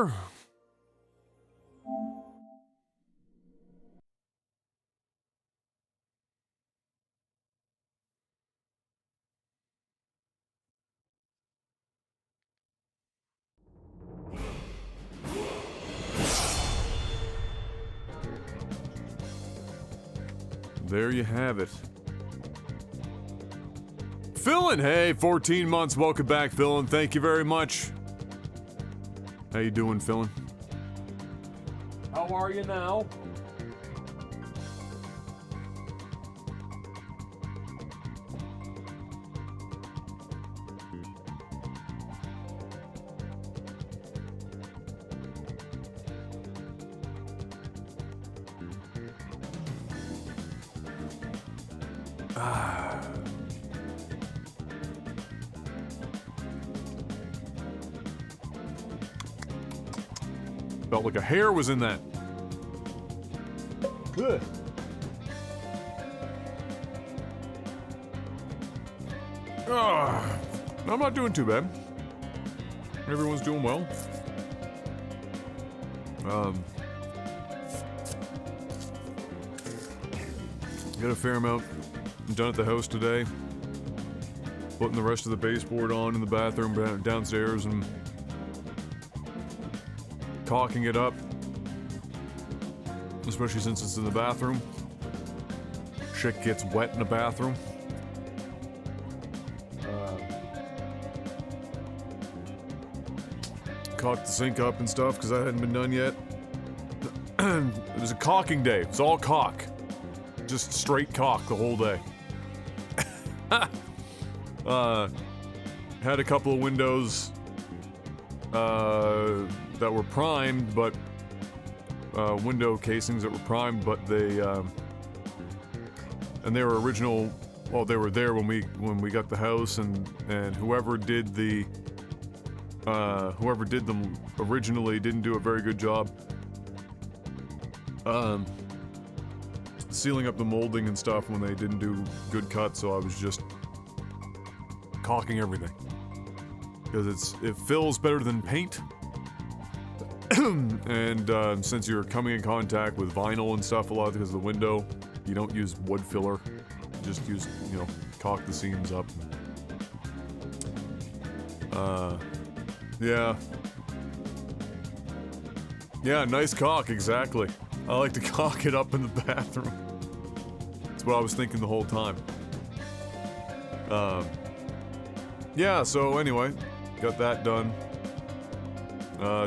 here. There you have it. Philin, hey, 14 months. Welcome back, Philin. Thank you very much. How you doing, Philin? How are you now? Felt like a hair was in that. Good. I'm not doing too bad. Everyone's doing well. Got a fair amount done at the house today. Putting the rest of the baseboard on in the bathroom downstairs and caulking it up, especially since it's in the bathroom. Shit gets wet in the bathroom. Caulked the sink up and stuff because that hadn't been done yet. It was a caulking day. It was all caulk. Just straight caulk the whole day. Had a couple of windows that were primed, but window casings that were primed, but they and they were original. Well, they were there when we got the house, and whoever did them originally didn't do a very good job sealing up the molding and stuff when they didn't do good cuts. So I was just caulking everything because it fills better than paint. And since you're coming in contact with vinyl and stuff a lot because of the window, you don't use wood filler. You just use, caulk the seams up. Yeah, nice caulk, exactly. I like to caulk it up in the bathroom. That's what I was thinking the whole time. Yeah, so anyway, got that done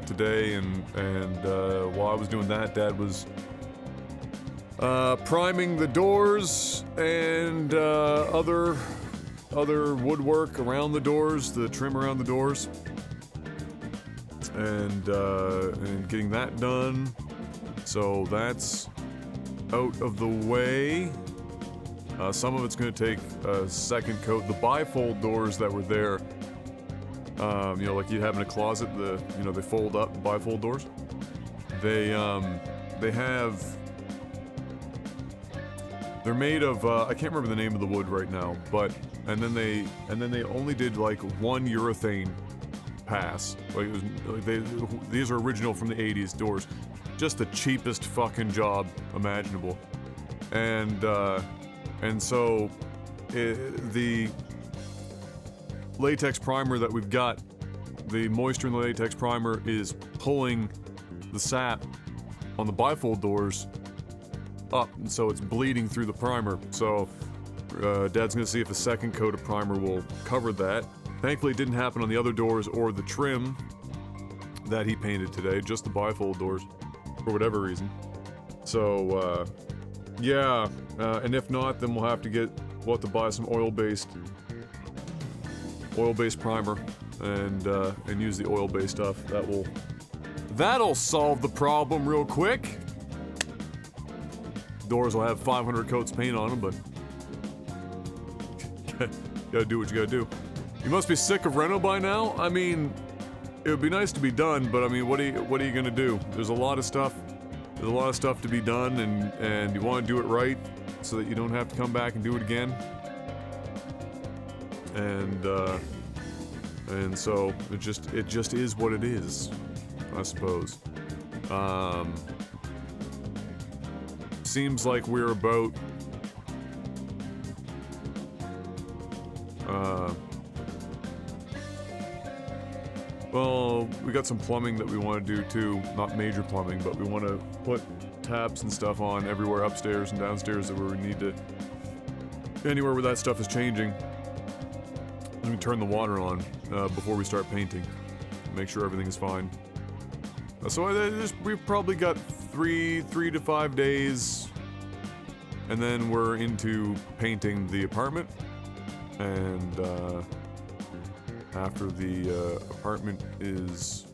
today, and while I was doing that, Dad was priming the doors and other woodwork around the doors, the trim around the doors, and getting that done. So that's out of the way. Some of it's going to take a second coat. The bifold doors that were there, like you have in a closet, they fold up, bifold doors. They're made of I can't remember the name of the wood right now, but and then they only did like one urethane pass. Like these are original from the 80s doors. Just the cheapest fucking job imaginable. And so the latex primer that we've got, the moisture in the latex primer is pulling the sap on the bifold doors up, and so it's bleeding through the primer. So Dad's gonna see if a second coat of primer will cover that. Thankfully it didn't happen on the other doors or the trim that he painted today, just the bifold doors for whatever reason. So and if not, then we'll have to buy some oil-based primer and use the oil-based stuff. That'll solve the problem real quick. Doors will have 500 coats of paint on them, but gotta do what you gotta do. You must be sick of Reno by now. I mean, it would be nice to be done, but I mean, what are you gonna do? There's a lot of stuff to be done, and you want to do it right so that you don't have to come back and do it again. And so it just is what it is. I suppose. Seems like we're about well, we got some plumbing that we want to do too. Not major plumbing, but we want to put taps and stuff on everywhere upstairs and downstairs that where we need to. Anywhere where that stuff is changing. We can turn the water on before we start painting. Make sure everything is fine. So we've probably got three to 5 days, and then we're into painting the apartment. And after the apartment is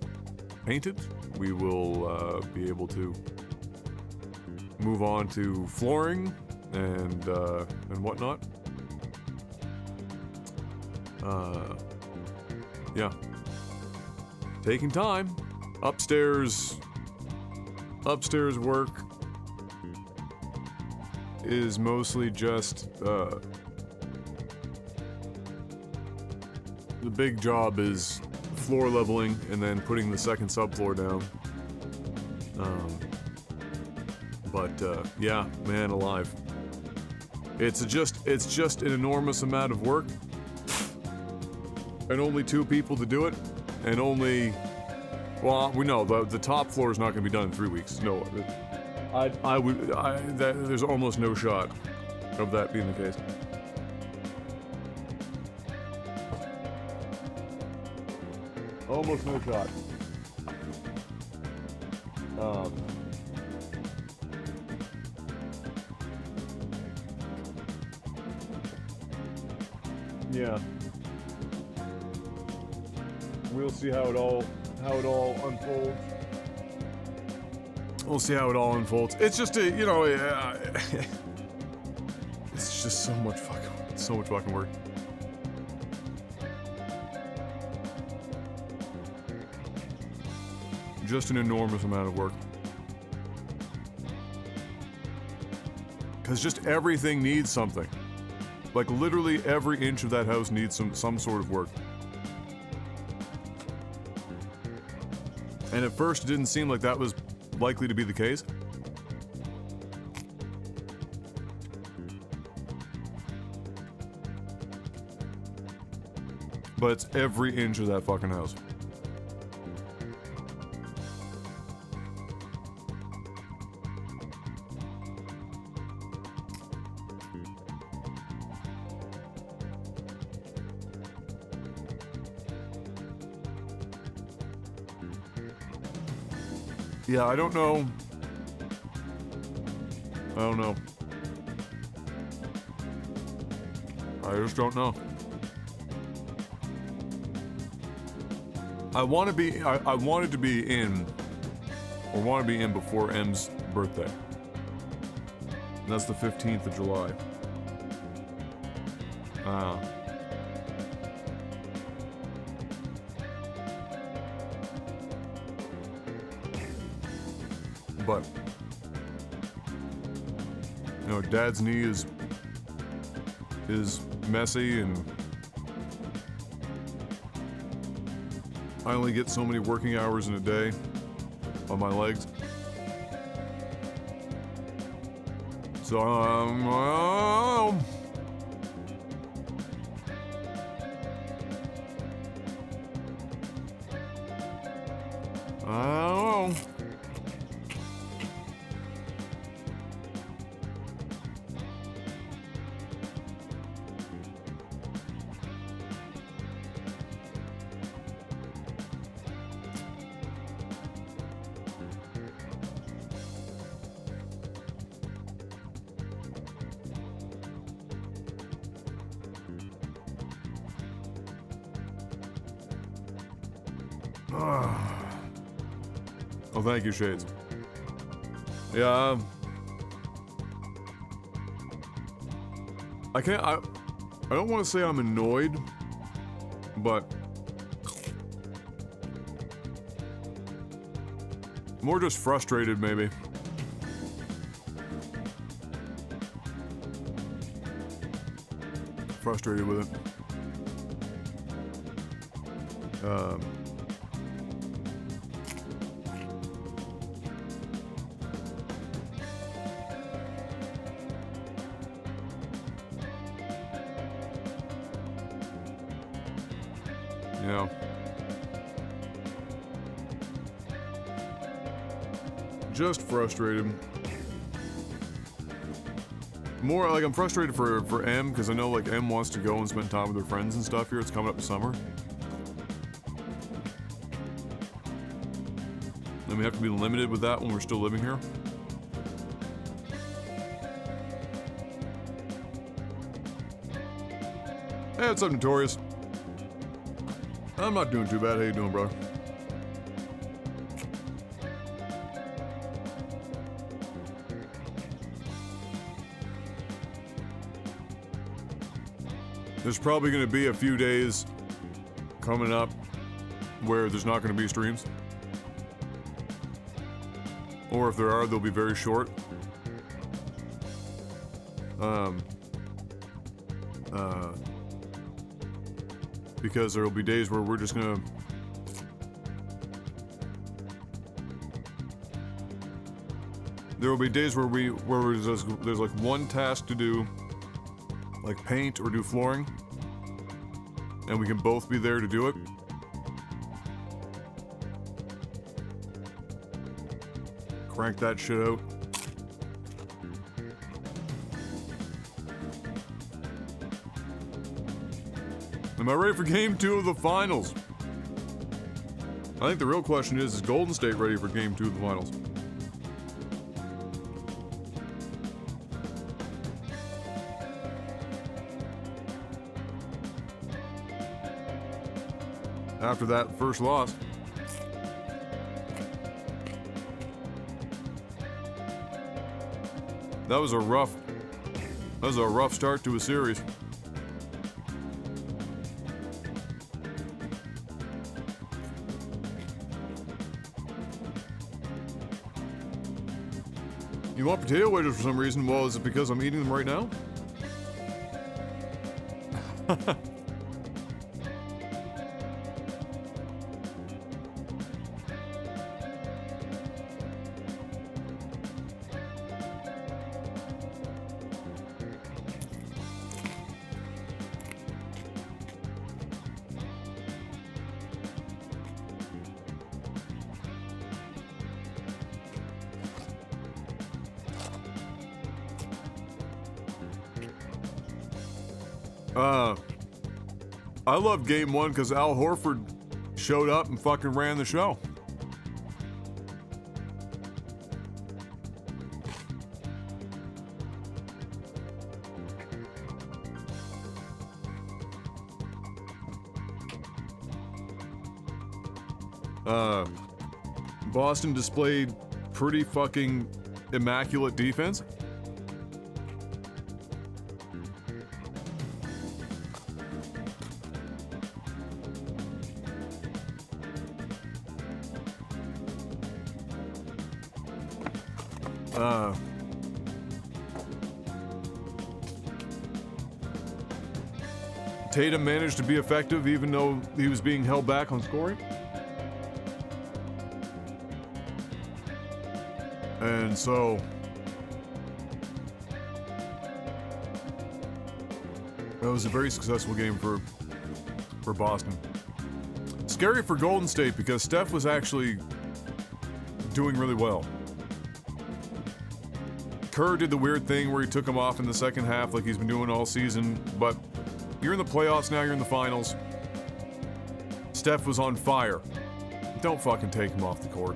painted, we will be able to move on to flooring and whatnot. Yeah. Taking time. Upstairs work is mostly just, the big job is floor leveling and then putting the second subfloor down. Yeah, man alive. It's just an enormous amount of work. And only 2 people to do it. And only... Well, we know the top floor is not going to be done in 3 weeks. No, there's almost no shot of that being the case. Almost no shot. Yeah. We'll see how it all unfolds. We'll see how it all unfolds. It's just it's just so much fucking work. Just an enormous amount of work. Because just everything needs something. Like literally every inch of that house needs some sort of work. And at first it didn't seem like that was likely to be the case. But it's every inch of that fucking house. Yeah, I don't know. I just don't know. I wanted to be in before M's birthday. And that's the 15th of July. But, Dad's knee is messy, and I only get so many working hours in a day on my legs. So, Oh, thank you, Shades. Yeah, I don't want to say I'm annoyed, but more just frustrated, maybe. Frustrated with it. you know. Just frustrated. More like I'm frustrated for M, because I know like M wants to go and spend time with her friends and stuff here. It's coming up in summer. And we have to be limited with that when we're still living here. Hey, what's up, Notorious? I'm not doing too bad. How you doing, bro? There's probably going to be a few days coming up where there's not going to be streams. Or if there are, they'll be very short. Because there will be days where we're just going to... There will be days where there's like one task to do, like paint or do flooring, and we can both be there to do it. Crank that shit out. Am I ready for game 2 of the finals? I think the real question is Golden State ready for game 2 of the finals? After that first loss. That was a rough start to a series. You want potato wedges for some reason? Well, is it because I'm eating them right now? I love game 1 because Al Horford showed up and fucking ran the show. Boston displayed pretty fucking immaculate defense. Tatum managed to be effective even though he was being held back on scoring. And so that was a very successful game for Boston. Scary for Golden State because Steph was actually doing really well. Kerr did the weird thing where he took him off in the second half like he's been doing all season, but you're in the playoffs now, you're in the finals. Steph was on fire. Don't fucking take him off the court.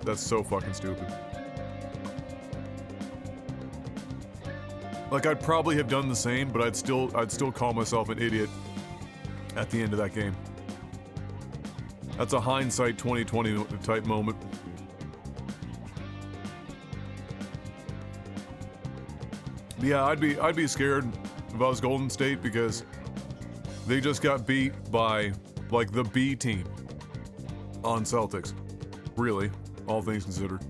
That's so fucking stupid. Like, I'd probably have done the same, but I'd still call myself an idiot at the end of that game. That's a hindsight 2020 type moment. Yeah, I'd be scared if I was Golden State because they just got beat by like the B team on Celtics. Really, all things considered.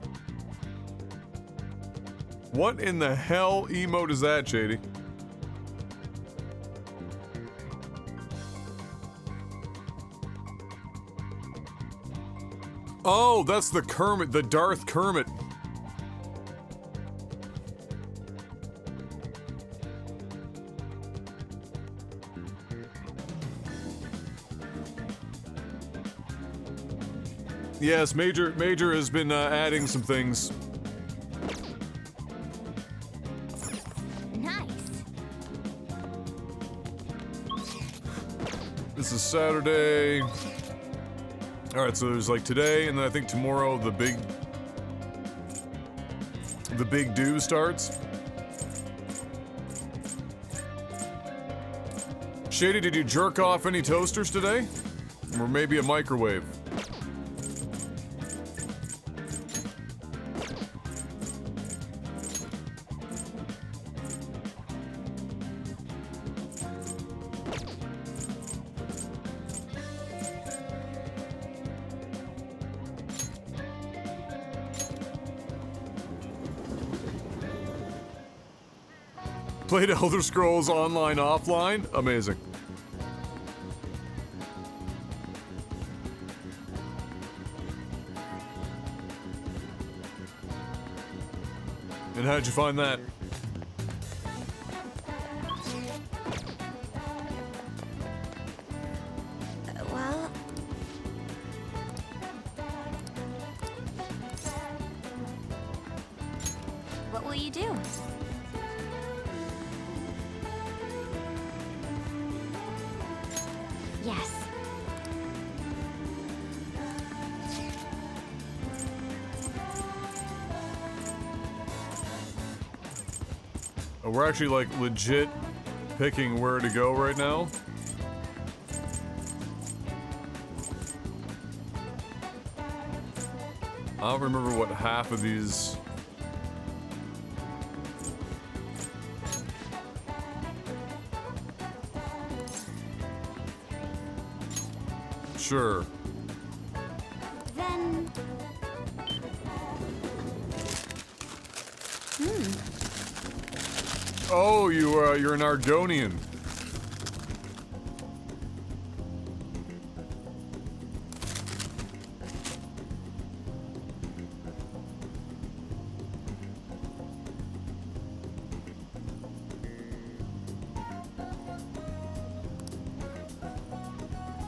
What in the hell emote is that, Shady? Oh, that's the Kermit, the Darth Kermit. Yes, Major has been adding some things. Nice. This is Saturday. All right, so there's like today, and then I think tomorrow the big do starts. Shady, did you jerk off any toasters today? Or maybe a microwave? Played Elder Scrolls Online offline? Amazing. And how'd you find that? Well... What will you do? Yes. We're actually like legit picking where to go right now. I don't remember what half of these. Sure. Then... Oh, you're an Argonian.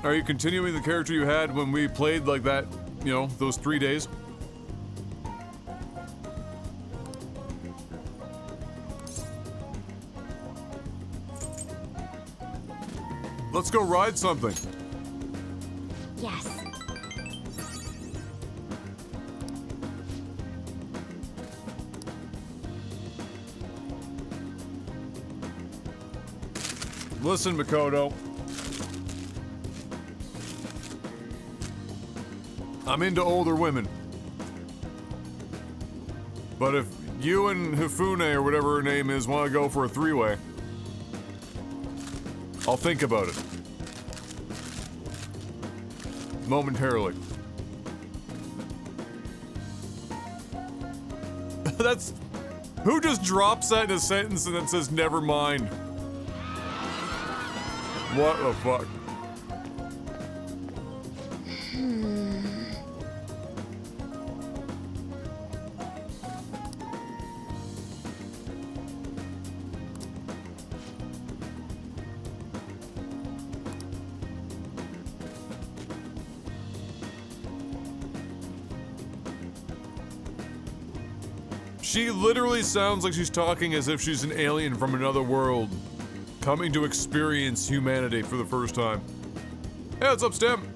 Are you continuing the character you had when we played like that, you know, those 3 days? Let's go ride something. Yes. Listen, Makoto. I'm into older women. But if you and Hifune, or whatever her name is, want to go for a three-way, I'll think about it. Momentarily. That's... Who just drops that in a sentence and then says, never mind? What the fuck? She literally sounds like she's talking as if she's an alien from another world, coming to experience humanity for the first time. Hey, what's up, Stem?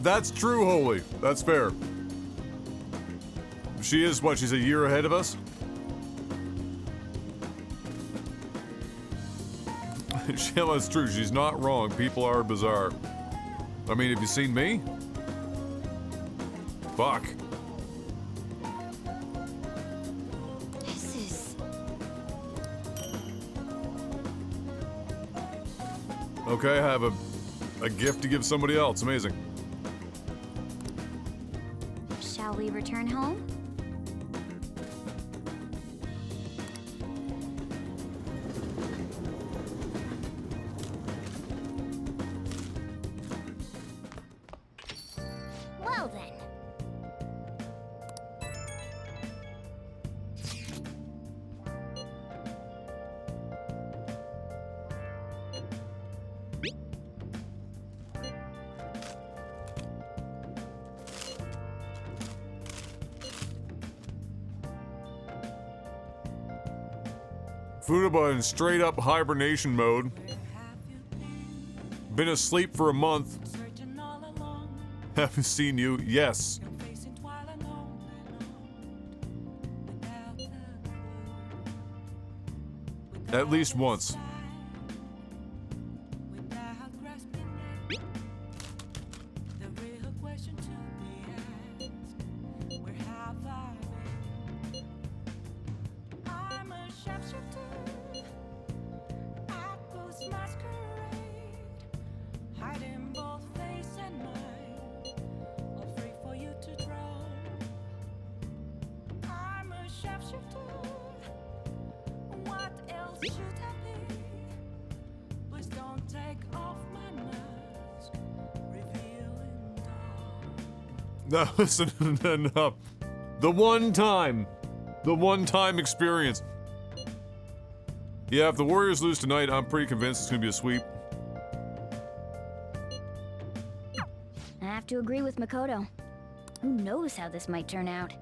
That's true, Holy. That's fair. She is, what, she's a year ahead of us? Yeah, that's true. She's not wrong. People are bizarre. I mean, have you seen me? Fuck. This is... Okay, I have a gift to give somebody else. Amazing. Shall we return home? Well then. Futaba in straight up hibernation mode. Been asleep for a month. Haven't seen you. Yes. At least once. That wasn't enough. The one time experience. Yeah, if the Warriors lose tonight, I'm pretty convinced it's gonna be a sweep. I have to agree with Makoto. Who knows how this might turn out?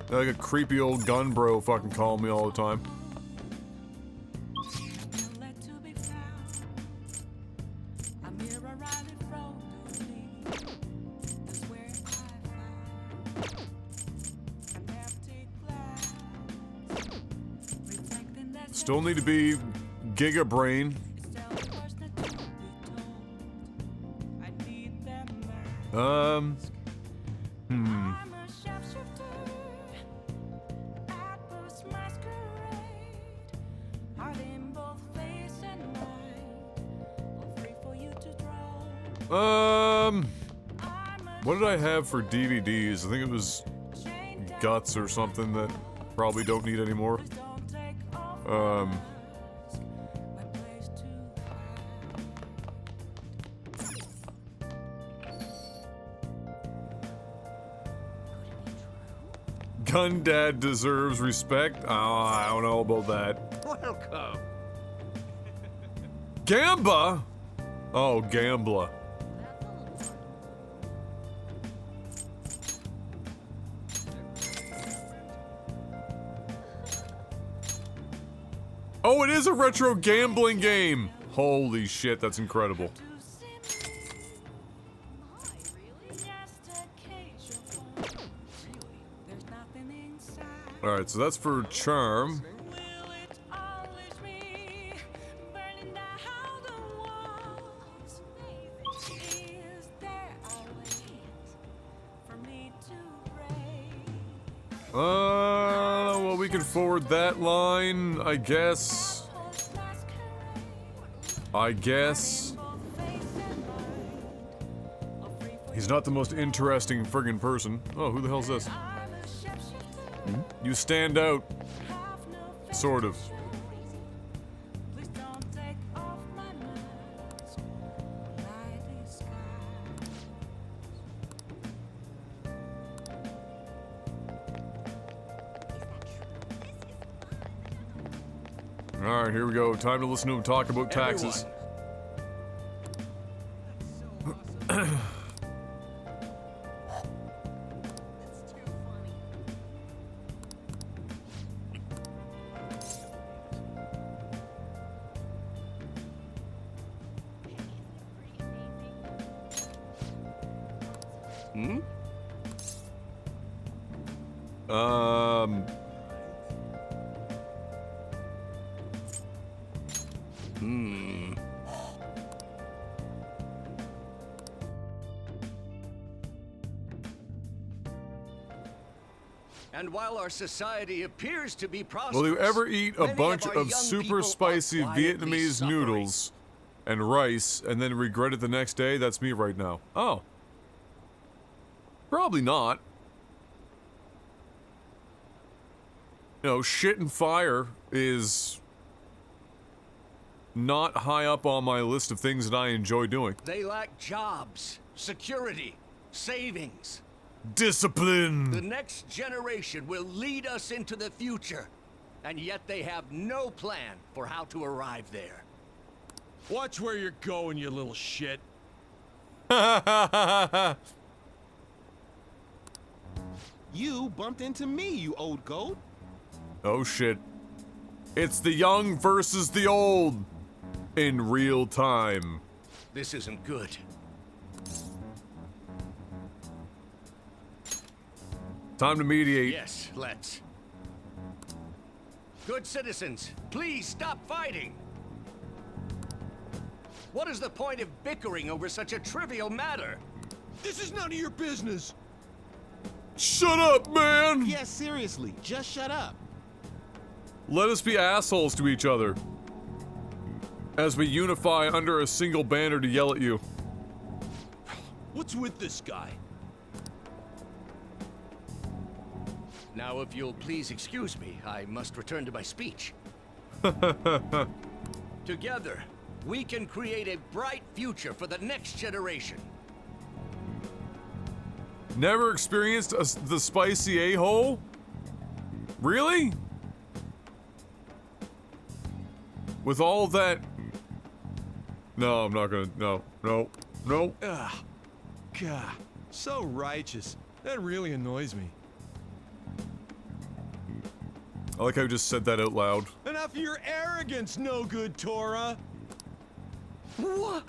Like a creepy old gun bro fucking calling me all the time. Still need to be Giga Brain. What did I have for DVDs? I think it was Guts or something that probably don't need anymore. Gun Dad deserves respect. Oh, I don't know about that. Welcome. Gamba? Oh, Gambla. Oh, it is a retro gambling game! Holy shit, that's incredible. Alright, so that's for Charm. Well, we can forward that line, I guess. He's not the most interesting friggin' person. Oh, who the hell's this? You stand out. Sort of. Alright, here we go. Time to listen to him talk about taxes. And while our society appears to be prosperous, Will you ever eat a many bunch our of young super people are spicy quietly Vietnamese suffering. noodles and rice and then regret it the next day? That's me right now. Oh. Probably not. You know, shit and fire is not high up on my list of things that I enjoy doing. They lack jobs, security, savings. The Discipline! next generation will lead us into the future, and yet they have no plan for how to arrive there. Watch where you're going, you little shit. bumped into me, you old goat. Oh shit. It's the young versus the old. In real time. This isn't good. Time to mediate. Yes, let's. Good citizens, please stop fighting. What is the point of bickering over such a trivial matter? This is none of your business. Shut up, man! Yeah, seriously, just shut up. Let us be assholes to each other. As we unify under a single banner to yell at you. What's with this guy? Now, if you'll please excuse me, I must return to my speech. Together, we can create a bright future for the next generation. Never experienced the spicy a-hole? Really? With all that... No, I'm not gonna... No. Ugh. God, so righteous. That really annoys me. I like how you just said that out loud. Enough of your arrogance, no good Torah. What?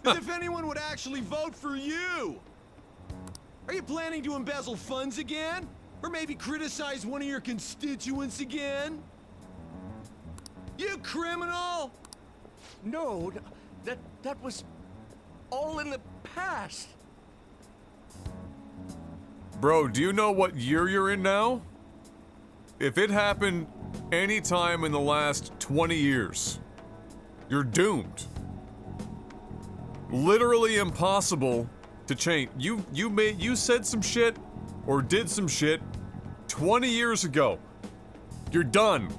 As if anyone would actually vote for you! Are you planning to embezzle funds again? Or maybe criticize one of your constituents again? You criminal! No, that was all in the past. Bro, do you know what year you're in now? If it happened any time in the last 20 years, you're doomed. Literally impossible to change. You said some shit or did some shit 20 years ago. You're done.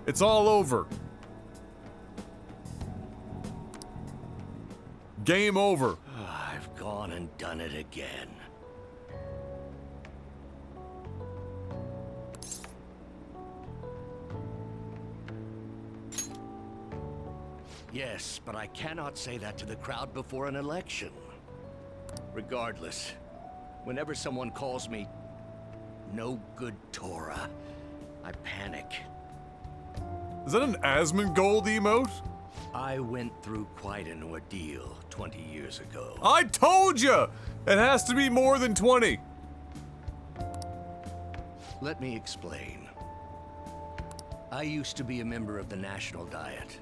It's all over. Game over. I've gone and done it again. Yes, but I cannot say that to the crowd before an election. Regardless, whenever someone calls me no good Torah, I panic. Is that an Asmongold emote? I went through quite an ordeal 20 years ago. I told you! It has to be more than 20. Let me explain. I used to be a member of the National Diet.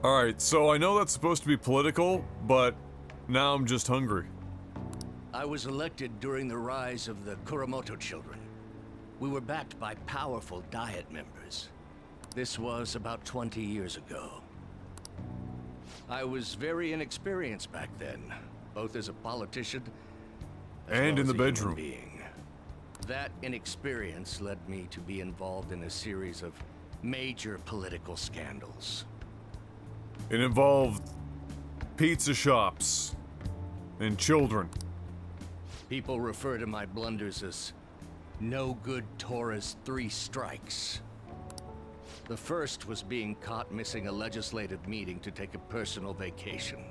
Alright, so I know that's supposed to be political, but now I'm just hungry. I was elected during the rise of the Kuramoto children. We were backed by powerful Diet members. This was about 20 years ago. I was very inexperienced back then, both as a politician And in the as a human bedroom. being. That inexperience led me to be involved in a series of major political scandals. It involved pizza shops and children. People refer to my blunders as no good Torah's 3 strikes. The first was being caught missing a legislative meeting to take a personal vacation.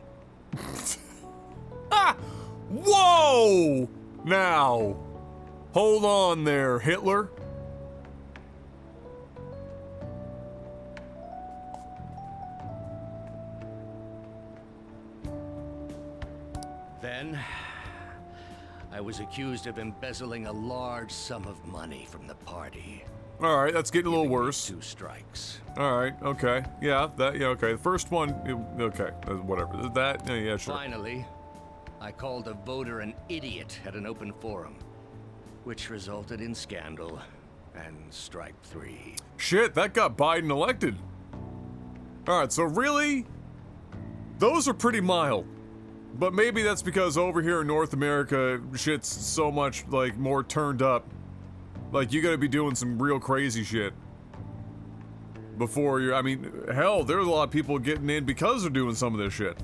Ah! Whoa! Now, hold on there, Hitler. Then, I was accused of embezzling a large sum of money from the party. Alright, that's getting a little giving me worse. 2 strikes. Alright, okay. Yeah, okay. The first one, okay, whatever. That, yeah, sure. Finally, I called a voter an idiot at an open forum, which resulted in scandal and strike 3. Shit, that got Biden elected. Alright, so really? Those are pretty mild. But maybe that's because over here in North America, shit's so much, like, more turned up. Like, you gotta be doing some real crazy shit. Before you're, I mean, hell, there's a lot of people getting in because they're doing some of this shit.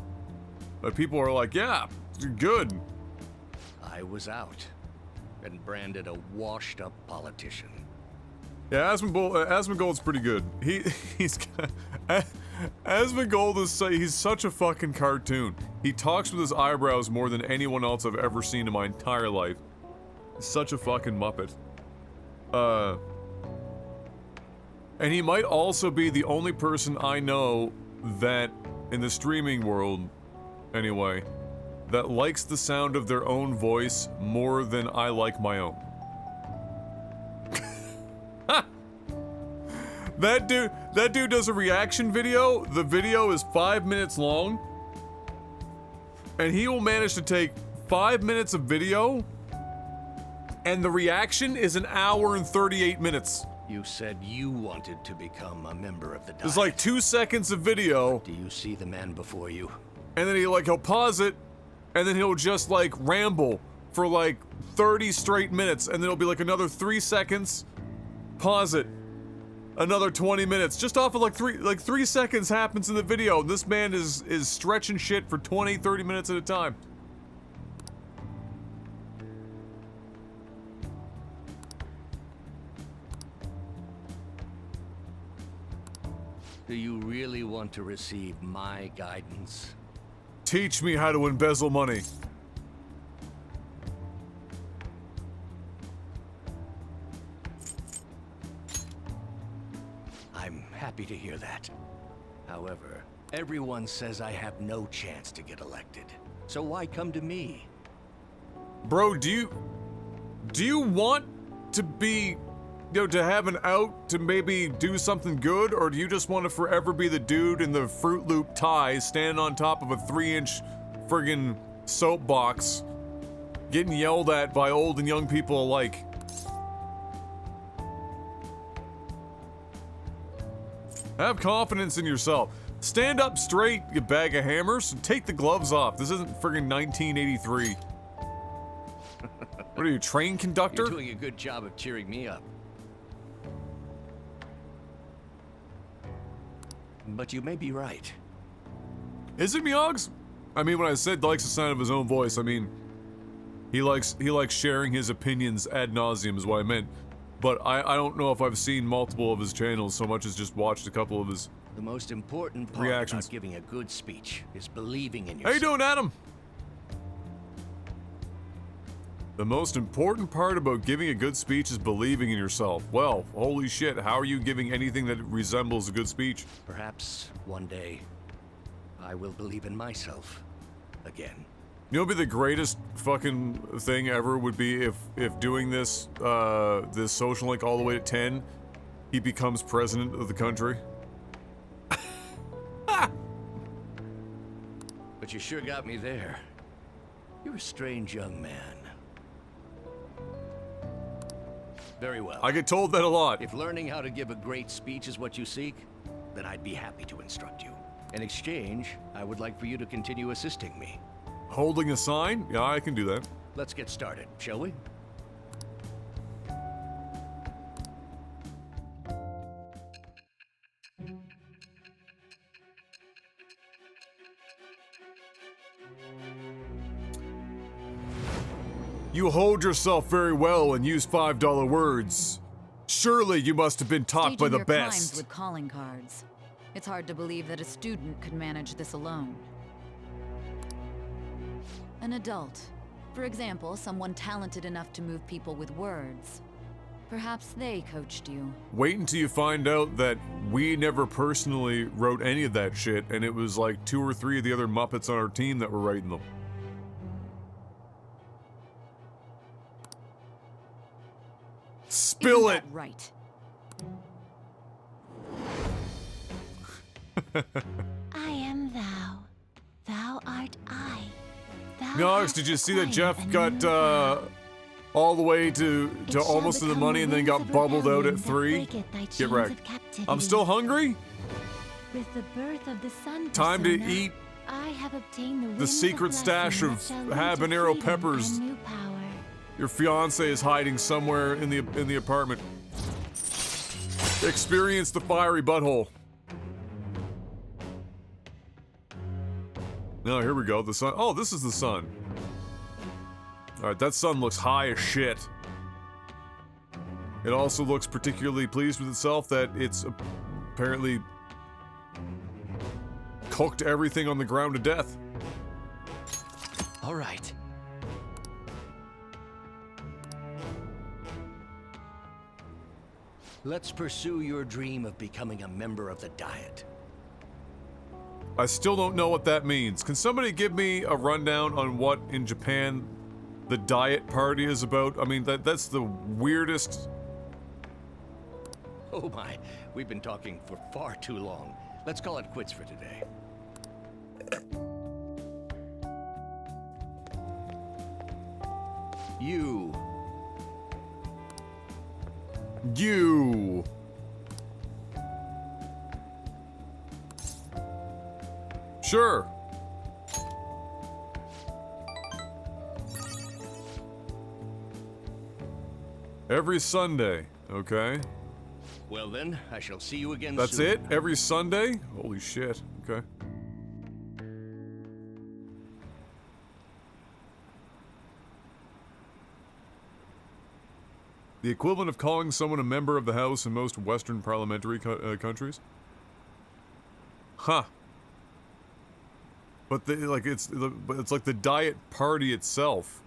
But people are like, yeah, you're good. I was out and branded a washed-up politician. Yeah, Asmongold's pretty good. Asmongold he's such a fucking cartoon. He talks with his eyebrows more than anyone else I've ever seen in my entire life. He's such a fucking Muppet. And he might also be the only person I know that, in the streaming world, anyway, that likes the sound of their own voice more than I like my own. That dude does a reaction video. The video is 5 minutes long. And he will manage to take 5 minutes of video, and the reaction is an hour and 38 minutes. You said you wanted to become a member of the Diet. There's like 2 seconds of video. Do you see the man before you? And then he'll pause it, and then he'll just like ramble for like 30 straight minutes, and then it'll be like another 3 seconds, pause it, another 20 minutes, just off of like 3 seconds happens in the video. This man is stretching shit for 20-30 minutes at a time. Do you really want to receive my guidance? Teach me how to embezzle money. I'm happy to hear that. However, everyone says I have no chance to get elected. So why come to me? Bro, do you want to be, to have an out to maybe do something good, or do you just want to forever be the dude in the Fruit Loop tie standing on top of a 3-inch friggin' soapbox getting yelled at by old and young people alike? Have confidence in yourself. Stand up straight, you bag of hammers, and take the gloves off. This isn't friggin' 1983. What are you, train conductor? You're doing a good job of cheering me up. But you may be right. Is it Myogs? I mean, when I said likes the sound of his own voice, I mean, he likes sharing his opinions ad nauseum is what I meant. But I don't know if I've seen multiple of his channels so much as just watched a couple of his The most important part reactions. about giving a good speech is believing in How yourself. you doing, Adam? The most important part about giving a good speech is believing in yourself. Well, holy shit, how are you giving anything that resembles a good speech? Perhaps one day I will believe in myself again. You know what would be the greatest fucking thing ever would be if doing this, this social link all the way to 10, he becomes president of the country. But you sure got me there. You're a strange young man. Very well. I get told that a lot. If learning how to give a great speech is what you seek, then I'd be happy to instruct you. In exchange, I would like for you to continue assisting me. Holding a sign? Yeah, I can do that. Let's get started, shall we? You hold yourself very well and use $5 words. Surely you must have been taught by Staging the your crimes best. with calling cards. It's hard to believe that a student could manage this alone. An adult. For example, someone talented enough to move people with words. Perhaps they coached you. Wait until you find out that we never personally wrote any of that shit, and it was like 2 or 3 of the other Muppets on our team that were writing them. Spill Isn't it! that right. I am thou. Thou art I. Thou Nox, hast did you see that acquired Jeff a new got power. all the way to It shall almost to the become money and then wings got of bubbled out rebellion at that 3? breaketh thy Get chains wrecked. of captivity. I'm still hungry? With the birth of the sun, Time to persona, eat I have obtained the, the wings secret of stash blessing of that shall lead to habanero freedom peppers. and new power. Your fiance is hiding somewhere in the apartment. Experience the fiery butthole. No, here we go. The sun. Oh, this is the sun. Alright, that sun looks high as shit. It also looks particularly pleased with itself that it's apparently cooked everything on the ground to death. All right. Let's pursue your dream of becoming a member of the Diet. I still don't know what that means. Can somebody give me a rundown on what in Japan the Diet Party is about? I mean, that's the weirdest. Oh my, we've been talking for far too long. Let's call it quits for today. You. Sure. Every Sunday, okay. Well then, I shall see you again That's soon. it? Every Sunday? Holy shit, okay. The equivalent of calling someone a member of the House in most Western parliamentary countries? Huh. But it's like the Diet Party itself.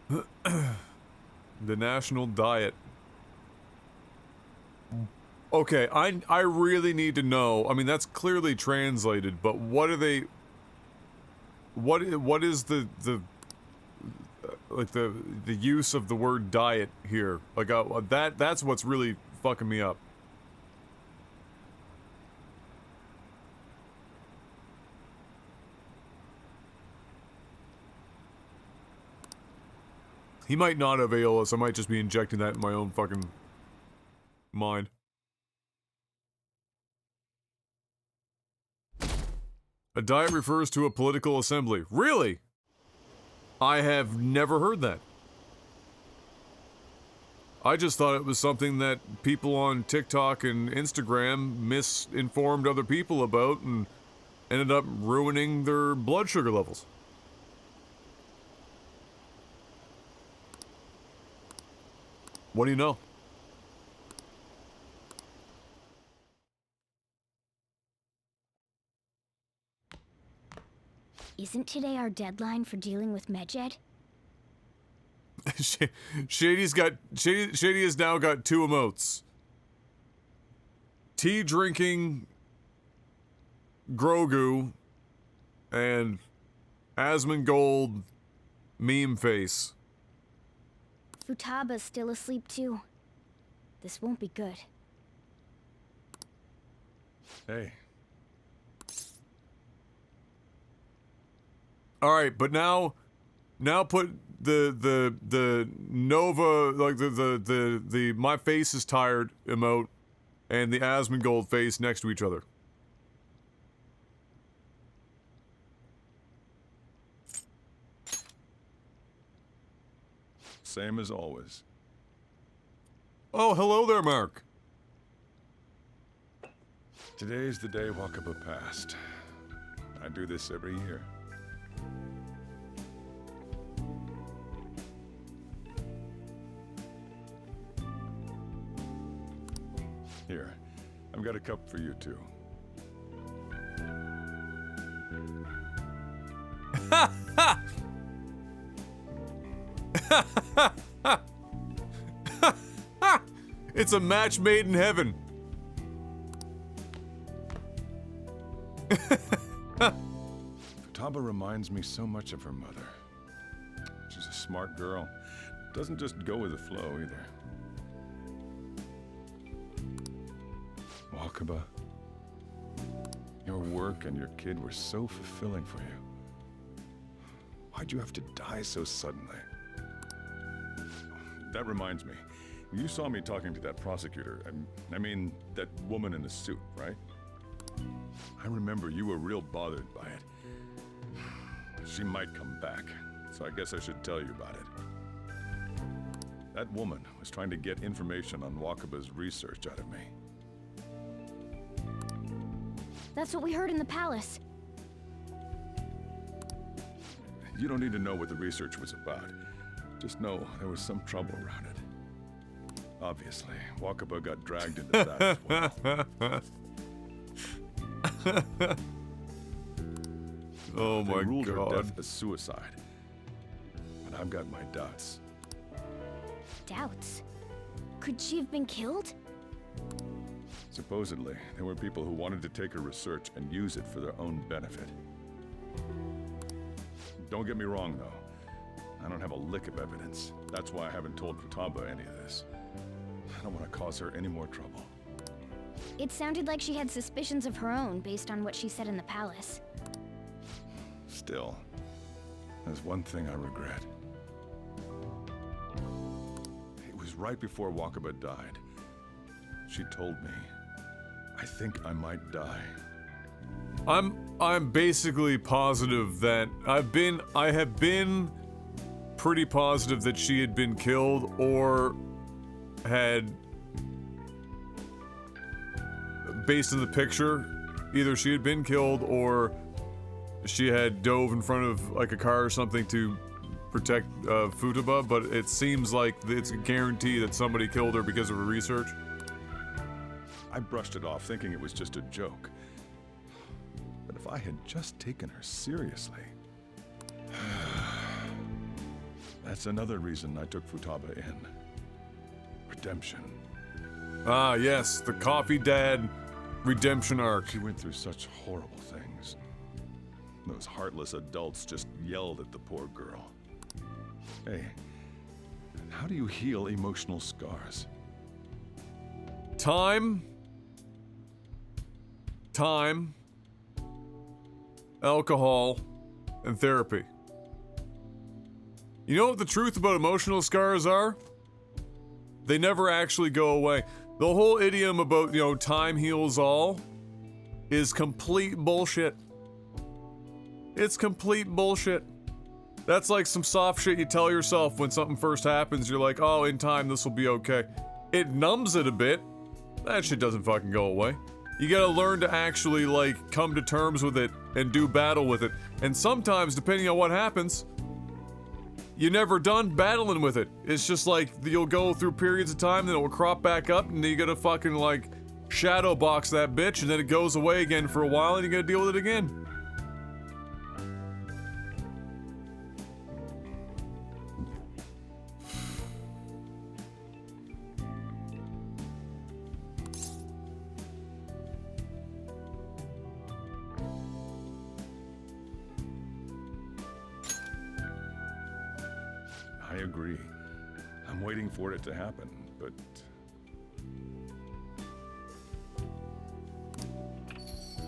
The National Diet. Okay, I really need to know. I mean, that's clearly translated, but what are they? What is the use of the word diet here? Like that's what's really fucking me up. He might not have ALS, I might just be injecting that in my own fucking mind. A diet refers to a political assembly. Really? I have never heard that. I just thought it was something that people on TikTok and Instagram misinformed other people about and ended up ruining their blood sugar levels. What do you know? Isn't today our deadline for dealing with Medjed? Shady has now got two emotes. Tea drinking Grogu and Asmongold meme face. Futaba's still asleep too. This won't be good. Hey. Alright, but now put the Nova, like the my face is tired emote and the Asmongold face next to each other. Same as always. Oh, hello there, Mark. Today's the day Wakaba passed. I do this every year. Here, I've got a cup for you too. It's a match made in heaven. Futaba reminds me so much of her mother. She's a smart girl. Doesn't just go with the flow either. Wakaba, your work and your kid were so fulfilling for you. Why'd you have to die so suddenly? That reminds me. You saw me talking to that prosecutor. I mean, that woman in the suit, right? I remember you were real bothered by it. She might come back, so I guess I should tell you about it. That woman was trying to get information on Wakaba's research out of me. That's what we heard in the palace. You don't need to know what the research was about. Just know there was some trouble around it. Obviously, Wakaba got dragged into that as well. Oh They my ruled her god. death as suicide. But I've got my doubts. Doubts. Could she have been killed? Supposedly, there were people who wanted to take her research and use it for their own benefit. Don't get me wrong, though. I don't have a lick of evidence. That's why I haven't told Futaba any of this. I don't want to cause her any more trouble. It sounded like she had suspicions of her own based on what she said in the palace. Still, there's one thing I regret. It was right before Wakaba died. She told me, I think I might die. I'm basically positive that I have been pretty positive that she had been killed or had, based on the picture, either she had been killed or she had dove in front of like a car or something to protect Futaba, but it seems like it's a guarantee that somebody killed her because of her research. I brushed it off thinking it was just a joke. But if I had just taken her seriously... That's another reason I took Futaba in. Redemption. Ah, yes, the Coffee Dad redemption arc. She went through such horrible things. Those heartless adults just yelled at the poor girl. Hey, how do you heal emotional scars? Time, alcohol, and therapy. You know what the truth about emotional scars are? They never actually go away. The whole idiom about, time heals all is complete bullshit. It's complete bullshit. That's like some soft shit you tell yourself when something first happens. You're like, oh, in time this will be okay. It numbs it a bit. That shit doesn't fucking go away. You gotta learn to actually, come to terms with it and do battle with it. And sometimes, depending on what happens, you're never done battling with it. It's just like, you'll go through periods of time, then it will crop back up, and then you gotta fucking, shadow box that bitch, and then it goes away again for a while, and you gotta deal with it again. I agree. I'm waiting for it to happen, but...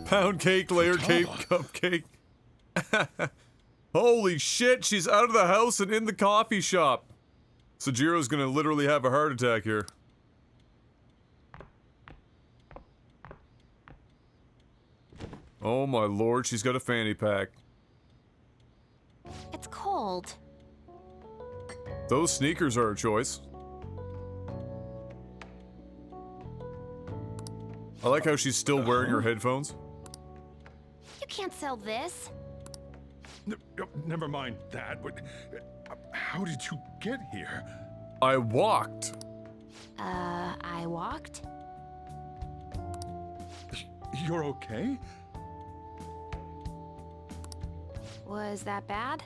Pound cake, layer cake, cupcake. Holy shit, she's out of the house and in the coffee shop. Sojiro's gonna literally have a heart attack here. Oh my lord, she's got a fanny pack. It's cold. Those sneakers are a choice. I like how she's still wearing her headphones. You can't sell this. Never mind that, but... How did you get here? I walked. I walked? You're okay? Was that bad?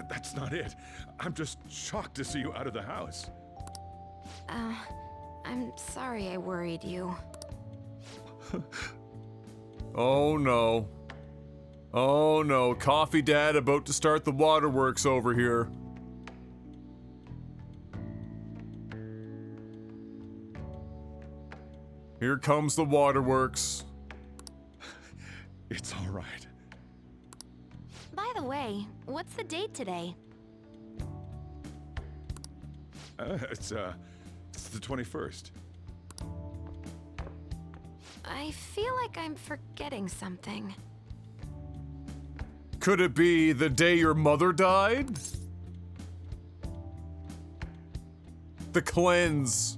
That's not it. I'm just shocked to see you out of the house. I'm sorry I worried you. Oh no. Oh no, Coffee Dad about to start the waterworks over here. Here comes the waterworks. It's all right. By the way, what's the date today? It's the 21st. I feel like I'm forgetting something. Could it be the day your mother died? The cleanse.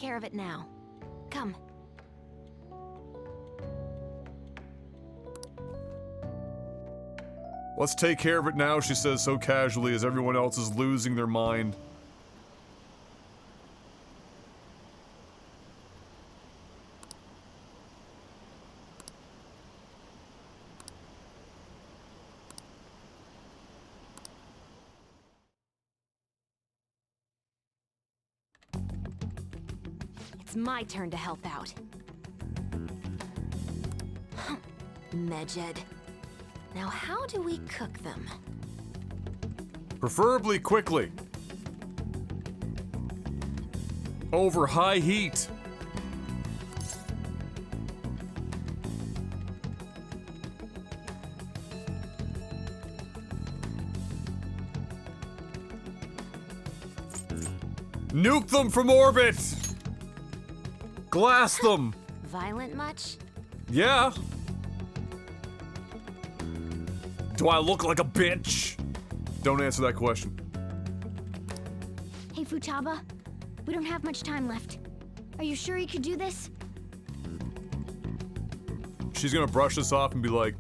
care of it now. Come. Let's take care of it now, she says so casually as everyone else is losing their mind. It's my turn to help out. Medjed. Now how do we cook them? Preferably quickly. Over high heat. Nuke them from orbit! Glass them! Violent much? Yeah. Do I look like a bitch? Don't answer that question. Hey, Futaba. We don't have much time left. Are you sure you could do this? She's gonna brush this off and be like,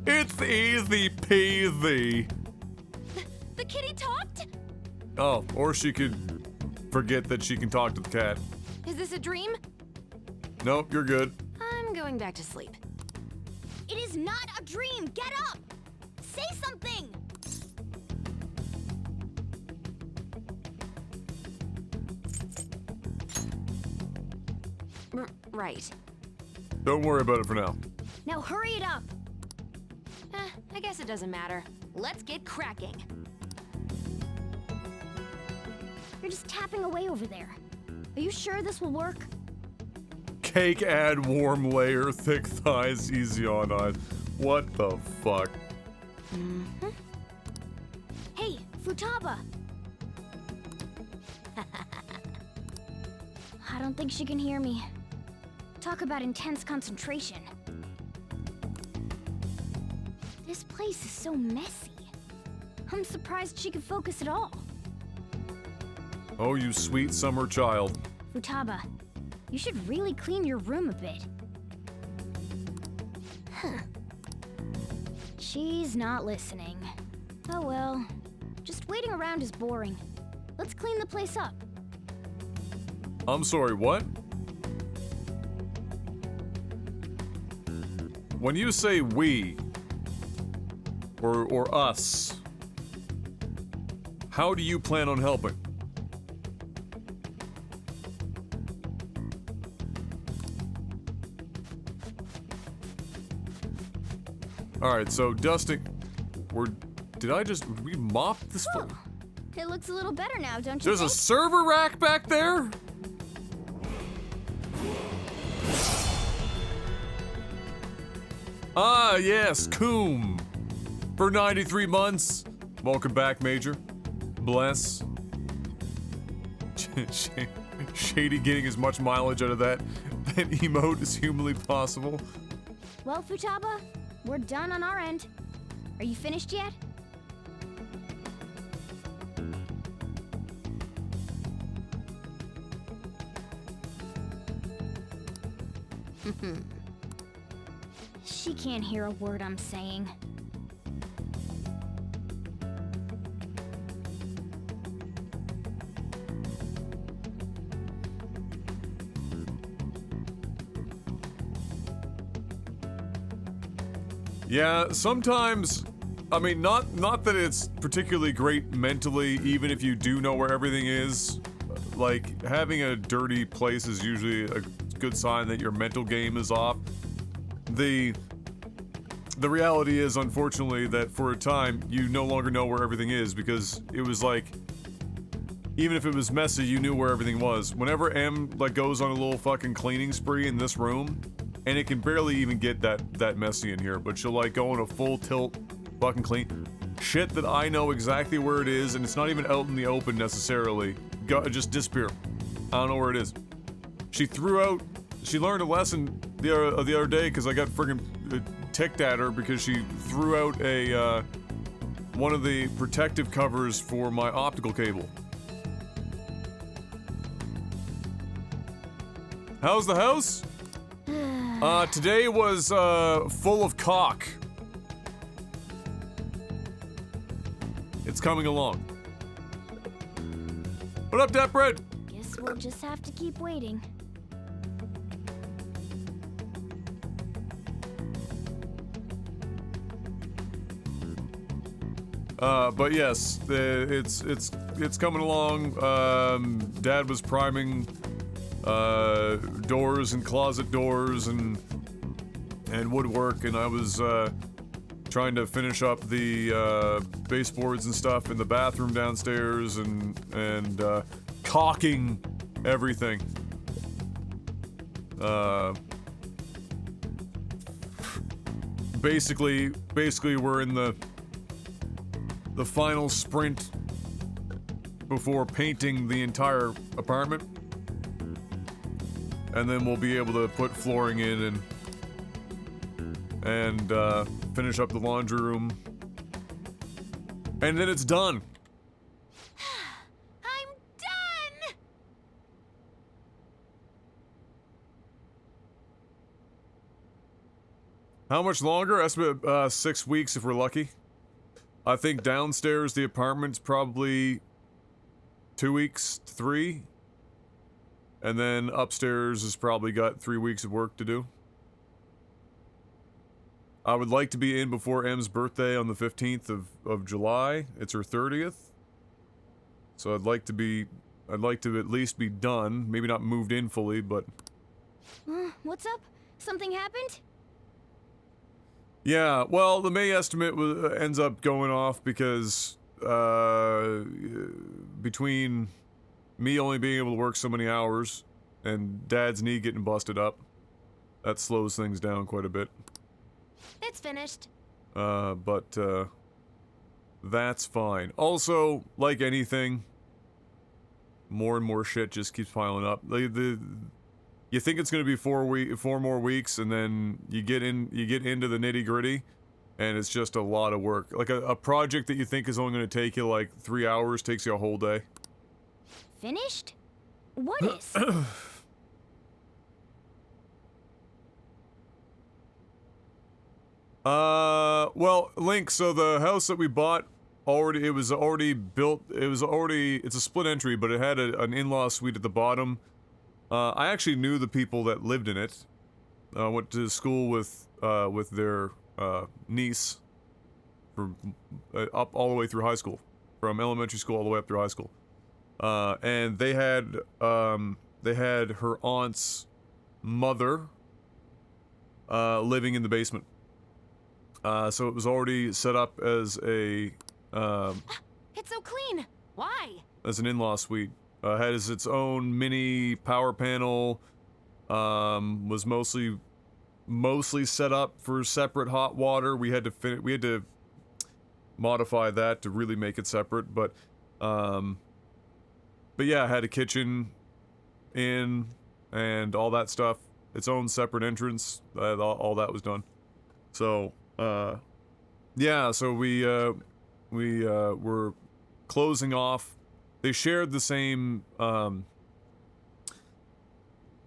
it's easy peasy. The kitty talked? Oh, or she could forget that she can talk to the cat. Is this a dream? Nope, you're good. I'm going back to sleep. It is not a dream! Get up! Say something! Right. Don't worry about it for now. Now hurry it up! I guess it doesn't matter. Let's get cracking. You're just tapping away over there. Are you sure this will work? Cake add warm layer, thick thighs, easy on eyes. What the fuck? Mm-hmm. Hey, Futaba! I don't think she can hear me. Talk about intense concentration. This place is so messy. I'm surprised she could focus at all. Oh, you sweet summer child. Futaba, you should really clean your room a bit. Huh. She's not listening. Oh well. Just waiting around is boring. Let's clean the place up. I'm sorry, what? When you say we, or us, how do you plan on helping? Alright, so dusting, did we mop this floor? It looks a little better now, don't you There's a think? server rack back there? Ah, yes, Coom. For 93 months. Welcome back, Major. Bless. Shady getting as much mileage out of that emote as humanly possible. Well, Futaba, we're done on our end. Are you finished yet? She can't hear a word I'm saying. Yeah, sometimes, I mean, not that it's particularly great mentally, even if you do know where everything is. Like, having a dirty place is usually a good sign that your mental game is off. The reality is, unfortunately, that for a time, you no longer know where everything is, because it was like, even if it was messy, you knew where everything was. Whenever M, like, goes on a little fucking cleaning spree in this room, and it can barely even get that messy in here, but she'll, like, go on a full tilt fucking clean. Shit that I know exactly where it is, and it's not even out in the open necessarily. Just disappear. I don't know where it is. She learned a lesson the other day, because I got friggin' ticked at her because she threw out one of the protective covers for my optical cable. How's the house? Today was, full of cock. It's coming along. What up, Dat Bread? Guess we'll just have to keep waiting. But yes, it's coming along. Dad was priming doors and closet doors and woodwork, and I was trying to finish up the baseboards and stuff in the bathroom downstairs and caulking everything. Basically we're in the final sprint before painting the entire apartment. And then we'll be able to put flooring in and finish up the laundry room. And then it's done. I'm done! How much longer? Estimate 6 weeks if we're lucky. I think downstairs the apartment's probably 2 weeks, 3. And then upstairs has probably got 3 weeks of work to do. I would like to be in before M's birthday on the 15th of July. It's her 30th. So I'd like to at least be done. Maybe not moved in fully, but... What's up? Something happened? Yeah, well, the May estimate ends up going off because, between me only being able to work so many hours and Dad's knee getting busted up, that slows things down quite a bit. It's finished. But that's fine. Also, like anything, more and more shit just keeps piling up. You think it's gonna be 4 more weeks, and then you get into the nitty gritty, and it's just a lot of work. Like a project that you think is only gonna take you like 3 hours takes you a whole day. Finished? What is? Well, Link, so the house that we bought it's a split entry, but it had an in-law suite at the bottom. I actually knew the people that lived in it. Went to school with their niece up all the way through high school, from elementary school all the way up through high school. And they had her aunt's mother living in the basement. So it was already set up as a It's so clean. Why? as an in-law suite. Has its own mini power panel. Was mostly set up for separate hot water. We had to modify that to really make it separate, but yeah, had a kitchen in and all that stuff. Its own separate entrance. All that was done. So yeah, so we were closing off. They shared the same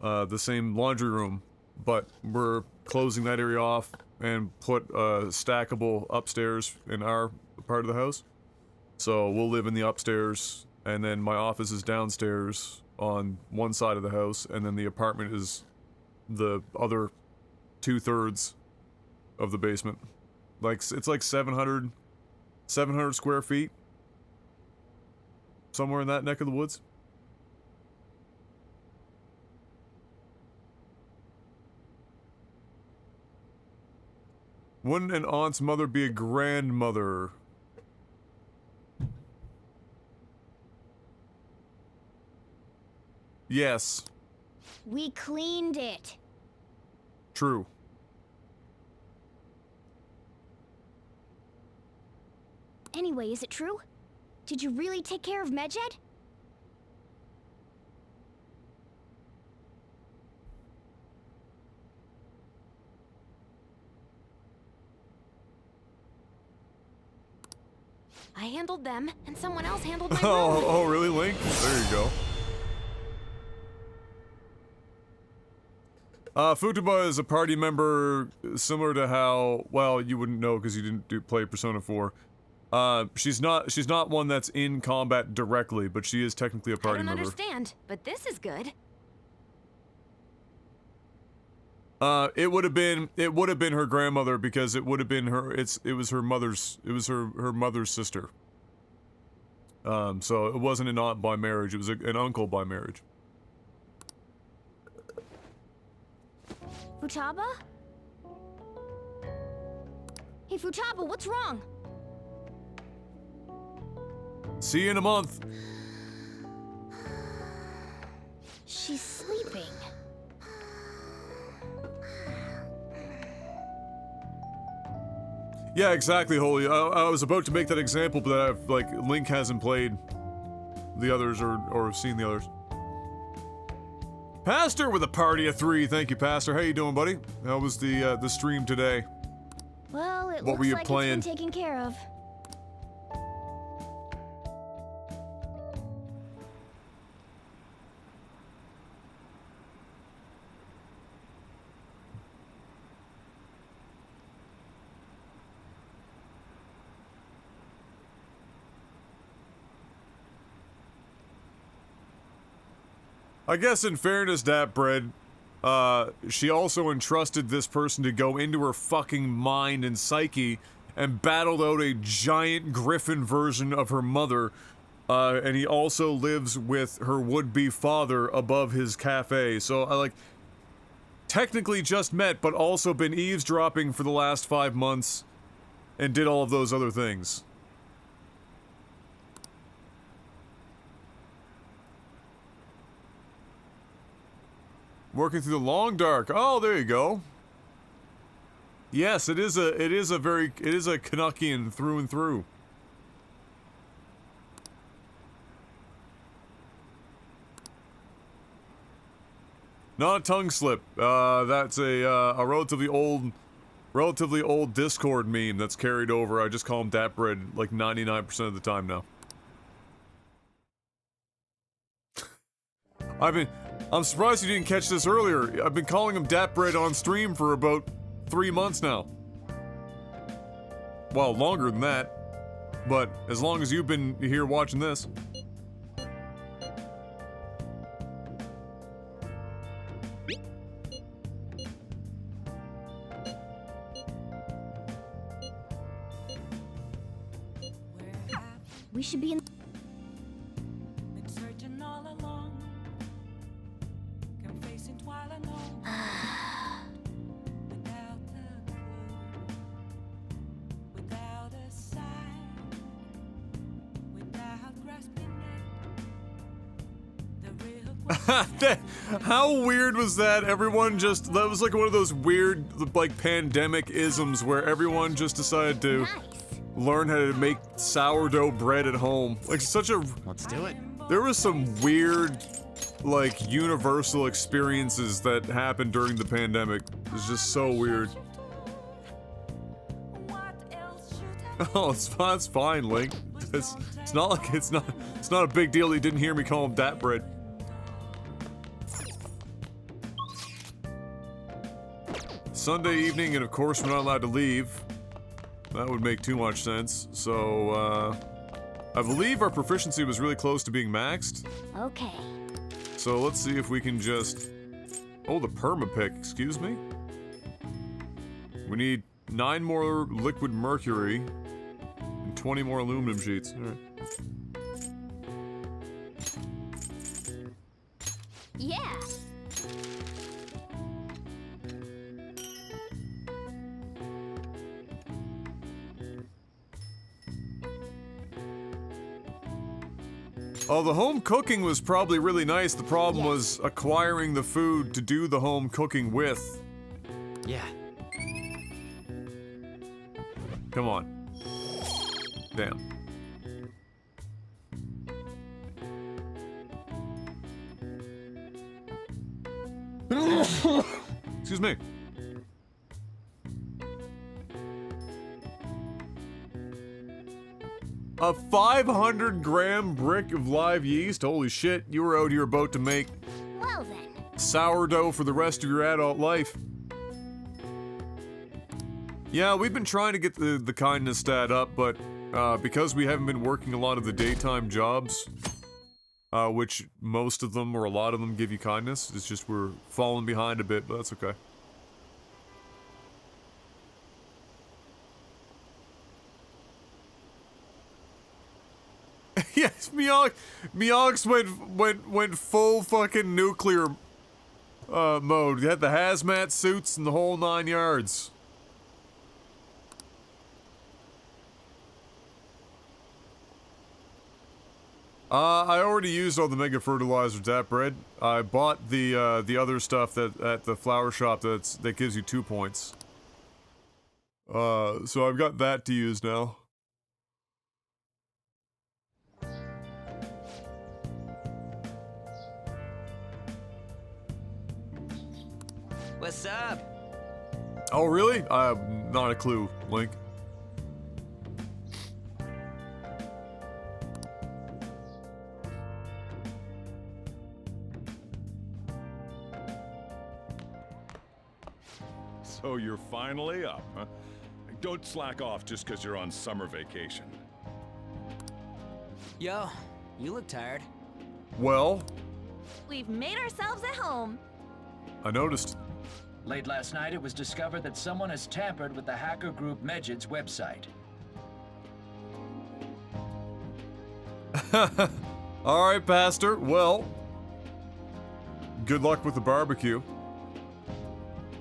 laundry room, but we're closing that area off and put stackable upstairs in our part of the house. So we'll live in the upstairs, and then my office is downstairs on one side of the house, and then the apartment is the other 2/3 of the basement. Like, it's like 700 square feet. Somewhere in that neck of the woods. Wouldn't an aunt's mother be a grandmother? Yes. We cleaned it. True. Anyway, is it true? Did you really take care of Medjed? I handled them, and someone else handled my Oh, room. oh, really, Link? There you go. Futaba is a party member similar to how, well, you wouldn't know because you didn't play Persona 4. She's not one that's in combat directly, but she is technically a party I don't member. understand, but this is good. It would have been her grandmother because it would have been her. It was her mother's sister. So it wasn't an aunt by marriage. It was an uncle by marriage. Futaba? Hey, Futaba, what's wrong? See you in a month. She's sleeping. Yeah, exactly, Holy. I was about to make that example, but Link hasn't played the others or seen the others. Pastor with a party of 3. Thank you, Pastor. How you doing, buddy? How was the stream today? Well, it What looks were you like playing? it's been taken care of. I guess in fairness, Dapbread, she also entrusted this person to go into her fucking mind and psyche and battled out a giant griffin version of her mother, and he also lives with her would-be father above his cafe. So I technically just met, but also been eavesdropping for the last 5 months and did all of those other things. Working through the long dark. Oh, there you go. Yes, it is a Canuckian through and through. Not a tongue slip. That's a relatively old Discord meme that's carried over. I just call him Dapbread like 99% of the time now. I'm surprised you didn't catch this earlier. I've been calling him Dapbread on stream for about 3 months now. Well, longer than that. But as long as you've been here watching this. We should be in. Been searching all along, confessing while alone, without a clue, without a sign, without grasping at the real. How weird was that? That was like one of those weird, like, pandemic isms where everyone just decided to learn how to make sourdough bread at home. Like, Let's do it. there was some weird, like, universal experiences that happened during the pandemic. It was just so weird. Oh, it's fine, Link. It's not like it's not a big deal that you didn't hear me call him Dapbread. Sunday evening, and of course we're not allowed to leave. That would make too much sense. So, I believe our proficiency was really close to being maxed. Okay. So let's see if we can just... Oh, the perma-pick, excuse me? We need 9 more liquid mercury and 20 more aluminum sheets. Alright. Yeah. Oh, the home cooking was probably really nice. The problem was acquiring the food to do the home cooking with. Yeah. Come on. Damn. Excuse me. A 500-gram brick of live yeast? Holy shit, you were out here about to make Well then. sourdough for the rest of your adult life. Yeah, we've been trying to get the kindness stat up, but because we haven't been working a lot of the daytime jobs, which most of them or a lot of them give you kindness, it's just we're falling behind a bit, but that's okay. Yes, Meox went full fucking nuclear mode. You had the hazmat suits and the whole 9 yards. I already used all the mega fertilizers at bread. I bought the other stuff that at the flower shop that gives you 2 points. So I've got that to use now. What's up? Oh, really? I have not a clue, Link. So you're finally up, huh? Don't slack off just because you're on summer vacation. Yo, you look tired. Well, We've made ourselves at home. I noticed. Late last night, it was discovered that someone has tampered with the hacker group Medjed's website. Alright, Pastor. Well, good luck with the barbecue.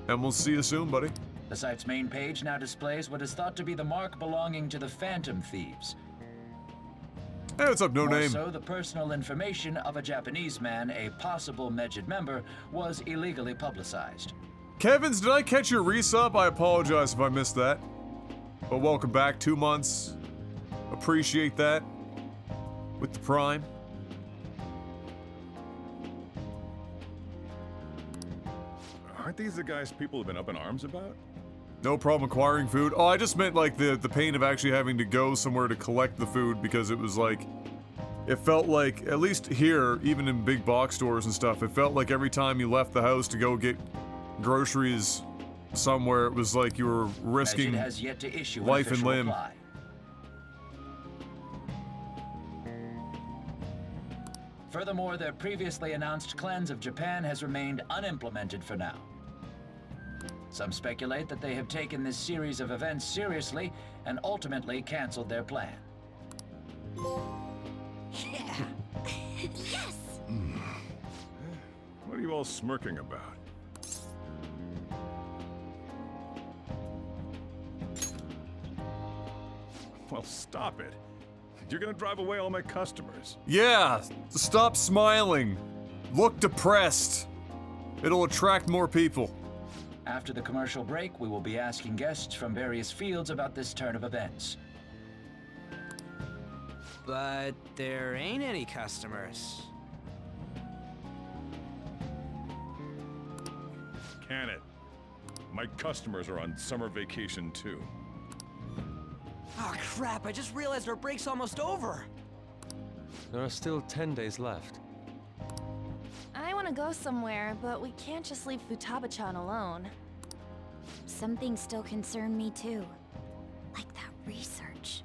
And we'll see you soon, buddy. The site's main page now displays what is thought to be the mark belonging to the Phantom Thieves. Hey, what's up, no More name? so, the personal information of a Japanese man, a possible Medjed member, was illegally publicized. Kevins, did I catch your resub? I apologize if I missed that. But welcome back, 2 months. Appreciate that. With the Prime. Aren't these the guys people have been up in arms about? No problem acquiring food. Oh, I just meant like the pain of actually having to go somewhere to collect the food because it was like, it felt like, at least here, even in big box stores and stuff, it felt like every time you left the house to go get groceries somewhere, it was like you were risking Medjed has yet to issue life an and official limb. reply. Furthermore, their previously announced cleanse of Japan has remained unimplemented for now. Some speculate that they have taken this series of events seriously and ultimately canceled their plan. Yeah. Yes! What are you all smirking about? Well, stop it. You're gonna drive away all my customers. Yeah, stop smiling. Look depressed. It'll attract more people. After the commercial break, we will be asking guests from various fields about this turn of events. But there ain't any customers. Can it? My customers are on summer vacation too. Oh crap, I just realized our break's almost over. There are still 10 days left. I want to go somewhere, but we can't just leave Futaba-chan alone. Some things still concern me too. Like that research.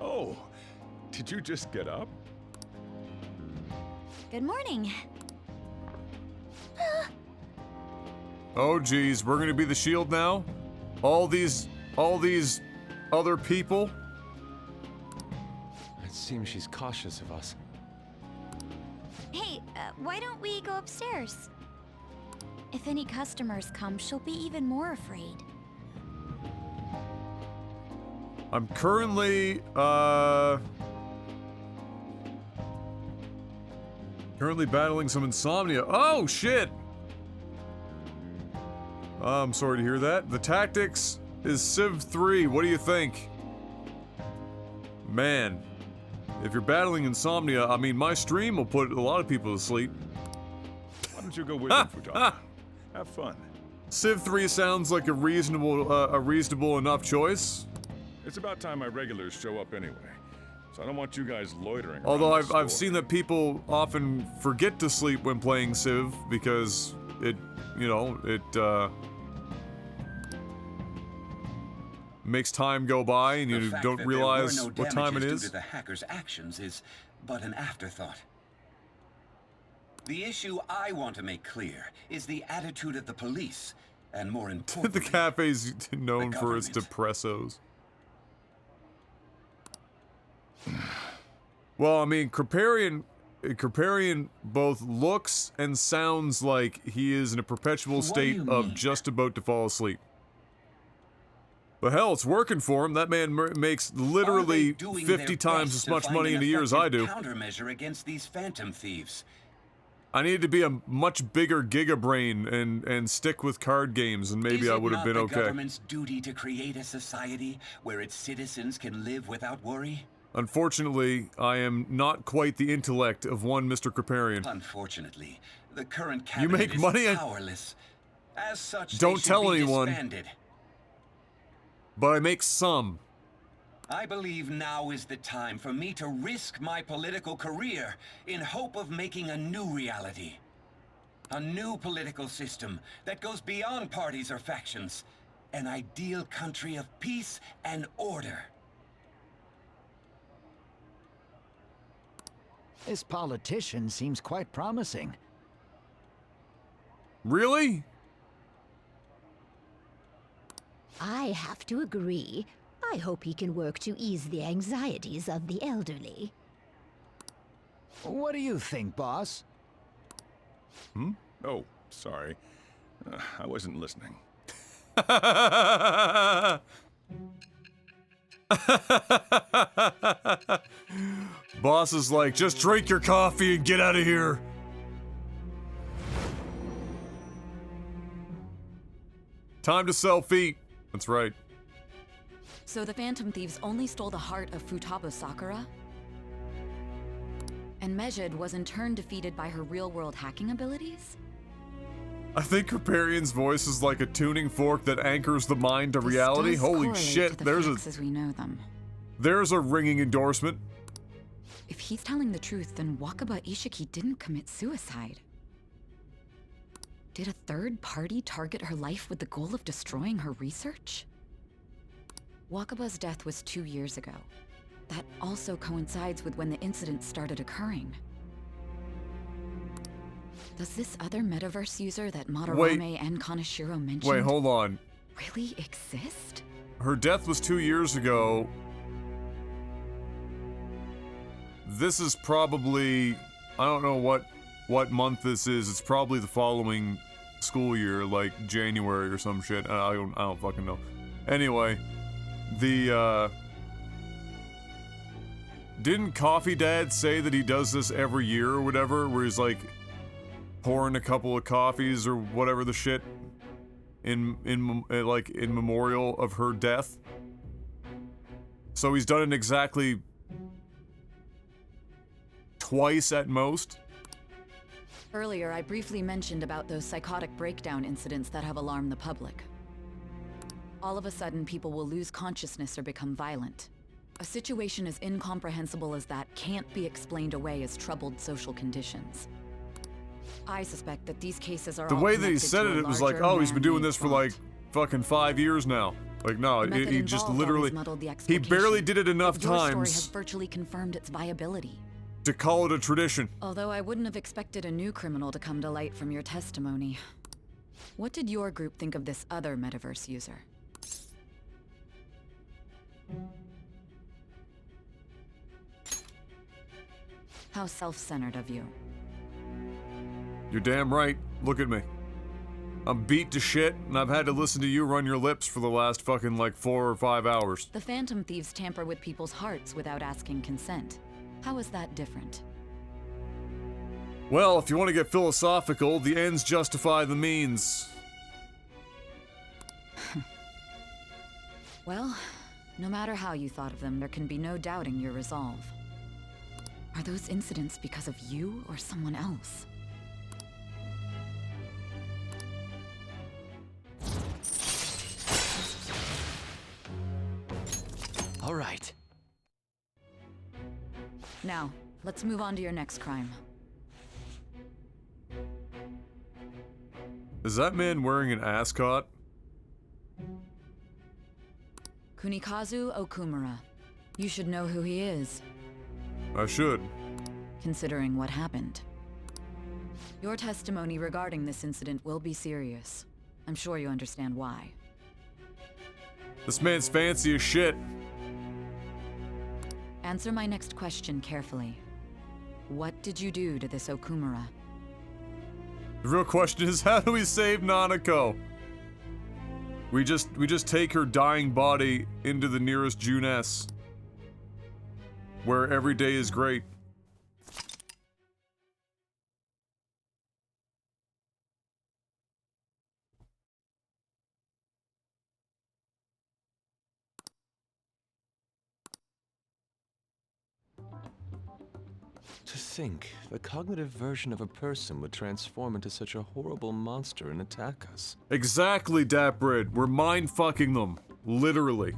Oh, did you just get up? Good morning. Oh geez, we're gonna be the shield now? All these other people? It seems she's cautious of us. Hey, why don't we go upstairs? If any customers come, she'll be even more afraid. I'm currently, currently battling some insomnia. Oh, shit! I'm sorry to hear that. The tactics is Civ 3. What do you think? Man, if you're battling insomnia, I mean, my stream will put a lot of people to sleep. Why don't you go with them, Futaba? Have fun. Civ 3 sounds like a reasonable enough choice. It's about time my regulars show up anyway. So I don't want you guys loitering. Although around the I've store. seen that people often forget to sleep when playing Civ because it, you know, it makes time go by and The you fact don't that realize there were no what time it damages is. due to the hacker's actions is but an afterthought. The issue I want to make clear is the attitude of the police, and more The importantly, cafe's known the for its government. depressos. Well, I mean, Kriparian both looks and sounds like he is in a perpetual What do state you of mean? just about to fall asleep. But hell, it's working for him. That man makes Are they literally doing 50 their times best as to much find money an in a year as I do. effective countermeasure against these phantom thieves? I needed to be a much bigger gigabrain and stick with card games, and maybe I would have been Is it not okay. the government's duty to create a society where its citizens can live without worry? Unfortunately, I am not quite the intellect of one Mr. Kriparian. Unfortunately, the current You cabinet make is money and- powerless. As such, Don't they should tell be anyone. disbanded. But I make some. I believe now is the time for me to risk my political career in hope of making a new reality. A new political system that goes beyond parties or factions. An ideal country of peace and order. This politician seems quite promising. Really? I have to agree. I hope he can work to ease the anxieties of the elderly. What do you think, boss? Hmm? Oh, sorry. I wasn't listening. Boss is like, just drink your coffee and get out of here. Time to sell feet. That's right. So the Phantom Thieves only stole the heart of Futaba Sakura? And Mejid was in turn defeated by her real-world hacking abilities? I think Kriparian's voice is like a tuning fork that anchors the mind to reality. This does Holy correlate shit, to the there's facts as we know them. there's a ringing endorsement. If he's telling the truth, then Wakaba Ishiki didn't commit suicide. Did a third party target her life with the goal of destroying her research? Wakaba's death was 2 years ago. That also coincides with when the incident started occurring. Does this other metaverse user that Madarame and Kaneshiro mentioned Wait, hold on. really exist? Her death was 2 years ago. This is probably, I don't know what month this is. It's probably the following school year, like January or some shit. I don't fucking know. Anyway, didn't Coffee Dad say that he does this every year or whatever, where he's like pouring a couple of coffees or whatever the shit in memorial of her death? So he's done it exactly twice at most. Earlier, I briefly mentioned about those psychotic breakdown incidents that have alarmed the public. All of a sudden, people will lose consciousness or become violent. A situation as incomprehensible as that can't be explained away as troubled social conditions. I suspect that these cases are The all way that he connected said to it, a it was like, larger oh, he's been doing man-made this for plot. like fucking 5 years now. Like, no, The method he just involved literally, always muddled the he barely explication, did it enough but your story has times virtually confirmed its viability. to call it a tradition. Although I wouldn't have expected a new criminal to come to light from your testimony. What did your group think of this other metaverse user? How self-centered of you. You're damn right. Look at me. I'm beat to shit, and I've had to listen to you run your lips for the last fucking like 4 or 5 hours. The Phantom Thieves tamper with people's hearts without asking consent. How is that different? Well, if you want to get philosophical, the ends justify the means. Well, no matter how you thought of them, there can be no doubting your resolve. Are those incidents because of you or someone else? All right. Now, let's move on to your next crime. Is that man wearing an ascot? Kunikazu Okumura. You should know who he is, I should. considering what happened. Your testimony regarding this incident will be serious. I'm sure you understand why. This man's fancy as shit. Answer my next question carefully. What did you do to this Okumura? The real question is, how do we save Nanako? We just take her dying body into the nearest Junes, where every day is great. To think, the cognitive version of a person would transform into such a horrible monster and attack us. Exactly, Daprid. We're mind-fucking them. Literally.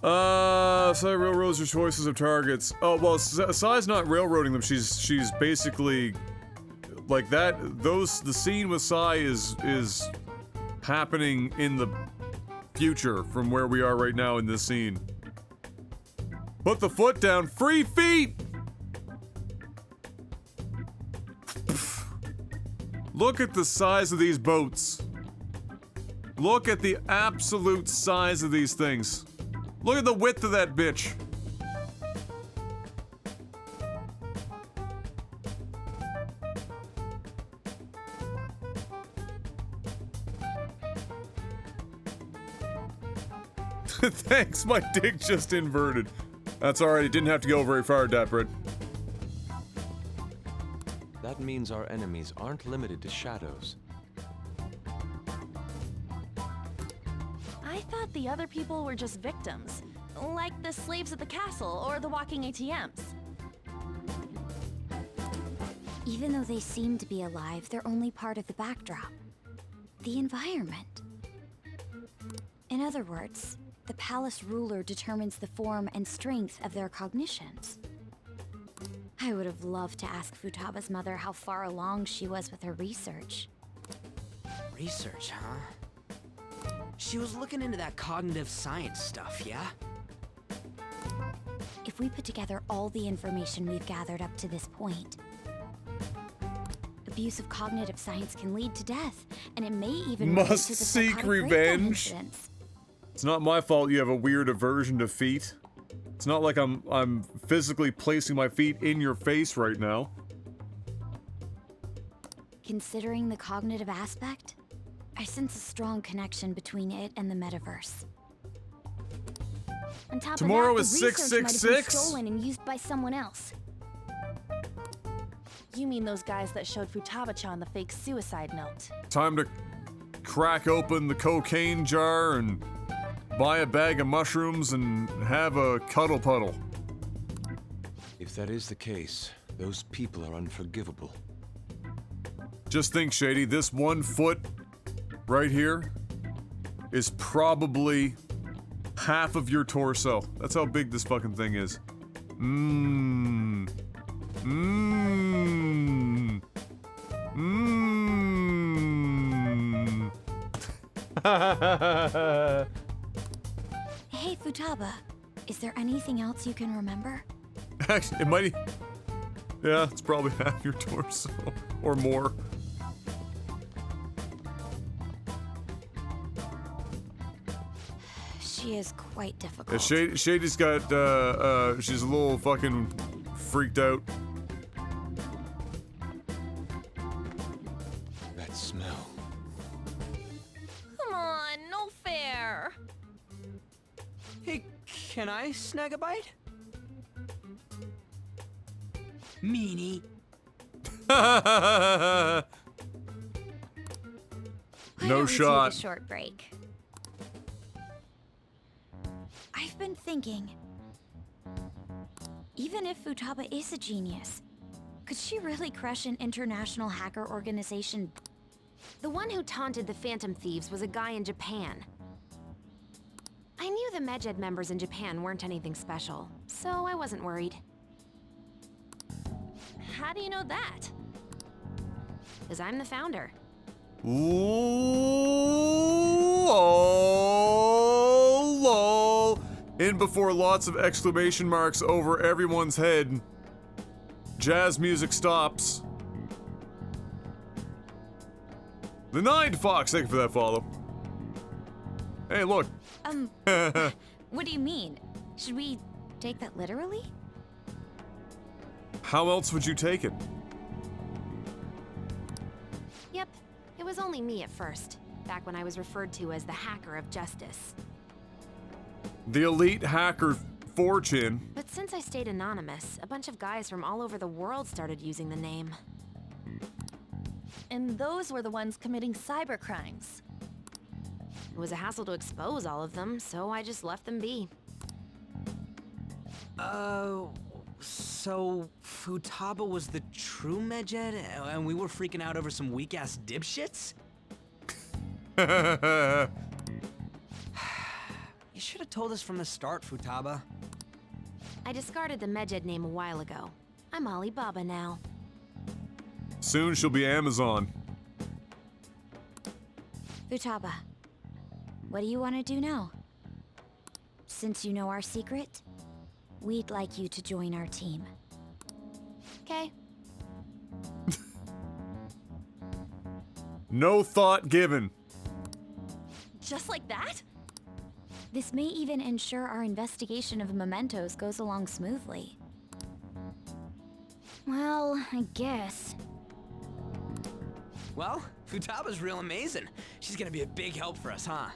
Sai railroads her choices of targets. Oh, well, Sai's not railroading them. She's basically... like that, the scene with Sai is happening in the future from where we are right now in this scene. Put the foot down, free feet! Look at the size of these boats. Look at the absolute size of these things. Look at the width of that bitch. Thanks, my dick just inverted. That's alright, it didn't have to go very far, Daprid. That means our enemies aren't limited to shadows. I thought the other people were just victims, like the slaves at the castle or the walking ATMs. Even though they seem to be alive, they're only part of the backdrop. The environment. In other words, the palace ruler determines the form and strength of their cognitions. I would have loved to ask Futaba's mother how far along she was with her research. Research, huh? She was looking into that cognitive science stuff, yeah? If we put together all the information we've gathered up to this point, abuse of cognitive science can lead to death, and it may even lead Must to the seek psychotic breakdown revenge. incidents. It's not my fault you have a weird aversion to feet. It's not like I'm physically placing my feet in your face right now. Considering the cognitive aspect, I sense a strong connection between it and the metaverse. On top Tomorrow of is that, the research might have been 666? stolen and used by someone else. You mean those guys that showed Futaba-chan the fake suicide note? Time to crack open the cocaine jar and buy a bag of mushrooms and have a cuddle puddle. If that is the case, those people are unforgivable. Just think, Shady, this 1 foot right here is probably half of your torso. That's how big this fucking thing is. Mmm. Mmm. Mmm. Hey, Futaba, is there anything else you can remember? Actually, it might. Yeah, it's probably half your torso or more. She is quite difficult. Yeah, Shady's got. She's a little fucking freaked out. That smell. Come on, no fair. Hey, can I snag a bite? Meanie. Why No don't we shot. Take a short break. I've been thinking, even if Futaba is a genius, could she really crush an international hacker organization The one who taunted the Phantom Thieves was a guy in Japan. I knew the Medjed members in Japan weren't anything special, so I wasn't worried. How do you know that? Because I'm the founder. Lol. In before lots of exclamation marks over everyone's head. Jazz music stops. The Nine Fox, thank you for that follow. Hey, look. What do you mean? Should we take that literally? How else would you take it? Yep, it was only me at first, back when I was referred to as the Hacker of Justice. The elite hacker 4chan. But since I stayed anonymous, a bunch of guys from all over the world started using the name. And those were the ones committing cybercrimes. It was a hassle to expose all of them, so I just left them be. So Futaba was the true Medjed, and we were freaking out over some weak-ass dipshits? You should have told us from the start, Futaba. I discarded the Medjed name a while ago. I'm Alibaba now. Soon she'll be Amazon. Futaba, what do you want to do now? Since you know our secret, we'd like you to join our team. Okay. No thought given. Just like that? This may even ensure our investigation of mementos goes along smoothly. Well, I guess. Well, Futaba's real amazing. She's gonna be a big help for us, huh?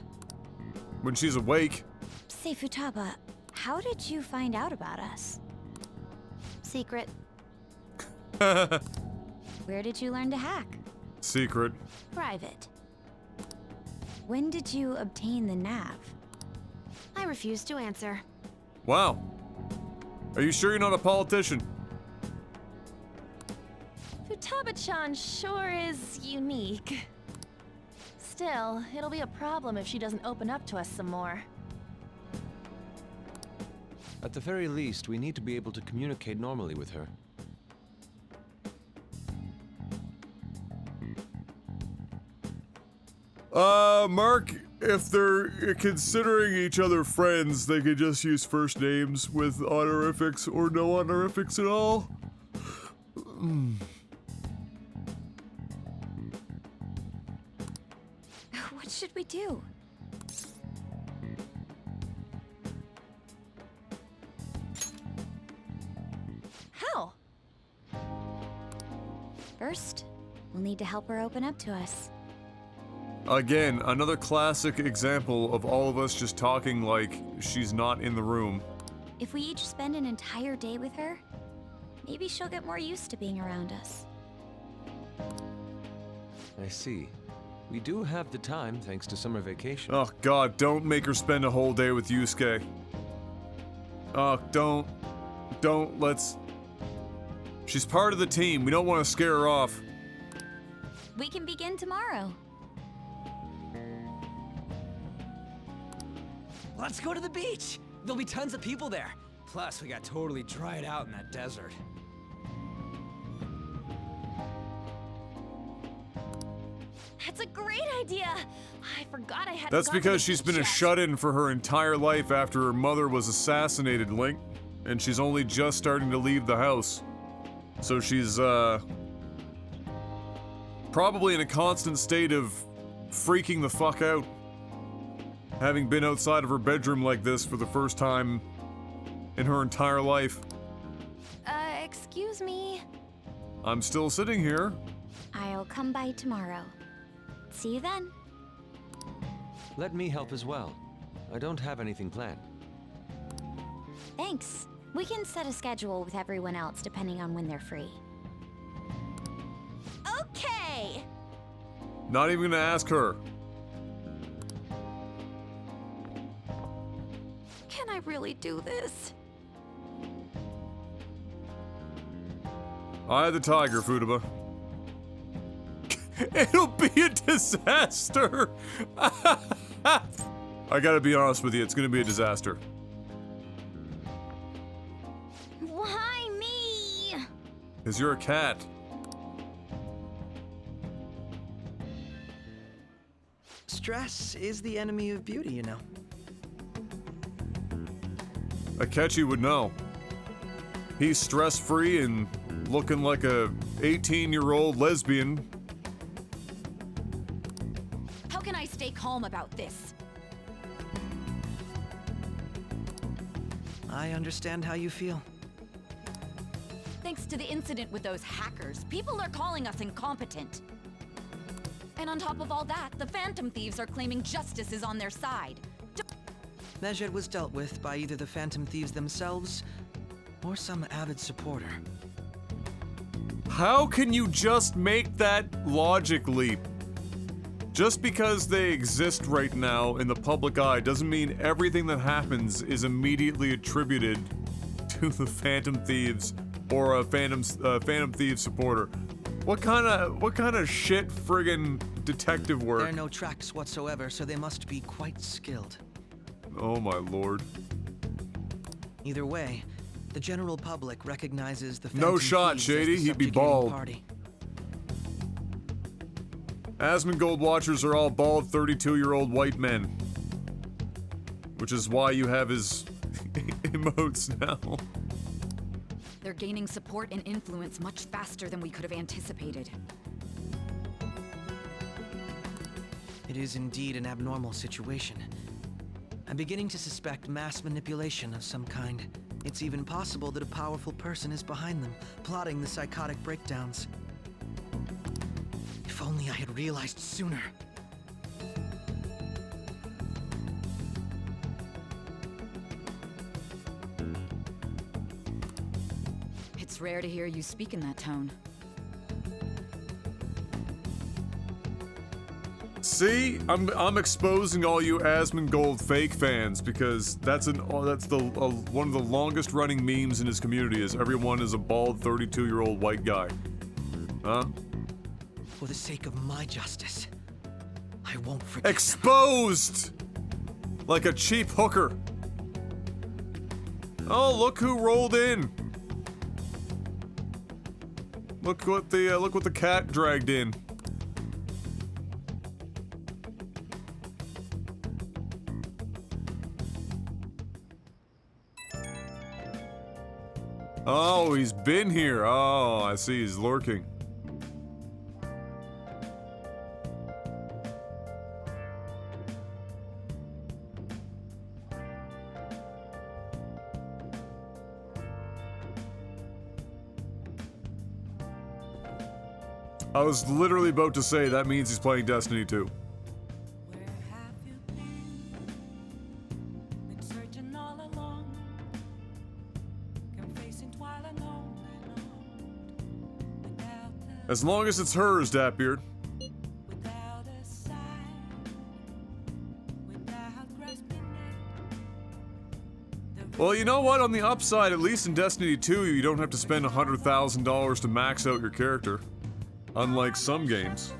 When she's awake. Say, Futaba, how did you find out about us? Secret. Where did you learn to hack? Secret. Private. When did you obtain the nav? I refuse to answer. Wow. Are you sure you're not a politician? Futaba-chan sure is unique. Still, it'll be a problem if she doesn't open up to us some more. At the very least, we need to be able to communicate normally with her. Mark, if they're considering each other friends, they could just use first names with honorifics or no honorifics at all. What should we do? How? First, we'll need to help her open up to us. Again, another classic example of all of us just talking like she's not in the room. If we each spend an entire day with her, maybe she'll get more used to being around us. I see. We do have the time thanks to summer vacation. Oh god, don't make her spend a whole day with Yusuke. Oh, don't, let's... She's part of the team, we don't want to scare her off. We can begin tomorrow. Let's go to the beach! There'll be tons of people there. Plus, we got totally dried out in that desert. That's a great idea! I forgot I had That's because she's been a shut-in for her entire life after her mother was assassinated, Link. And she's only just starting to leave the house. So she's, probably in a constant state of freaking the fuck out. Having been outside of her bedroom like this for the first time in her entire life. Excuse me? I'm still sitting here. I'll come by tomorrow. See you then. Let me help as well. I don't have anything planned. Thanks. We can set a schedule with everyone else depending on when they're free. Okay! Not even gonna ask her. Can I really do this? Eye of the tiger, Futaba. It'll be a disaster. I gotta be honest with you, it's gonna be a disaster. Why me? Because you're a cat. Stress is the enemy of beauty, you know. Akechi would know. He's stress-free and looking like a 18-year-old lesbian. How can I stay calm about this? I understand how you feel. Thanks to the incident with those hackers, people are calling us incompetent. And on top of all that, the Phantom Thieves are claiming justice is on their side. Medjed was dealt with by either the Phantom Thieves themselves or some avid supporter. How can you just make that logic leap? Just because they exist right now in the public eye doesn't mean everything that happens is immediately attributed to the Phantom Thieves or a Phantom Thieves supporter. What kind of shit friggin' detective work? There are no tracks whatsoever, so they must be quite skilled. Oh my lord. Either way, the general public recognizes the No Phantom shot, Thieves Shady. as the He'd be subjugating bald. party. Asmongold Watchers are all bald 32-year-old white men. Which is why you have his emotes now. They're gaining support and influence much faster than we could have anticipated. It is indeed an abnormal situation. I'm beginning to suspect mass manipulation of some kind. It's even possible that a powerful person is behind them, plotting the psychotic breakdowns. If only I had realized sooner. It's rare to hear you speak in that tone. See, I'm exposing all you Asmongold fake fans because that's one of the longest running memes in his community is everyone is a bald 32-year-old white guy. Huh? For the sake of my justice, I won't forget. Exposed! Like a cheap hooker. Oh, look who rolled in. Look what the cat dragged in. Oh, he's been here. Oh, I see. He's lurking. I was literally about to say that means he's playing Destiny 2. As long as it's hers, Datbeard. Well, you know what? On the upside, at least in Destiny 2, you don't have to spend $100,000 to max out your character. Unlike some games.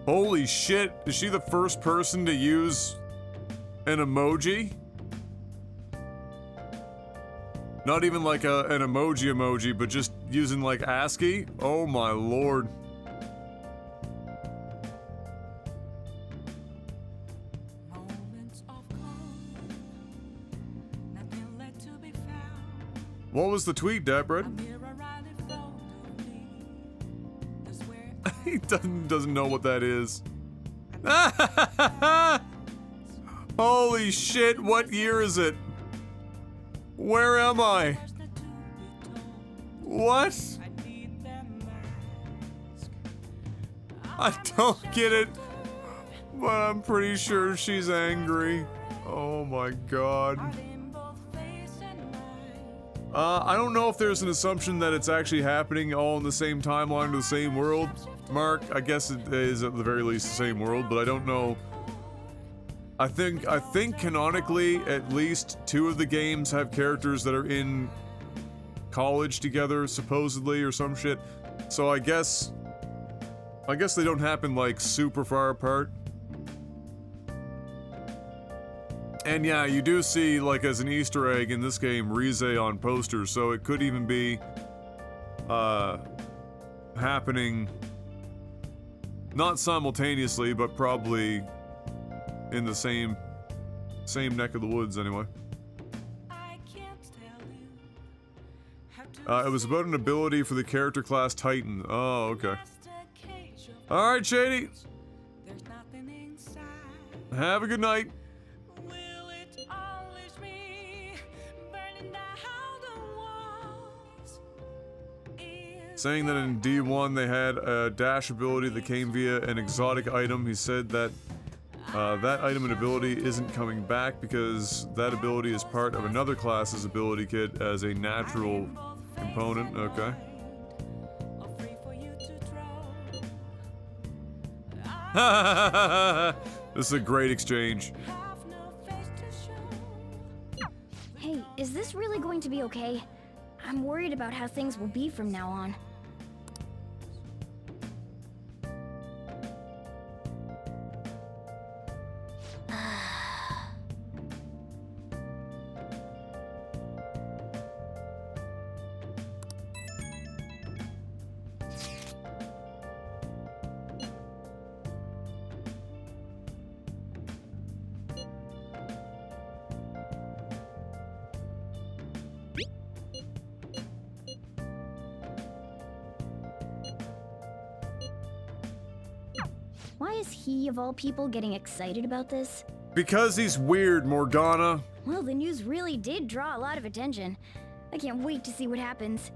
Holy shit, is she the first person to use an emoji? Not even like an emoji, but just using like ASCII? Oh my lord. What was the tweet, Deborah? He doesn't know what that is. Holy shit, what year is it? Where am I? What? I don't get it, but I'm pretty sure she's angry. Oh my god. I don't know if there's an assumption that it's actually happening all in the same timeline to the same world, Mark. I guess it is at the very least the same world, but I don't know. I think canonically at least 2 of the games have characters that are in college together, supposedly, or some shit. So I guess they don't happen like super far apart. And yeah, you do see, like, as an Easter egg in this game, Rize on posters, so it could even be happening not simultaneously, but probably in the same neck of the woods anyway. It was about an ability for the character class Titan. Oh, okay. Alright, Shady. Have a good night. Saying that in D1 they had a dash ability that came via an exotic item. He said that that item and ability isn't coming back because that ability is part of another class's ability kit as a natural component. Okay. This is a great exchange. Hey, is this really going to be okay? I'm worried about how things will be from now on. Why is he, of all people, getting excited about this? Because he's weird, Morgana. Well, the news really did draw a lot of attention. I can't wait to see what happens.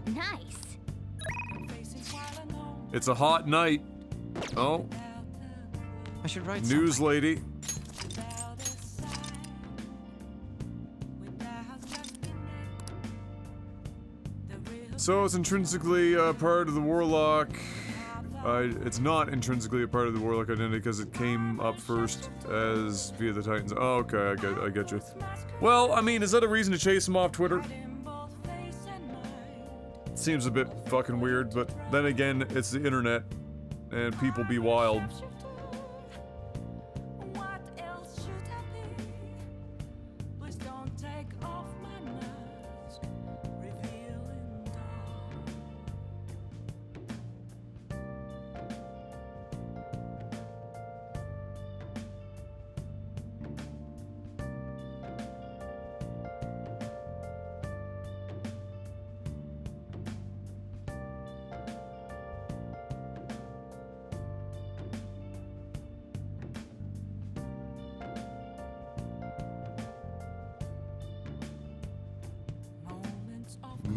Nice. It's a hot night. Oh. I should write News something. lady. So it's intrinsically a part of the Warlock. It's not intrinsically a part of the Warlock identity because it came up first as via the Titans. Oh, okay, I get you. Well, I mean, is that a reason to chase him off Twitter? Seems a bit fucking weird, but then again, it's the internet, and people be wild.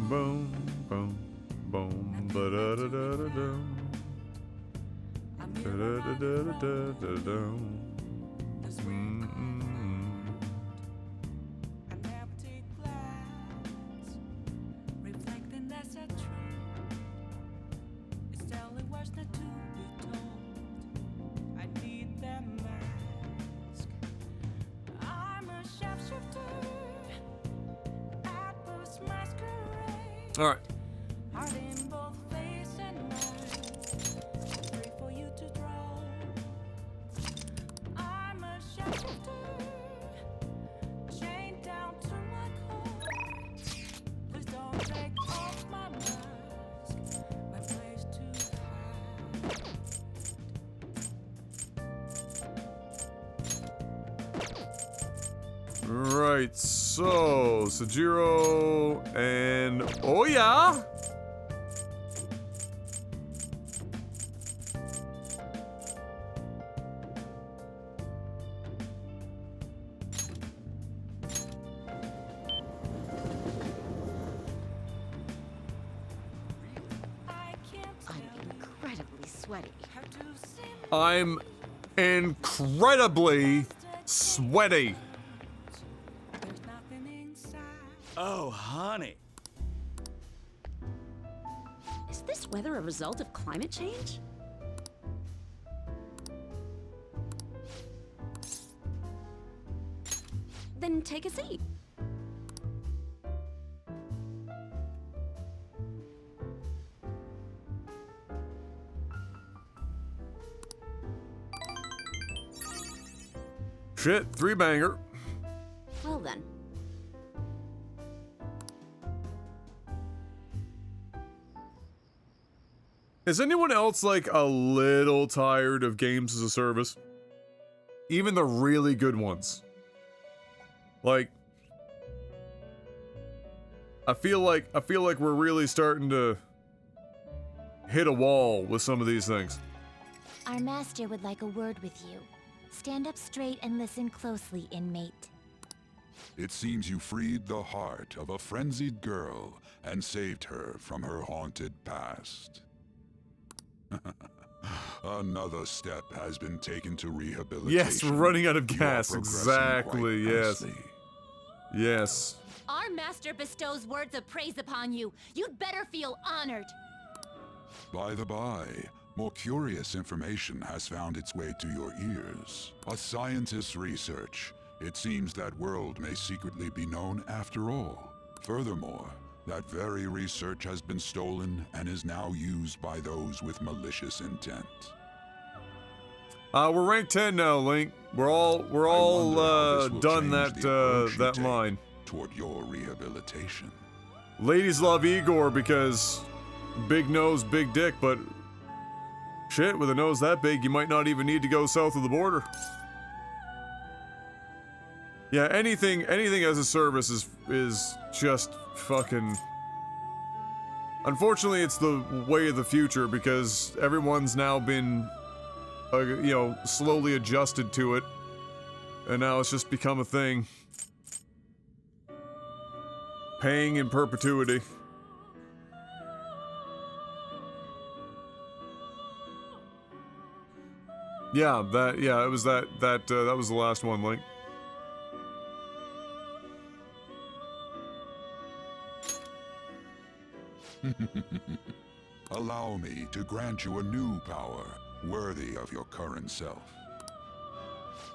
Boom, boom, boom, ba-da-da-da-da-dum. Da-da-da-da-da-da-dum. All right. Right, so Sajiro and Oya. sweaty. I'm incredibly sweaty. Oh, honey. Is this weather a result of climate change? Then take a seat. Shit, 3-banger. Well then. Is anyone else like a little tired of games as a service? Even the really good ones. Like, I feel like we're really starting to hit a wall with some of these things. Our master would like a word with you. Stand up straight and listen closely, inmate. It seems you freed the heart of a frenzied girl and saved her from her haunted past. Another step has been taken to rehabilitation. Yes, we're running out of You are gas. progressing Exactly, quite yes. nicely. Yes. Our master bestows words of praise upon you. You'd better feel honored. By the by, more curious information has found its way to your ears. A scientist's research. It seems that world may secretly be known after all. Furthermore, that very research has been stolen and is now used by those with malicious intent. We're ranked 10 now, Link. We're all done that line. Toward your rehabilitation. Ladies love Igor because big nose, big dick, but shit, with a nose that big, you might not even need to go south of the border. Yeah, anything as a service is just fucking. Unfortunately, it's the way of the future because everyone's now been, slowly adjusted to it, and now it's just become a thing. Paying in perpetuity. Yeah, it was that was the last one, Link. Allow me to grant you a new power, worthy of your current self.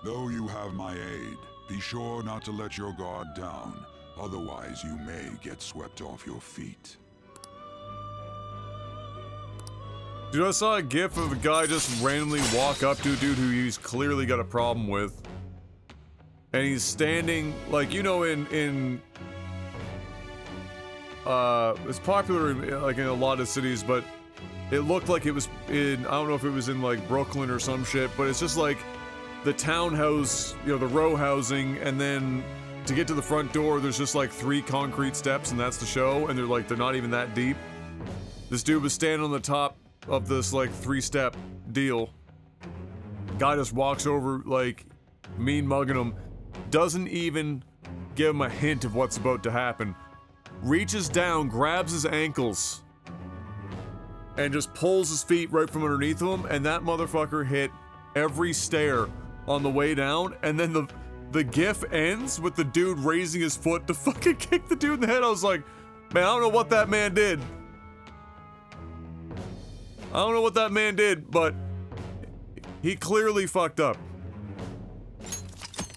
Though you have my aid, be sure not to let your guard down, otherwise you may get swept off your feet. Dude, I saw a gif of a guy just randomly walk up to a dude who he's clearly got a problem with. And he's standing, like, it's popular in a lot of cities, but it looked like it was in, I don't know if it was in like Brooklyn or some shit, but it's just like the townhouse, the row housing, and then to get to the front door, there's just like 3 concrete steps, and that's the show, and they're not even that deep. This dude was standing on the top of this like 3-step deal. Guy just walks over, like, mean mugging him, doesn't even give him a hint of what's about to happen. Reaches down, grabs his ankles, and just pulls his feet right from underneath him, and that motherfucker hit every stair on the way down, and then the gif ends with the dude raising his foot to fucking kick the dude in the head. I was like, man, I don't know what that man did. But he clearly fucked up.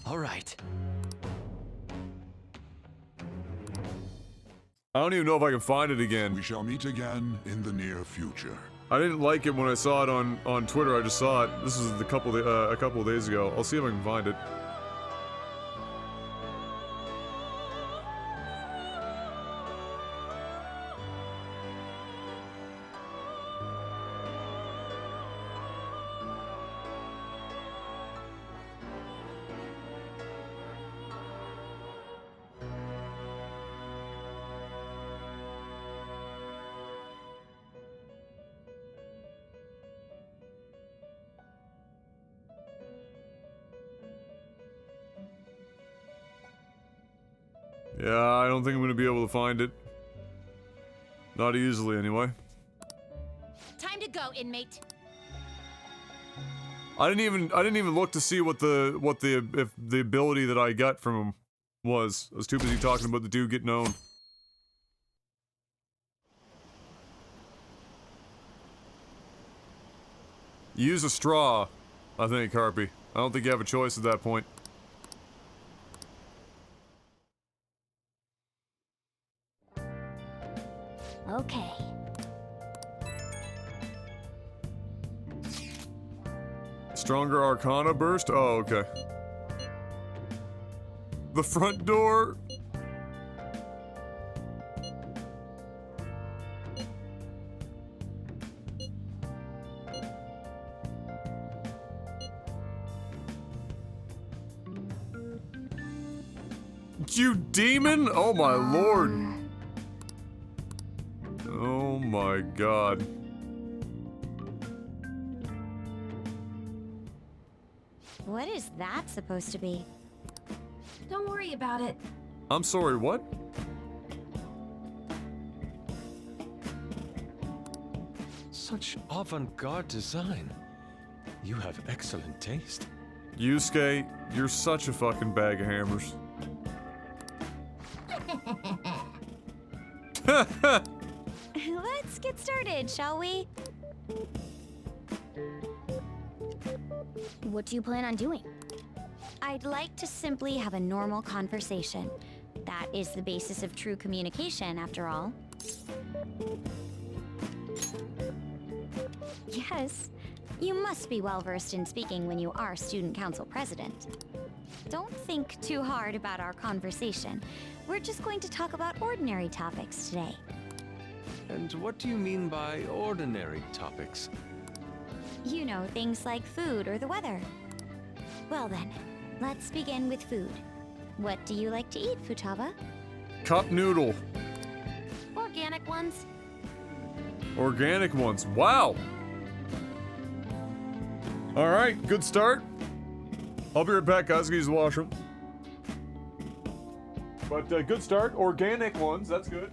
All right. I don't even know if I can find it again. We shall meet again in the near future. I didn't like it when I saw it on Twitter. I just saw it. This was a couple of days ago. I'll see if I can find it. Yeah, I don't think I'm gonna be able to find it. Not easily, anyway. Time to go, inmate. I didn't even look to see what the ability that I got from him was. I was too busy talking about the dude getting owned. Use a straw, I think, Harpy. I don't think you have a choice at that point. Okay. Stronger Arcana burst? Oh, okay. The front door? You demon? Oh my lord. Oh my god. What is that supposed to be? Don't worry about it. I'm sorry, what? Such avant-garde design. You have excellent taste. Yusuke, you're such a fucking bag of hammers. Let's get started, shall we? What do you plan on doing? I'd like to simply have a normal conversation. That is the basis of true communication, after all. Yes, you must be well versed in speaking when you are student council president. Don't think too hard about our conversation. We're just going to talk about ordinary topics today. And what do you mean by ordinary topics? You know, things like food or the weather. Well then, let's begin with food. What do you like to eat, Futaba? Cup noodle. Organic ones. Organic ones. Wow. Alright, good start. I'll be right back, guys. I'll use the washroom. But good start. Organic ones, that's good.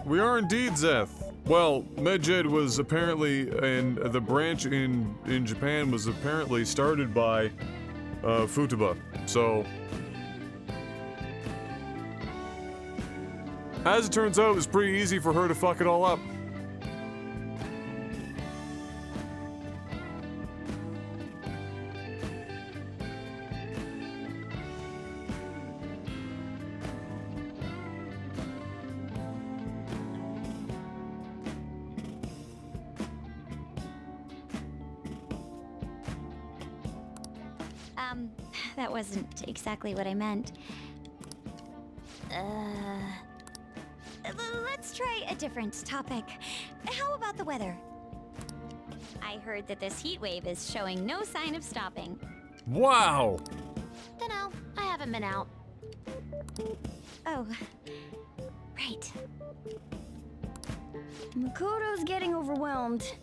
We are indeed Zeth. Well, Medjed was apparently, and the branch in Japan was apparently started by Futaba. So, as it turns out, it was pretty easy for her to fuck it all up. That wasn't exactly what I meant. Let's try a different topic. How about the weather? I heard that this heat wave is showing no sign of stopping. Wow! Dunno, I haven't been out. Oh, right. Makoto's getting overwhelmed.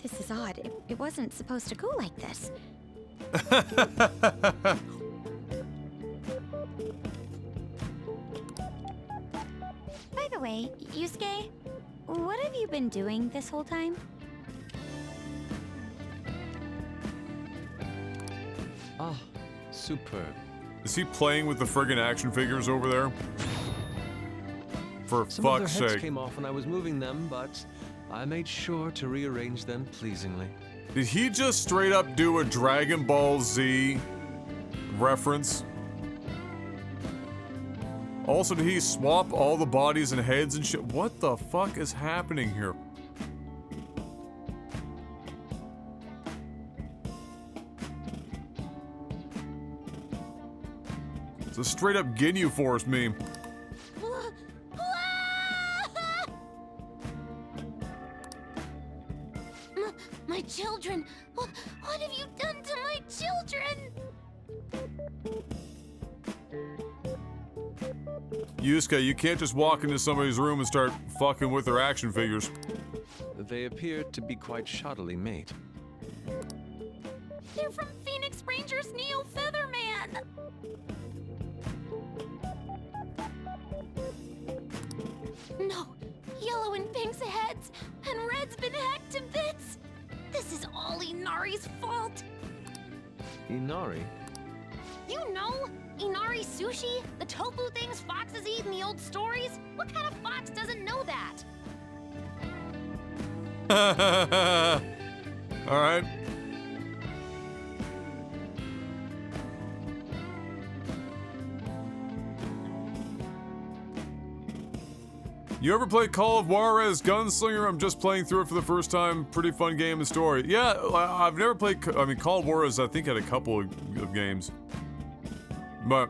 This is odd. It wasn't supposed to go like this. By the way, Yusuke, what have you been doing this whole time? Ah, superb. Is he playing with the friggin' action figures over there? For Some of their fuck's heads sake. came off when I was moving them, but I made sure to rearrange them pleasingly. Did he just straight up do a Dragon Ball Z reference? Also, did he swap all the bodies and heads and shit? What the fuck is happening here? It's a straight up Ginyu Force meme. My children! What have you done to my children? Yusuke, you can't just walk into somebody's room and start fucking with their action figures. They appear to be quite shoddily made. They're from Phoenix Rangers Neo Featherman! No! Yellow and Pink's heads, and Red's been hacked to bits! This is all Inari's fault! Inari? You know? Inari sushi? The tofu things foxes eat in the old stories? What kind of fox doesn't know that? Alright. You ever play Call of Juarez Gunslinger? I'm just playing through it for the first time. Pretty fun game and story. Yeah, I've never played, I mean, Call of Juarez I think had a couple of games. But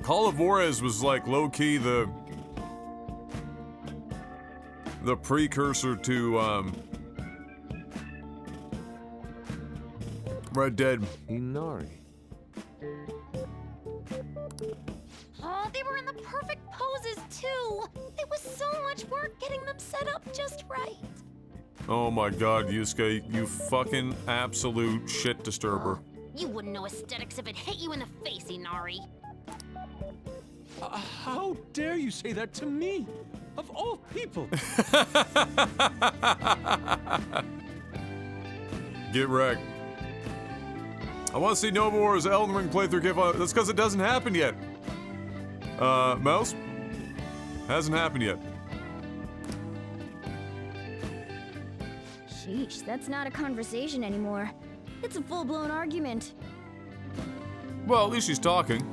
Call of Juarez was like low-key the precursor to Red Dead. Inari. Oh, they were in the perfect poses too! It was so much work getting them set up just right. Oh my god, Yusuke, you fucking absolute shit disturber. You wouldn't know aesthetics if it hit you in the face, Inari. How dare you say that to me? Of all people! Get wrecked. I want to see Nova Wars Elden Ring playthrough. That's because it doesn't happen yet. Mouse? Hasn't happened yet. Sheesh, that's not a conversation anymore. It's a full-blown argument. Well, at least she's talking.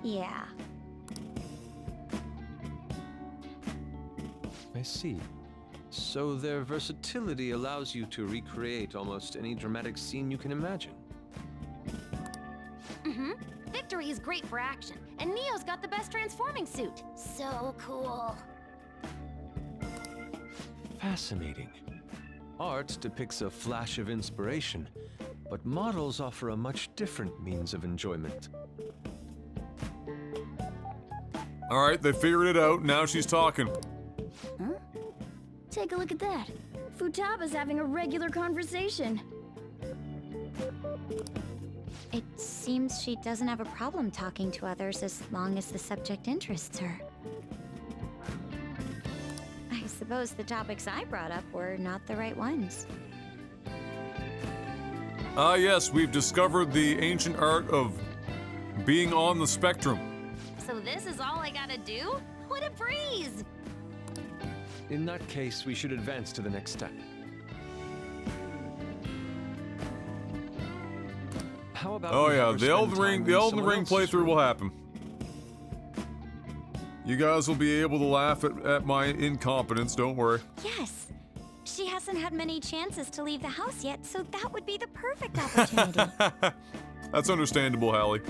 Yeah. I see. So their versatility allows you to recreate almost any dramatic scene you can imagine. Mm-hmm. Victory is great for action, and Neo's got the best transforming suit. So cool. Fascinating. Art depicts a flash of inspiration, but models offer a much different means of enjoyment. Alright, they figured it out. Now she's talking. Huh? Take a look at that. Futaba's having a regular conversation. It seems she doesn't have a problem talking to others as long as the subject interests her. I suppose the topics I brought up were not the right ones. Ah, yes, we've discovered the ancient art of being on the spectrum. So this is all I gotta do? What a breeze! In that case, we should advance to the next step. How about Oh we yeah, have her the spend Elden time Ring, in the Elden someone Ring else's playthrough room? will happen. You guys will be able to laugh at my incompetence, don't worry. Yes. She hasn't had many chances to leave the house yet, so that would be the perfect opportunity. That's understandable, Hallie.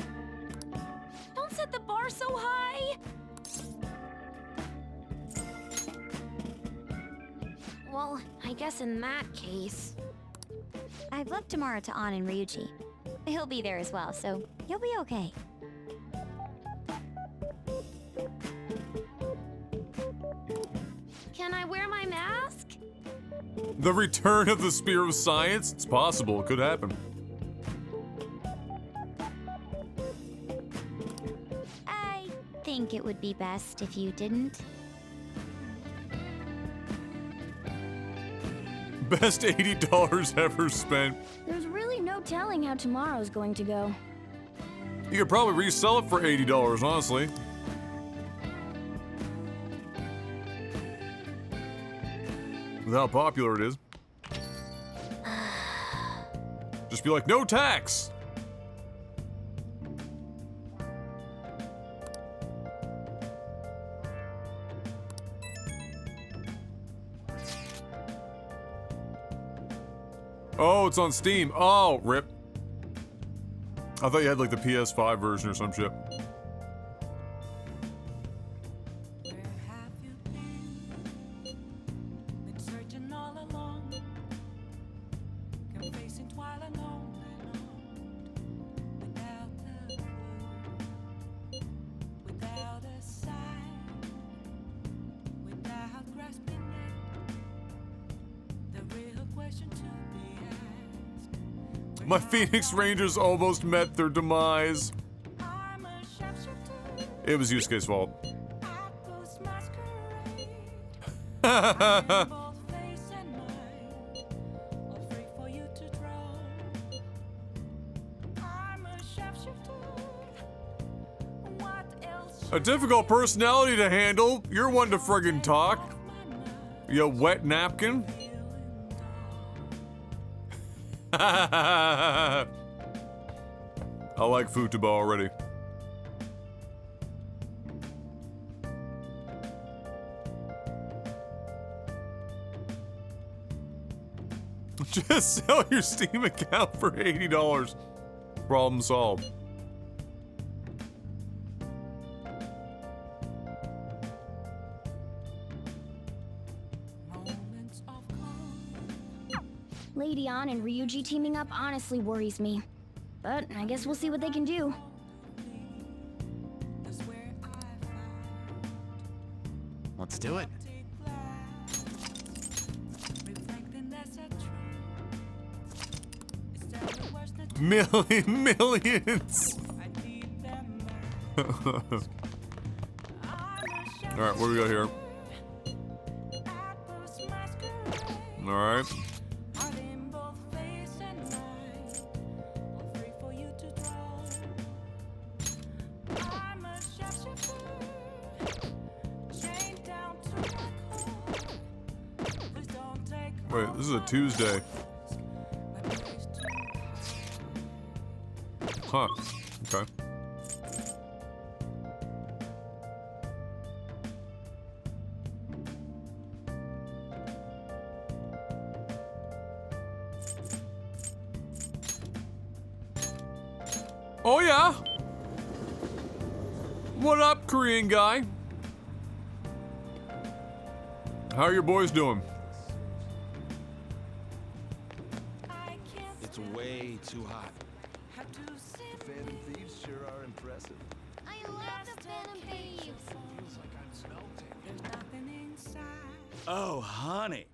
Don't set the bar so high! Well, I guess in that case... I've left tomorrow to An and Ryuji. He'll be there as well, so you'll be okay. Can I wear my mask? The return of the Spear of Science? It's possible, it could happen. I think it would be best if you didn't. Best $80 ever spent. There's really no telling how tomorrow's going to go. You could probably resell it for $80, honestly. With how popular it is. Just be like, no tax! Oh, it's on Steam. Oh, rip. I thought you had like the PS5 version or some shit. Been searching all along, confessing while alone without a clue, without a sign, without grasping it. The real question to be asked. My Phoenix Rangers almost met their demise. I'm a sharpshooter. It was Yusuke's fault. Outpost masquerade. Ha Both face and mind, all free for you to draw. I'm a sharpshooter. What else? A difficult personality to handle. You're one to friggin' talk. You wet napkin. I like Futaba already. Just sell your Steam account for $80. Problem solved. Lady An and Ryuji teaming up honestly worries me. But I guess we'll see what they can do. Let's do it. Millions. Alright, what do we got here? Alright. Wait, this is a Tuesday. Huh. Okay. Oh yeah? What up, Korean guy? How are your boys doing? It's way too hot. The Phantom Thieves sure are impressive. I love the Phantom Thieves. Oh, honey.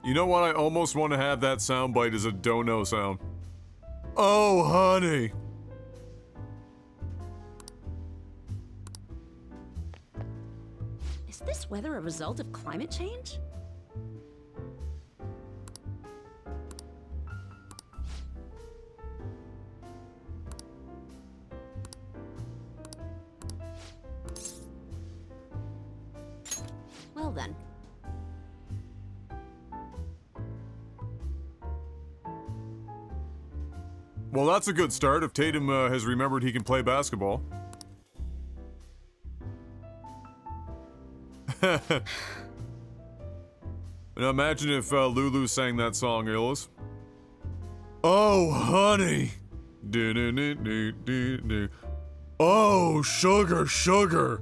You know what? I almost want to have that soundbite as a dono sound. Oh, honey. Is this weather a result of climate change? Well then. Well, that's a good start if Tatum has remembered he can play basketball. Now imagine if Lulu sang that song, Illis. Oh, honey. Do-do-do-do-do-do. Oh, sugar, sugar.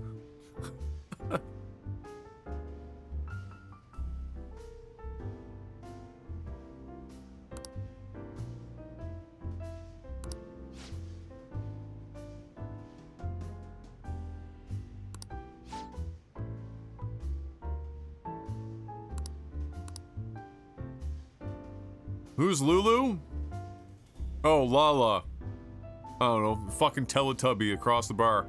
Who's Lulu? Oh, Lala. I don't know, fucking Teletubby across the bar.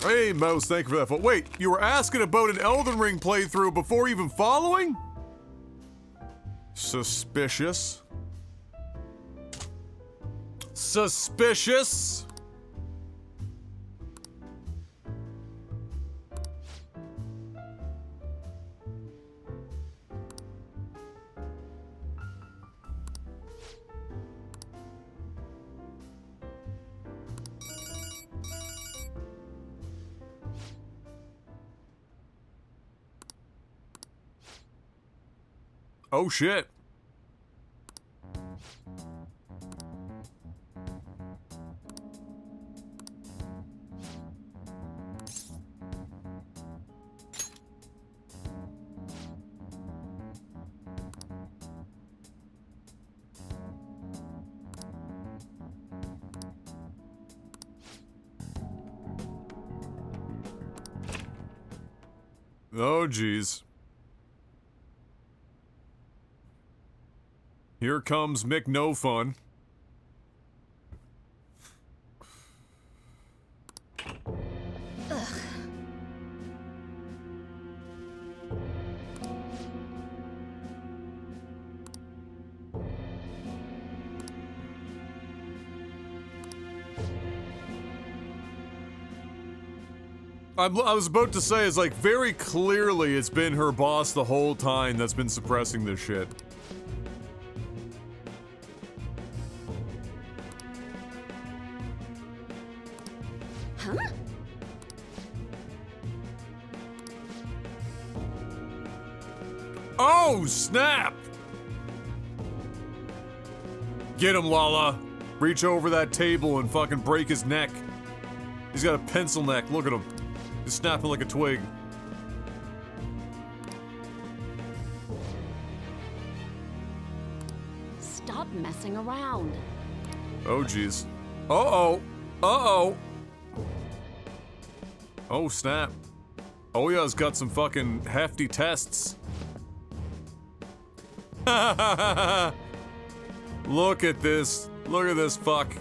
Hey, Mouse, thank you for that. Wait, you were asking about an Elden Ring playthrough before even following? Suspicious. Suspicious. Oh shit. Oh geez. Here comes Mick No Fun. I was about to say, it's like very clearly it's been her boss the whole time that's been suppressing this shit. Huh? Oh, snap! Get him, Lala. Reach over that table and fucking break his neck. He's got a pencil neck, look at him. He's snapping like a twig. Stop messing around. Oh, jeez. Uh-oh. Uh-oh. Oh, snap. Oya's got some fucking hefty tests. Look at this. Look at this fuck.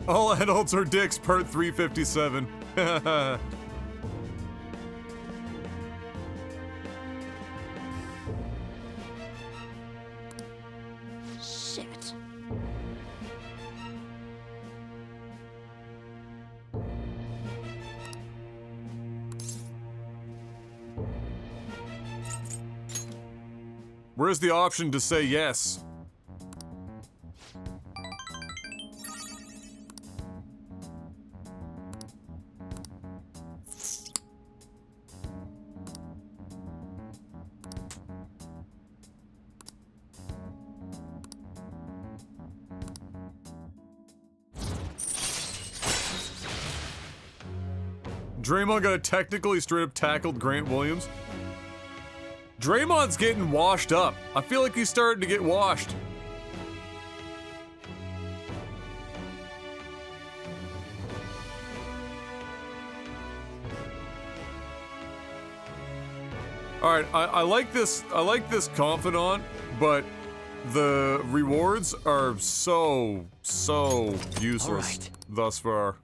All adults are dicks, part 357. Shit. Where's the option to say yes? Draymond got technically straight up tackled Grant Williams. Draymond's getting washed up. I feel like he's starting to get washed. Alright, I like this confidant, but the rewards are so useless thus far.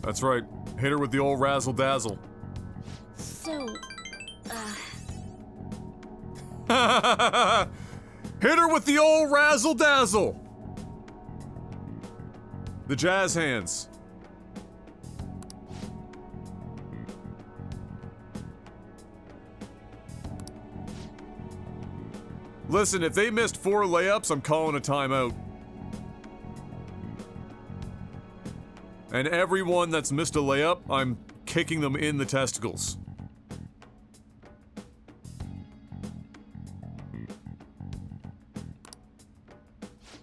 That's right. Hit her with the old razzle dazzle. So, Hit her with the old razzle dazzle. The jazz hands. Listen, if they missed 4 layups, I'm calling a timeout. And everyone that's missed a layup, I'm kicking them in the testicles.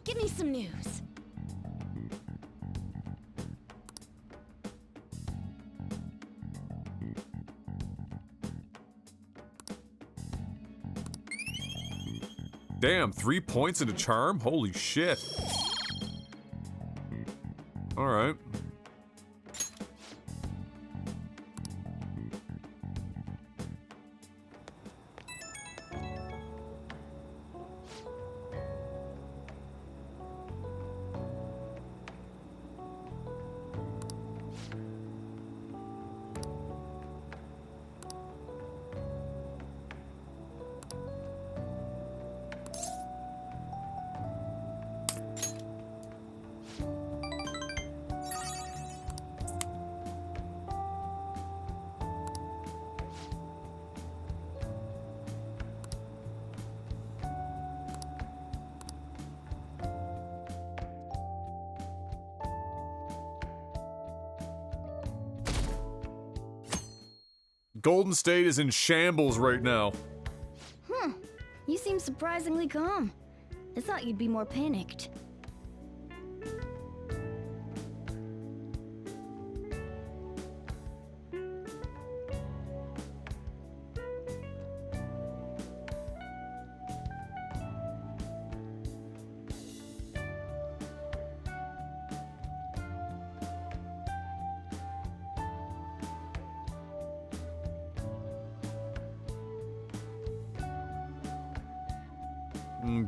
Give me some news. Damn, 3 points and a charm? Holy shit. Alright. Golden State is in shambles right now. You seem surprisingly calm. I thought you'd be more panicked.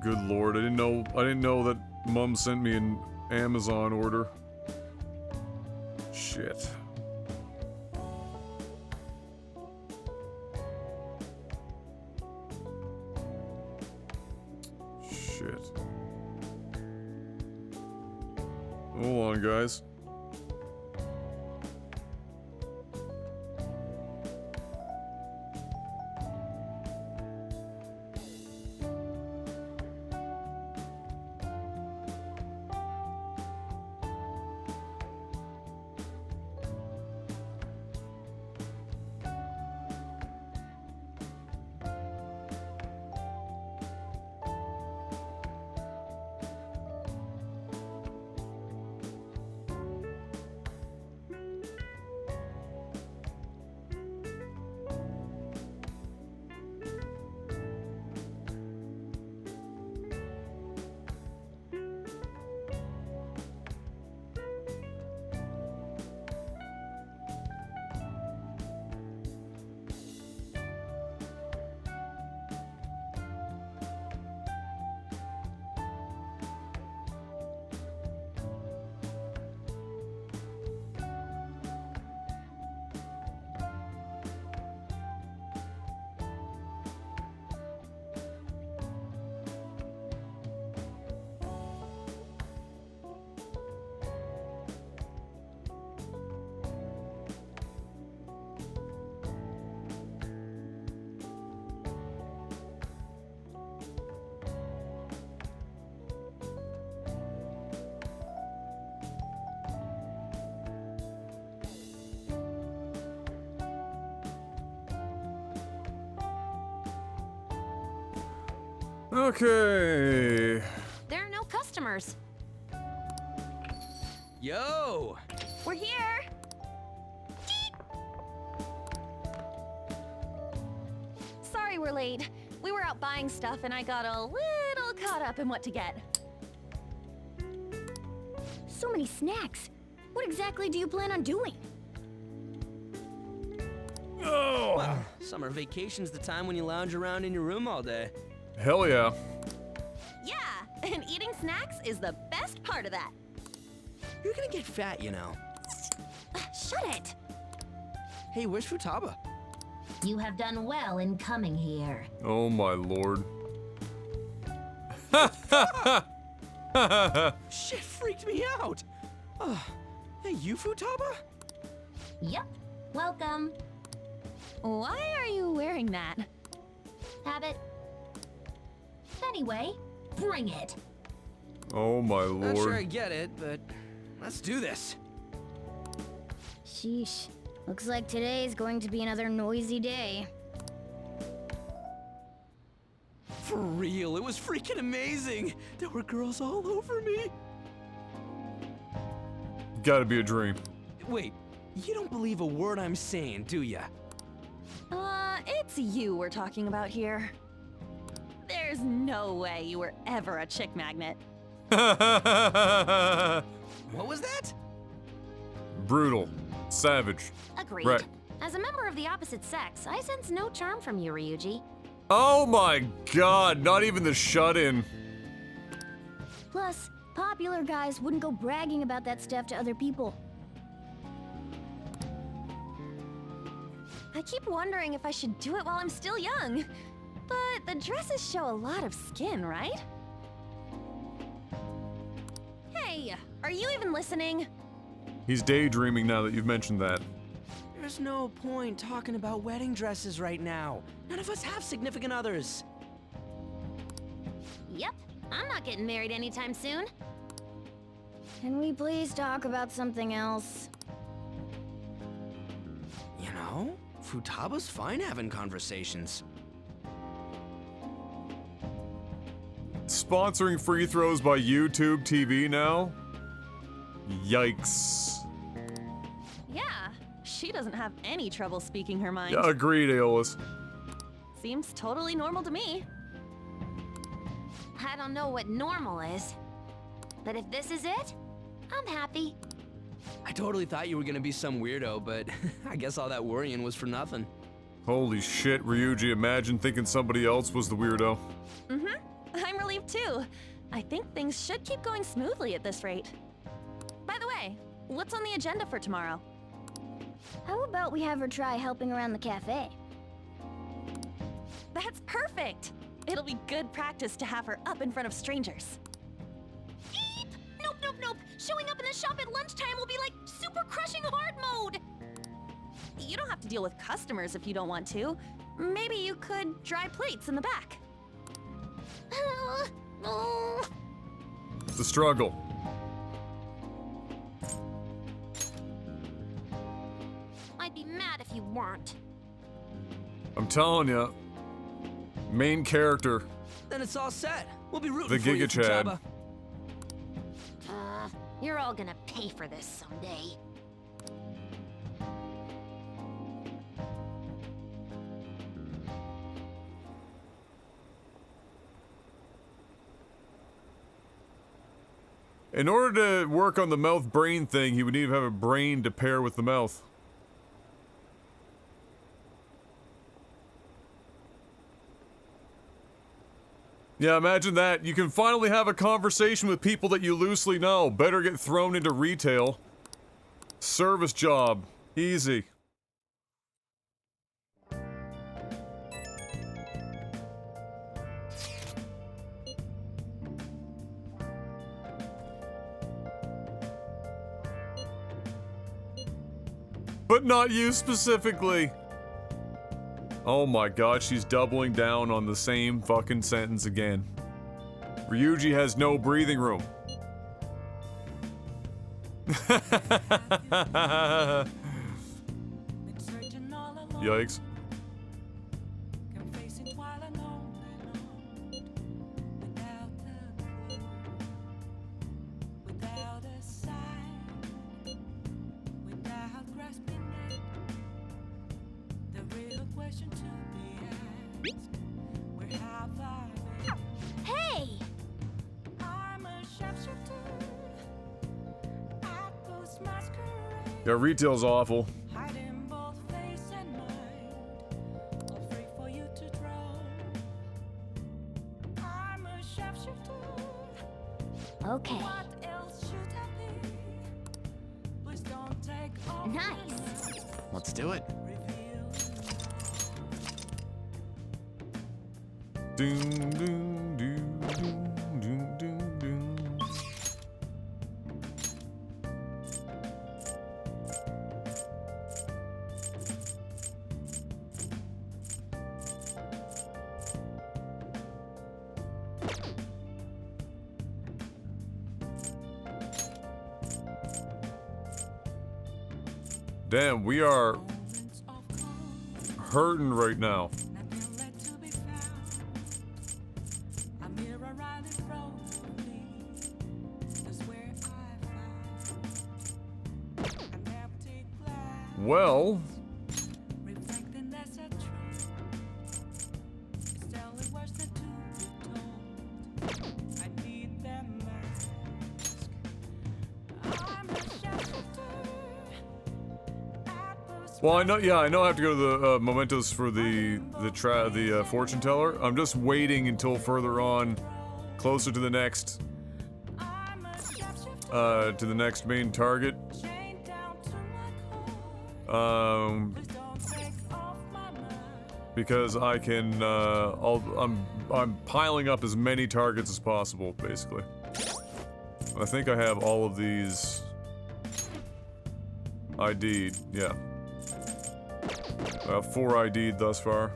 Good lord, I didn't know that Mom sent me an Amazon order. Shit. Shit. Hold on, guys. Okay. There are no customers. Yo! We're here! Sorry we're late. We were out buying stuff and I got a little caught up in what to get. So many snacks. What exactly do you plan on doing? Oh! Well, summer vacation's the time when you lounge around in your room all day. Hell yeah. Yeah, and eating snacks is the best part of that. You're gonna get fat, you know. Shut it! Hey, where's Futaba? You have done well in coming here. Oh my lord. Shit freaked me out. Hey, you Futaba? Yep. Welcome. Why are you wearing that? Habit. Anyway, bring it. Oh my Not sure I lord. get it, but let's do this. Sheesh. Looks like today's going to be another noisy day. For real, it was freaking amazing. There were girls all over me. Gotta be a dream. Wait, you don't believe a word I'm saying, do ya? It's you we're talking about here. There's no way you were ever a chick magnet. What was that? Brutal. Savage. Agreed. Right. As a member of the opposite sex, I sense no charm from you, Ryuji. Oh my god, not even the shut-in. Plus, popular guys wouldn't go bragging about that stuff to other people. I keep wondering if I should do it while I'm still young. But the dresses show a lot of skin, right? Hey, are you even listening? He's daydreaming now that you've mentioned that. There's no point talking about wedding dresses right now. None of us have significant others. Yep, I'm not getting married anytime soon. Can we please talk about something else? You know, Futaba's fine having conversations. Sponsoring free throws by YouTube TV now? Yikes. Yeah, she doesn't have any trouble speaking her mind. Yeah, agreed, Aeolus. Seems totally normal to me. I don't know what normal is. But if this is it, I'm happy. I totally thought you were gonna be some weirdo, but I guess all that worrying was for nothing. Holy shit, Ryuji, imagine thinking somebody else was the weirdo. I'm relieved too. I think things should keep going smoothly at this rate. By the way, what's on the agenda for tomorrow? How about we have her try helping around the cafe? That's perfect! It'll be good practice to have her up in front of strangers. Eep! Nope, nope, nope. Showing up in the shop at lunchtime will be like super crushing hard mode. You don't have to deal with customers if you don't want to. Maybe you could dry plates in the back. The struggle. I'd be mad if you weren't. I'm telling you, main character, Then it's all set. We'll be rooting the for you, Giga Chad. Futaba. You're all gonna pay for this someday. In order to work on the mouth-brain thing, he would need to have a brain to pair with the mouth. Yeah, imagine that. You can finally have a conversation with people that you loosely know. Better get thrown into retail. Service job. Easy. But not you specifically. Oh my god, she's doubling down on the same fucking sentence again. Ryuji has no breathing room. Yikes. Yeah, retail's awful. Hiding both face and mind, afraid for you to drown. I'm a sharpshooter. Okay. What else should I be? Please don't take off. Nice. Let's do it. Doom, doom, doom, doom, doom, doom, doom. Damn, we are hurting right now. Well, well, I know. Yeah, I know. I have to go to the mementos for the fortune teller. I'm just waiting until further on, closer to the next main target. Because I can. I'm piling up as many targets as possible, basically. I think I have all of these ID'd. Yeah. I have 4 ID'd thus far.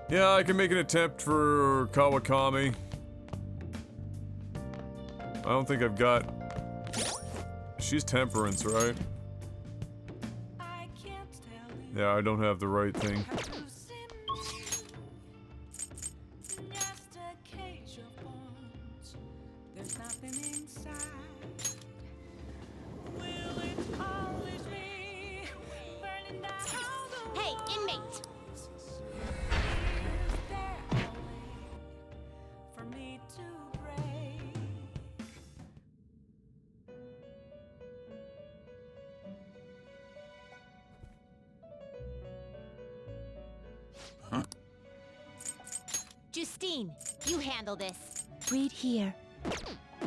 Yeah, I can make an attempt for Kawakami. I don't think I've got... She's Temperance, right? Yeah, I don't have the right thing. Hey, inmate! Justine, you handle this. Read here.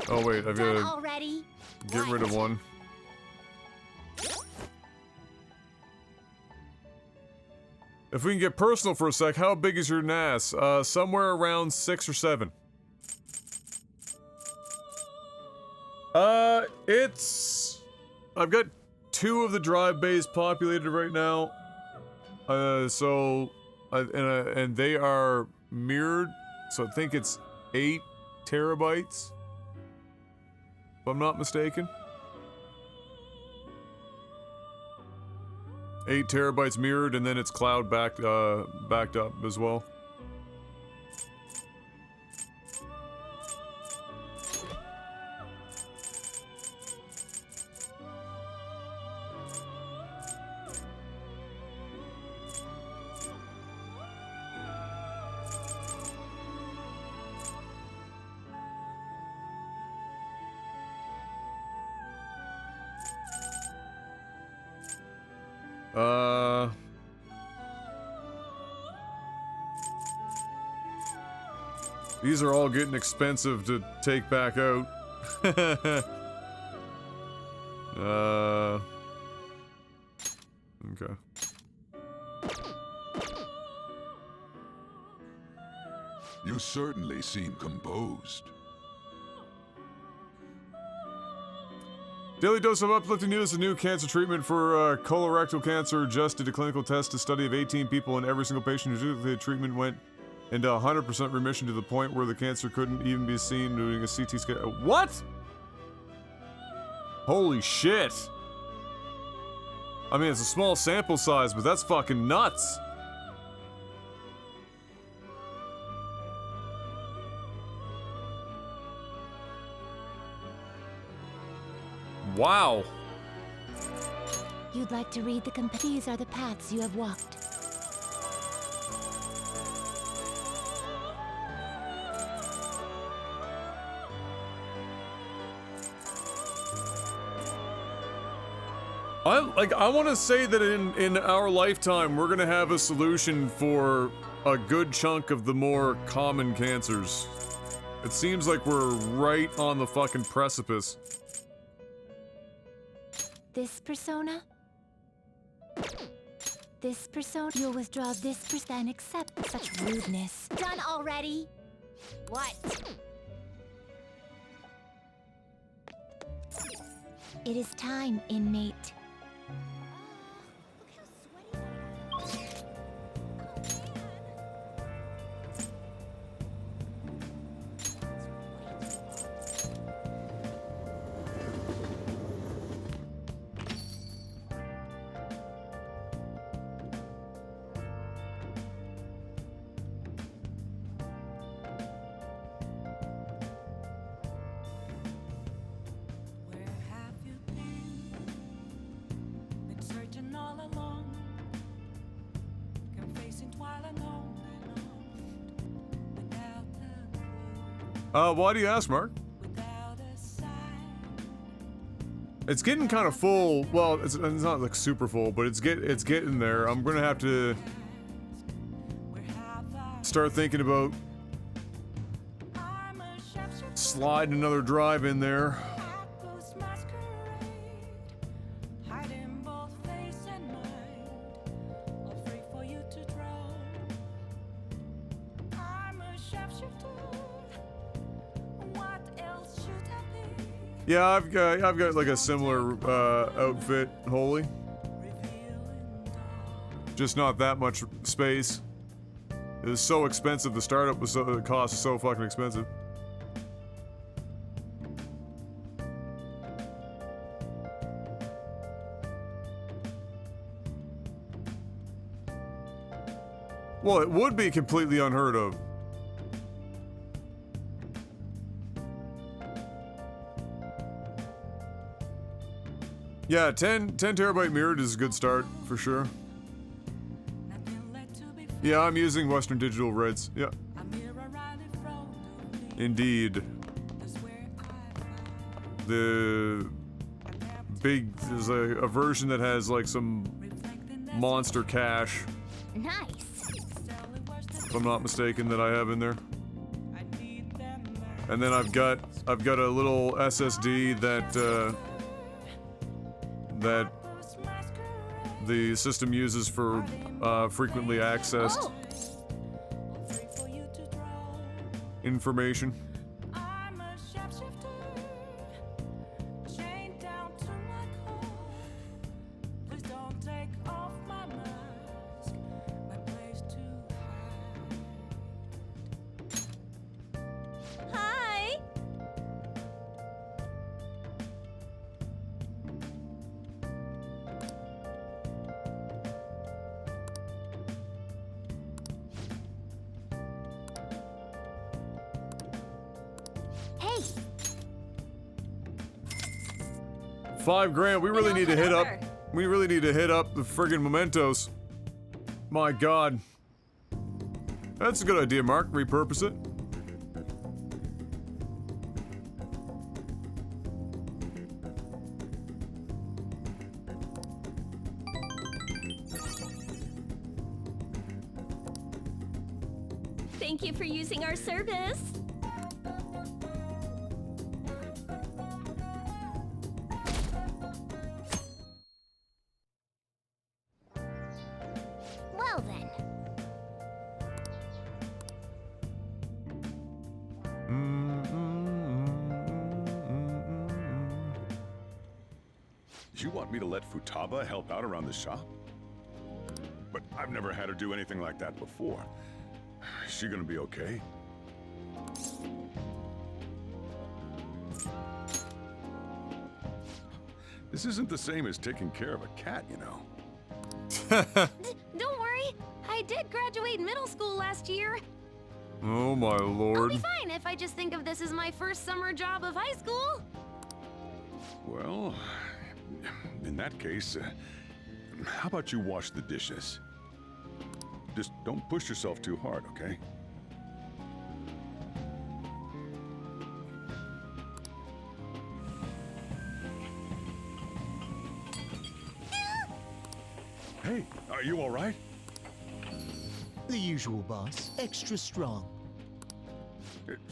Oh wait, I've Done got to already? get rid of one. If we can get personal for a sec, how big is your NAS? Somewhere around 6 or 7. I've got 2 of the drive bays populated right now. And they are mirrored, so I think it's 8 terabytes. If I'm not mistaken. 8 terabytes mirrored, and then it's cloud backed up as well. These are all getting expensive to take back out. Okay. You certainly seem composed. Daily dose of uplifting news. A new cancer treatment for colorectal cancer just did a clinical test. A study of 18 people, and every single patient who took the treatment went into 100% remission to the point where the cancer couldn't even be seen doing a CT scan. What? Holy shit. I mean, it's a small sample size, but that's fucking nuts. Wow. You'd like to read the These are the paths you have walked. I want to say that in our lifetime we're gonna have a solution for a good chunk of the more common cancers. It seems like we're right on the fucking precipice. This persona? This persona? You'll withdraw this and accept such rudeness. Done already? What? It is time, inmate. Why do you ask, Mark? It's getting kind of full. Well, it's not like super full, but it's getting there. I'm gonna have to start thinking about sliding another drive in there. Yeah, I've got like a similar outfit, Holy. Just not that much space. It was so expensive. The startup was the cost was so fucking expensive. Well, it would be completely unheard of. Yeah, 10 terabyte mirrored is a good start, for sure. Yeah, I'm using Western Digital Reds, yeah. Indeed. There's a version that has like some monster cache. Nice. If I'm not mistaken, that I have in there. And then I've got a little SSD that the system uses for frequently accessed information. Hi. Hey, $5 grand. We really need to hit up. We really need to hit up the friggin' mementos. My God. That's a good idea, Mark. Repurpose it. Thank you for using our service. well then. You want me to let Futaba help out around the shop? But I've never had her do anything like that before. Is she gonna be okay? This isn't the same as taking care of a cat, you know. Don't worry, I did graduate middle school last year. Oh my lord. I'll be fine if I just think of this as my first summer job of high school. Well, in that case, how about you wash the dishes? Just don't push yourself too hard, okay? Hey, are you all right? The usual, boss. Extra strong.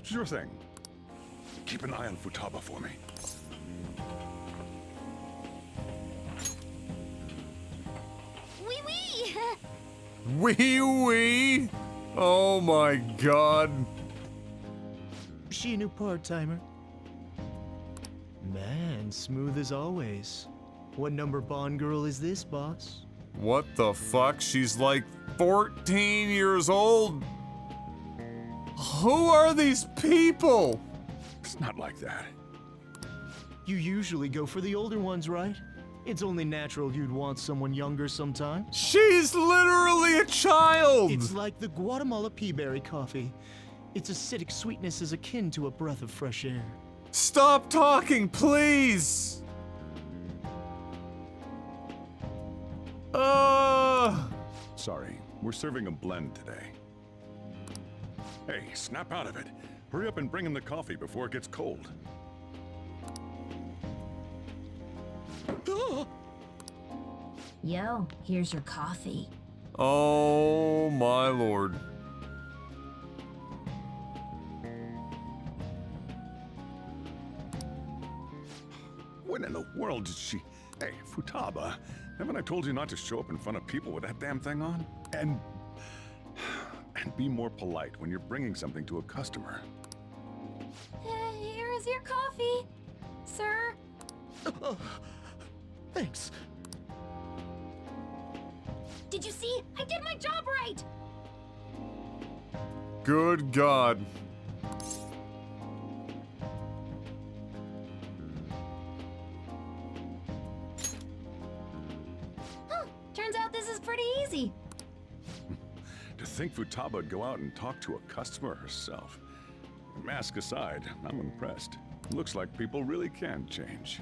Sure thing. Keep an eye on Futaba for me. Wee wee! Wee wee! Oh my god. She a new part-timer? Man, smooth as always. What number Bond girl is this, boss? What the fuck? She's like 14 years old. Who are these people? It's not like that. You usually go for the older ones, right? It's only natural you'd want someone younger sometime. She's literally a child! It's like the Guatemala peaberry coffee. Its acidic sweetness is akin to a breath of fresh air. Stop talking, please! Sorry, we're serving a blend today. Hey, snap out of it. Hurry up and bring him the coffee before it gets cold. Yo, here's your coffee. Oh my lord. When in the world did she... Hey, Futaba, haven't I told you not to show up in front of people with that damn thing on? And be more polite when you're bringing something to a customer. Here is your coffee, sir. Thanks. Did you see? I did my job right! Good God. Huh, turns out this is pretty easy. To think Futaba would go out and talk to a customer herself. Mask aside, I'm impressed. Looks like people really can change.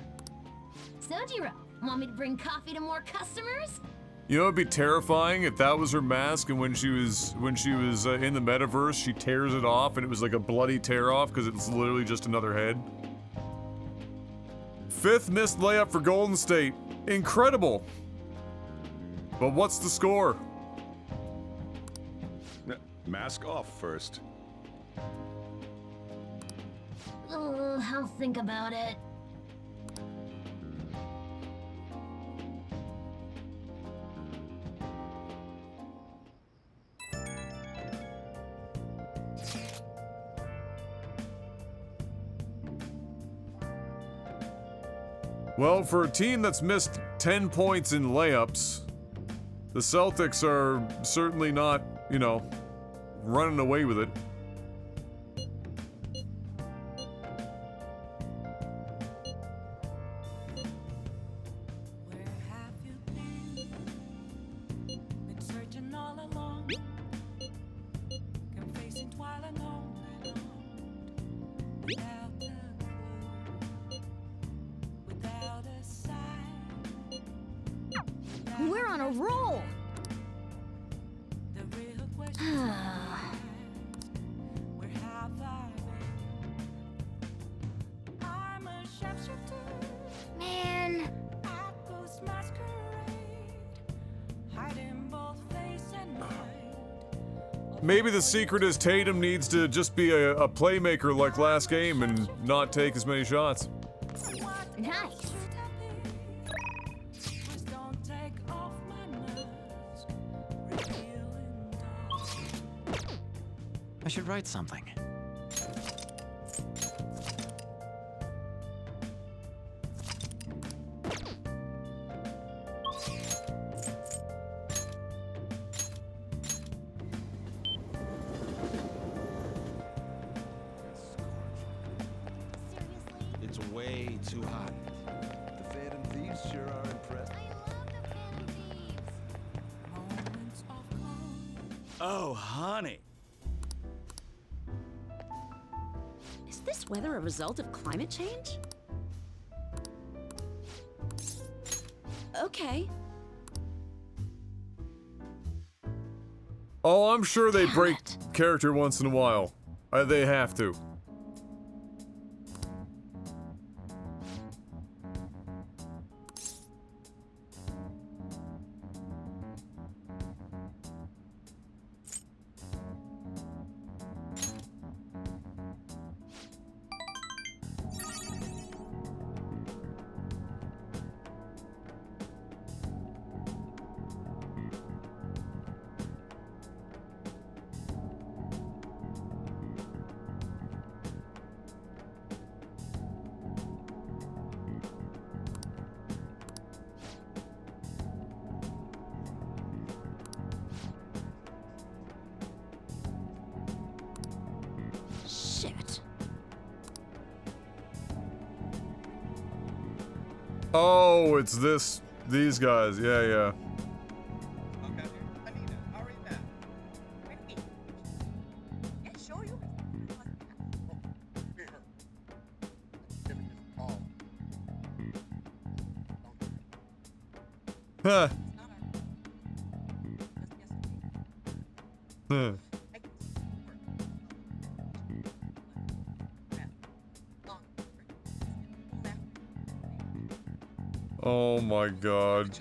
Sojiro, want me to bring coffee to more customers? You know, it'd be terrifying if that was her mask, and when she was in the metaverse, she tears it off, and it was like a bloody tear off because it's literally just another head. 5th missed layup for Golden State. Incredible. But what's the score? Mask off first. I'll think about it. Well, for a team that's missed 10 points in layups, the Celtics are certainly not, you know, running away with it. Been searching all along, confessing while alone, without the clue, without a sign. We're on a roll! The real question is, where have I been? I'm a sharpshooter. Man. At Ghost Masquerade, hiding both face and mind. Maybe the secret is Tatum needs to just be a playmaker like last game and not take as many shots. Nice. Please don't take off my mask, revealing dark. I should write something. It's way too hot. The Phantom Thieves sure are impressed. Oh, honey. Is this weather a result of climate change? Okay. Oh, I'm sure they break character once in a while. They have to. Oh, it's these guys. Yeah, yeah. Huh. Huh. Oh my god.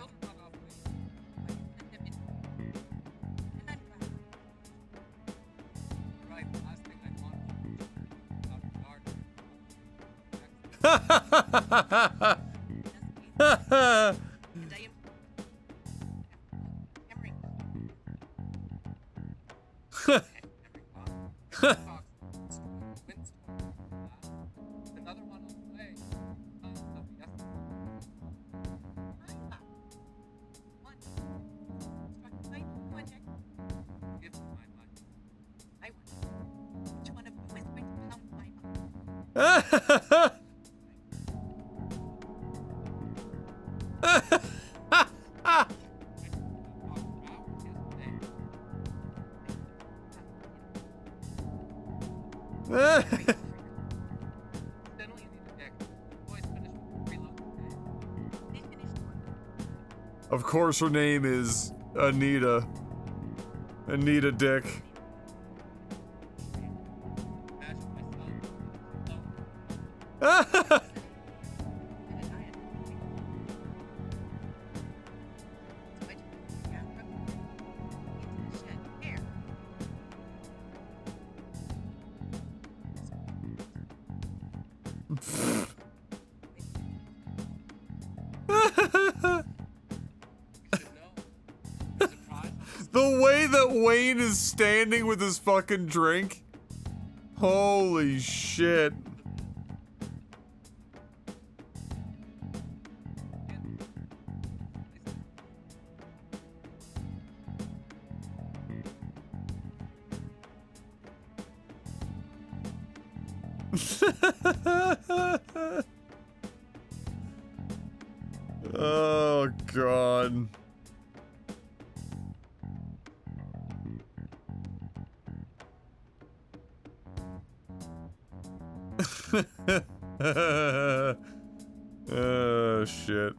Of course her name is Anita. Anita Dick. The way that Wayne is standing with his fucking drink. Holy shit. Oh god. Oh shit.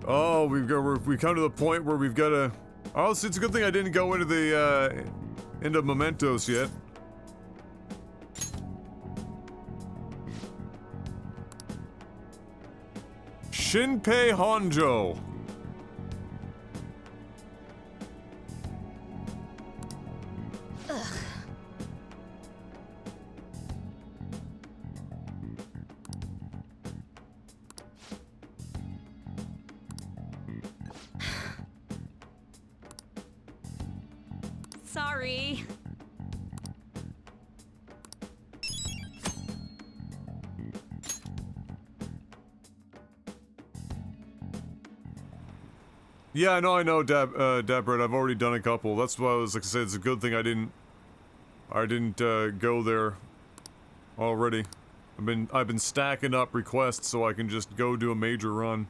Oh, we come to the point where we've got to. Oh, it's a good thing I didn't go into the into Mementos yet. Shinpei Honjo. Sorry. Yeah, I know, Dabred. I've already done a couple. That's why I was like I said. It's a good thing I didn't go there already. I've been stacking up requests so I can just go do a major run.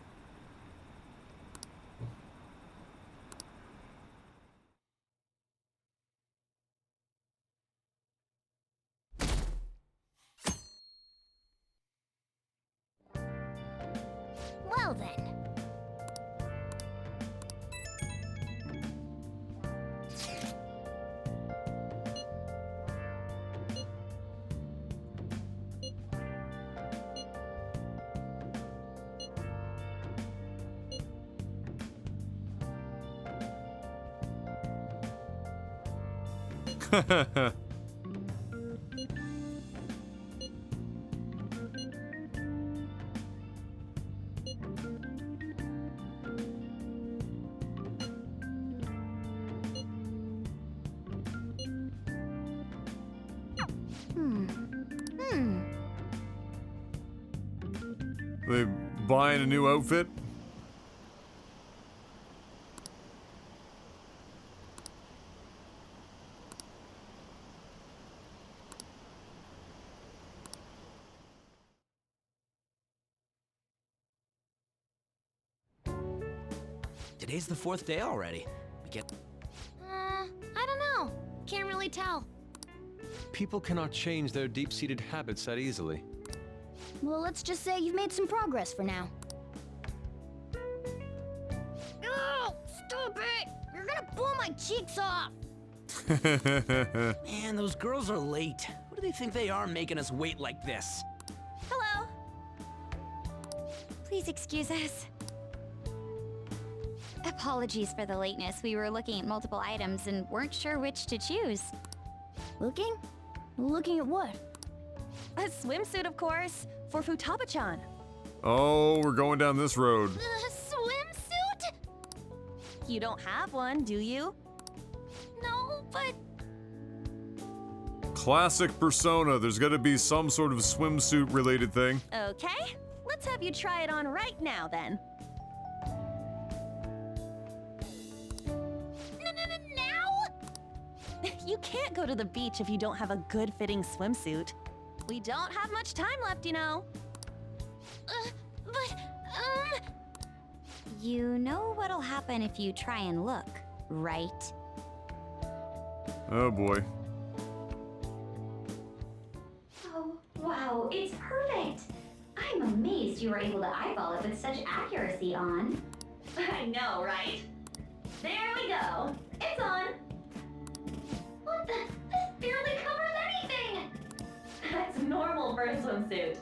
Well then. They buying a new outfit? Today's the 4th day already. We get... I don't know. Can't really tell. People cannot change their deep-seated habits that easily. Well, let's just say you've made some progress for now. Oh, stop it! You're gonna blow my cheeks off! Man, those girls are late. Who do they think they are making us wait like this? Hello. Please excuse us. Apologies for the lateness. We were looking at multiple items and weren't sure which to choose. Looking? Looking at what? A swimsuit, of course, for Futaba-chan. Oh, we're going down this road. A swimsuit? You don't have one, do you? No, but... Classic Persona. There's got to be some sort of swimsuit related thing. Okay, let's have you try it on right now then. Now? You can't go to the beach if you don't have a good-fitting swimsuit. We don't have much time left, you know. But, You know what'll happen if you try and look, right? Oh boy. Oh, wow, it's perfect! I'm amazed you were able to eyeball it with such accuracy on. I know, right? There we go. It's on. what the? This barely covers anything! That's normal for a swimsuit.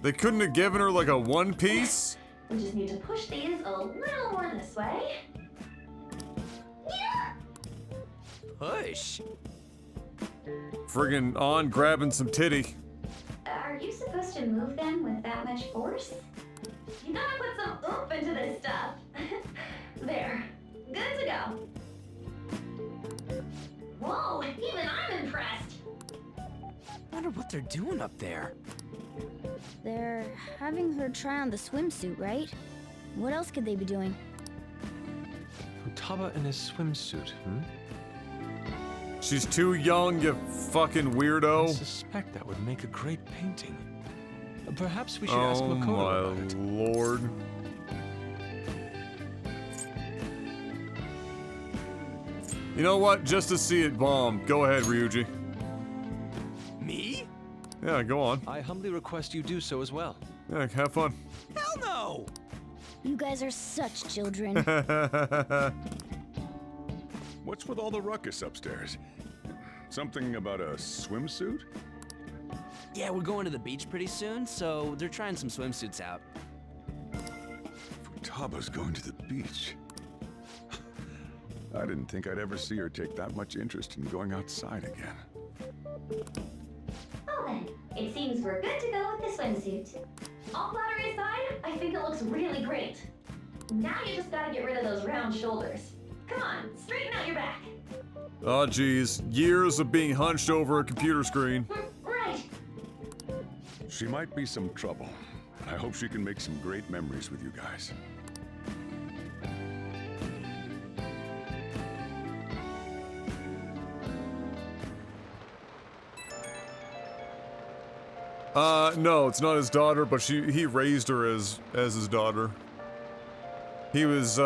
They couldn't have given her like a one piece? We just need to push these a little more this way. Yeah! Push. Friggin' on grabbing some titty. Are you supposed to move them with that much force? You gotta put some oomph into this stuff. There. Good to go. Whoa, even I'm impressed. Wonder what they're doing up there. They're having her try on the swimsuit, right? What else could they be doing? Futaba in his swimsuit, She's too young, you fucking weirdo. I suspect that would make a great painting. Perhaps we should ask Makoto about it. Oh my lord. You know what? Just to see it bomb. Go ahead, Ryuji. Me? Yeah, go on. I humbly request you do so as well. Yeah, have fun. Hell no! You guys are such children. What's with all the ruckus upstairs? Something about a swimsuit? Yeah, we're going to the beach pretty soon, so they're trying some swimsuits out. Futaba's going to the beach. I didn't think I'd ever see her take that much interest in going outside again. Well then, it seems we're good to go with the swimsuit. All flattery aside, I think it looks really great. Now you just gotta get rid of those round shoulders. Come on, straighten out your back. Oh geez, years of being hunched over a computer screen. Right. She might be some trouble. I hope she can make some great memories with you guys. No, it's not his daughter, but he raised her as his daughter. He was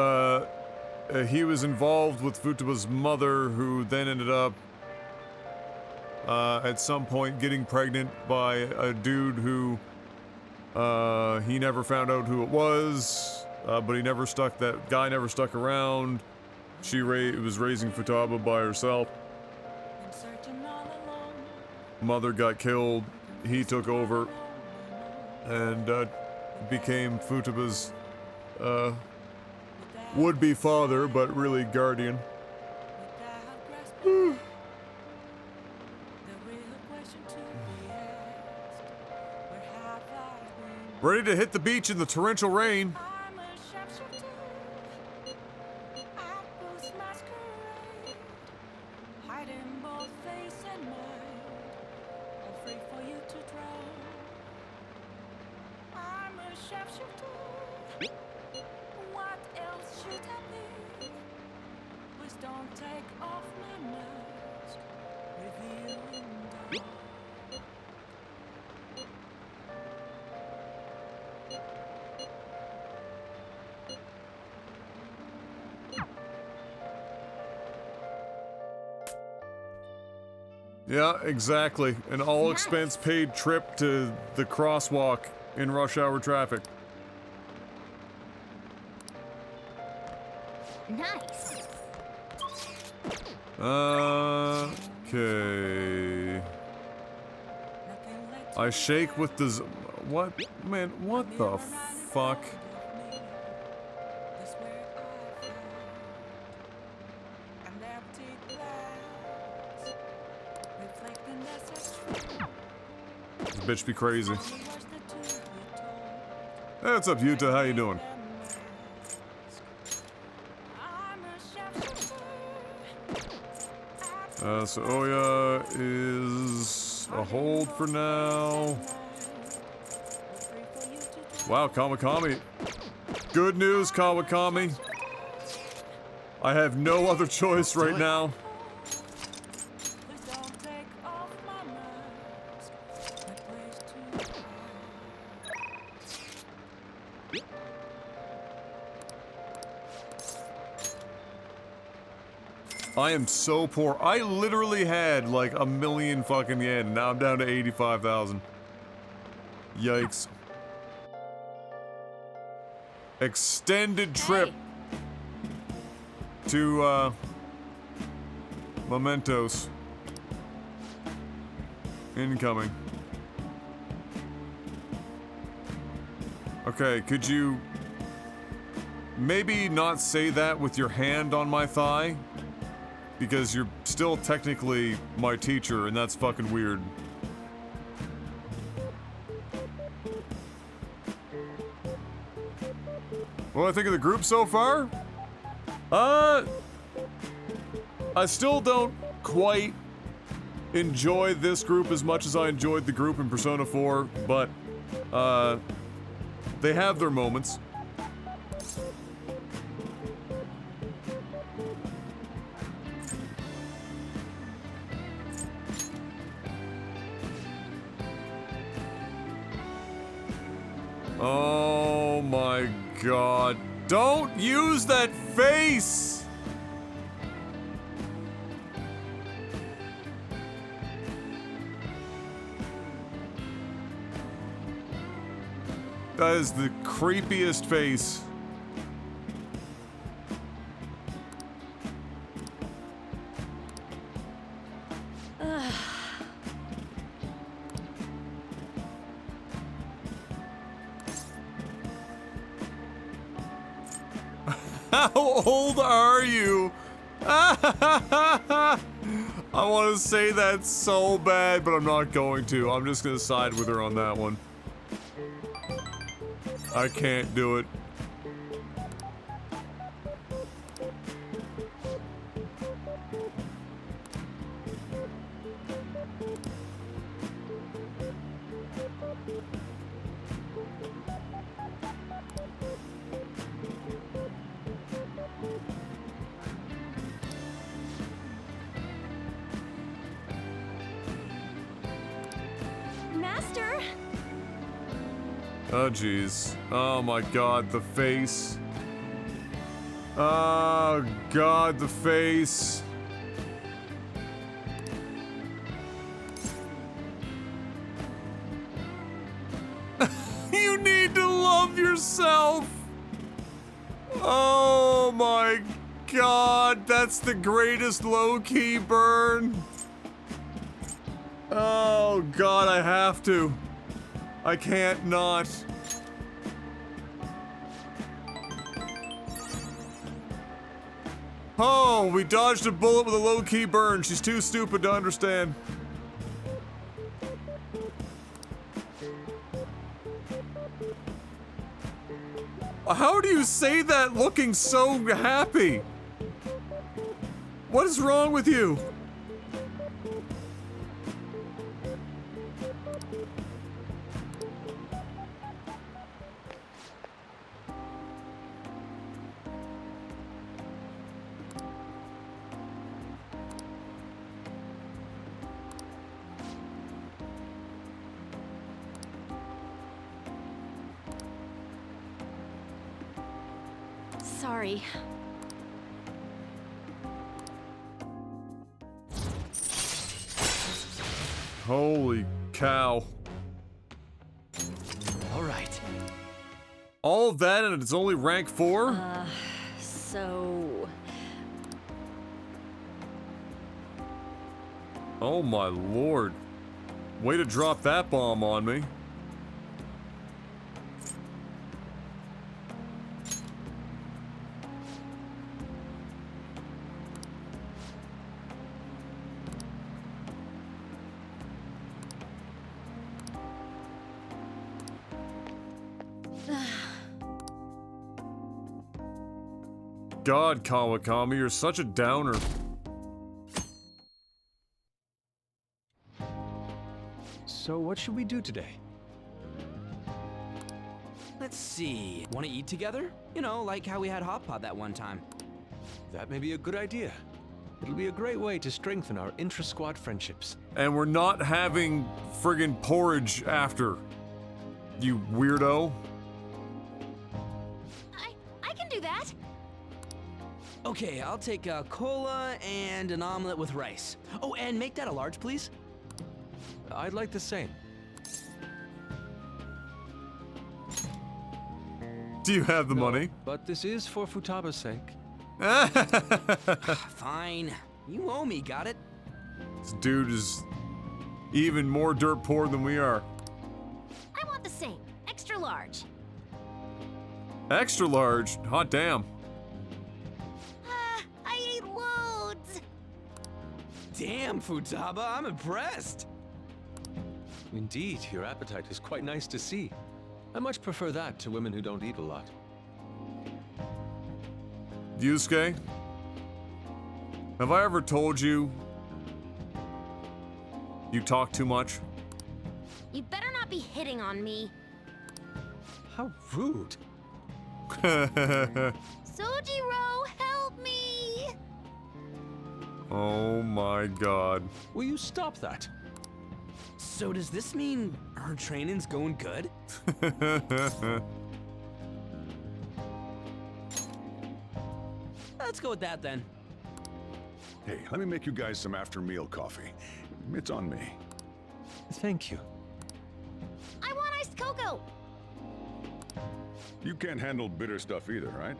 involved with Futaba's mother, who then ended up at some point getting pregnant by a dude who he never found out who it was, but that guy never stuck around. She was raising Futaba by herself. Mother got killed. He took over and became Futaba's would-be father, but really guardian. Ready to hit the beach in the torrential rain. sharpshooter. What else should I be? Please don't take off my mask. Revealing the Yeah, exactly. An all expense paid trip to the crosswalk in rush hour traffic. Nice. Okay. I shake with the what? Man, what the fuck? This bitch be crazy. Hey, what's up, Yuta? How you doing? So Oya is a hold for now. Wow, Kawakami. Good news, Kawakami. I have no other choice right now. I am so poor. I literally had like 1,000,000 fucking yen. Now I'm down to 85,000. Yikes. Extended trip to Mementos. Incoming. Okay, could you maybe not say that with your hand on my thigh? Because you're still technically my teacher, and that's fucking weird. What do I think of the group so far? I still don't quite enjoy this group as much as I enjoyed the group in Persona 4, but, they have their moments. Oh my god. Don't use that face! That is the creepiest face. How old are you? I want to say that so bad, but I'm not going to. I'm just going to side with her on that one. I can't do it. Master! Oh, jeez. Oh my god, the face. Oh god, the face. You need to love yourself! Oh my god, that's the greatest low-key burn. Oh god, I have to. I can't not. Oh, we dodged a bullet with a low-key burn. She's too stupid to understand. How do you say that looking so happy? What is wrong with you? Sorry. Holy cow. All right. All of that and it's only rank 4? So... Oh my lord. Way to drop that bomb on me. God, Kawakami, you're such a downer. So what should we do today? Let's see. Want to eat together? You know, like how we had hot pot that one time. That may be a good idea. It'll be a great way to strengthen our intra-squad friendships. And we're not having friggin' porridge after. You weirdo. I can do that. Okay, I'll take a cola and an omelet with rice. Oh, and make that a large, please. I'd like the same. Do you have the money? But this is for Futaba's sake. Fine. You owe me, got it? This dude is even more dirt poor than we are. I want the same. Extra large. Extra large? Hot damn. I ate loads. Damn, Futaba, I'm impressed. Indeed, your appetite is quite nice to see. I much prefer that to women who don't eat a lot. Yusuke, have I ever told you you talk too much? You better not be hitting on me. How rude. Sojiro, help me! Oh my god. Will you stop that? So does this mean her training's going good? Let's go with that then. Hey, let me make you guys some after-meal coffee. It's on me. Thank you. I want iced cocoa! You can't handle bitter stuff either, right?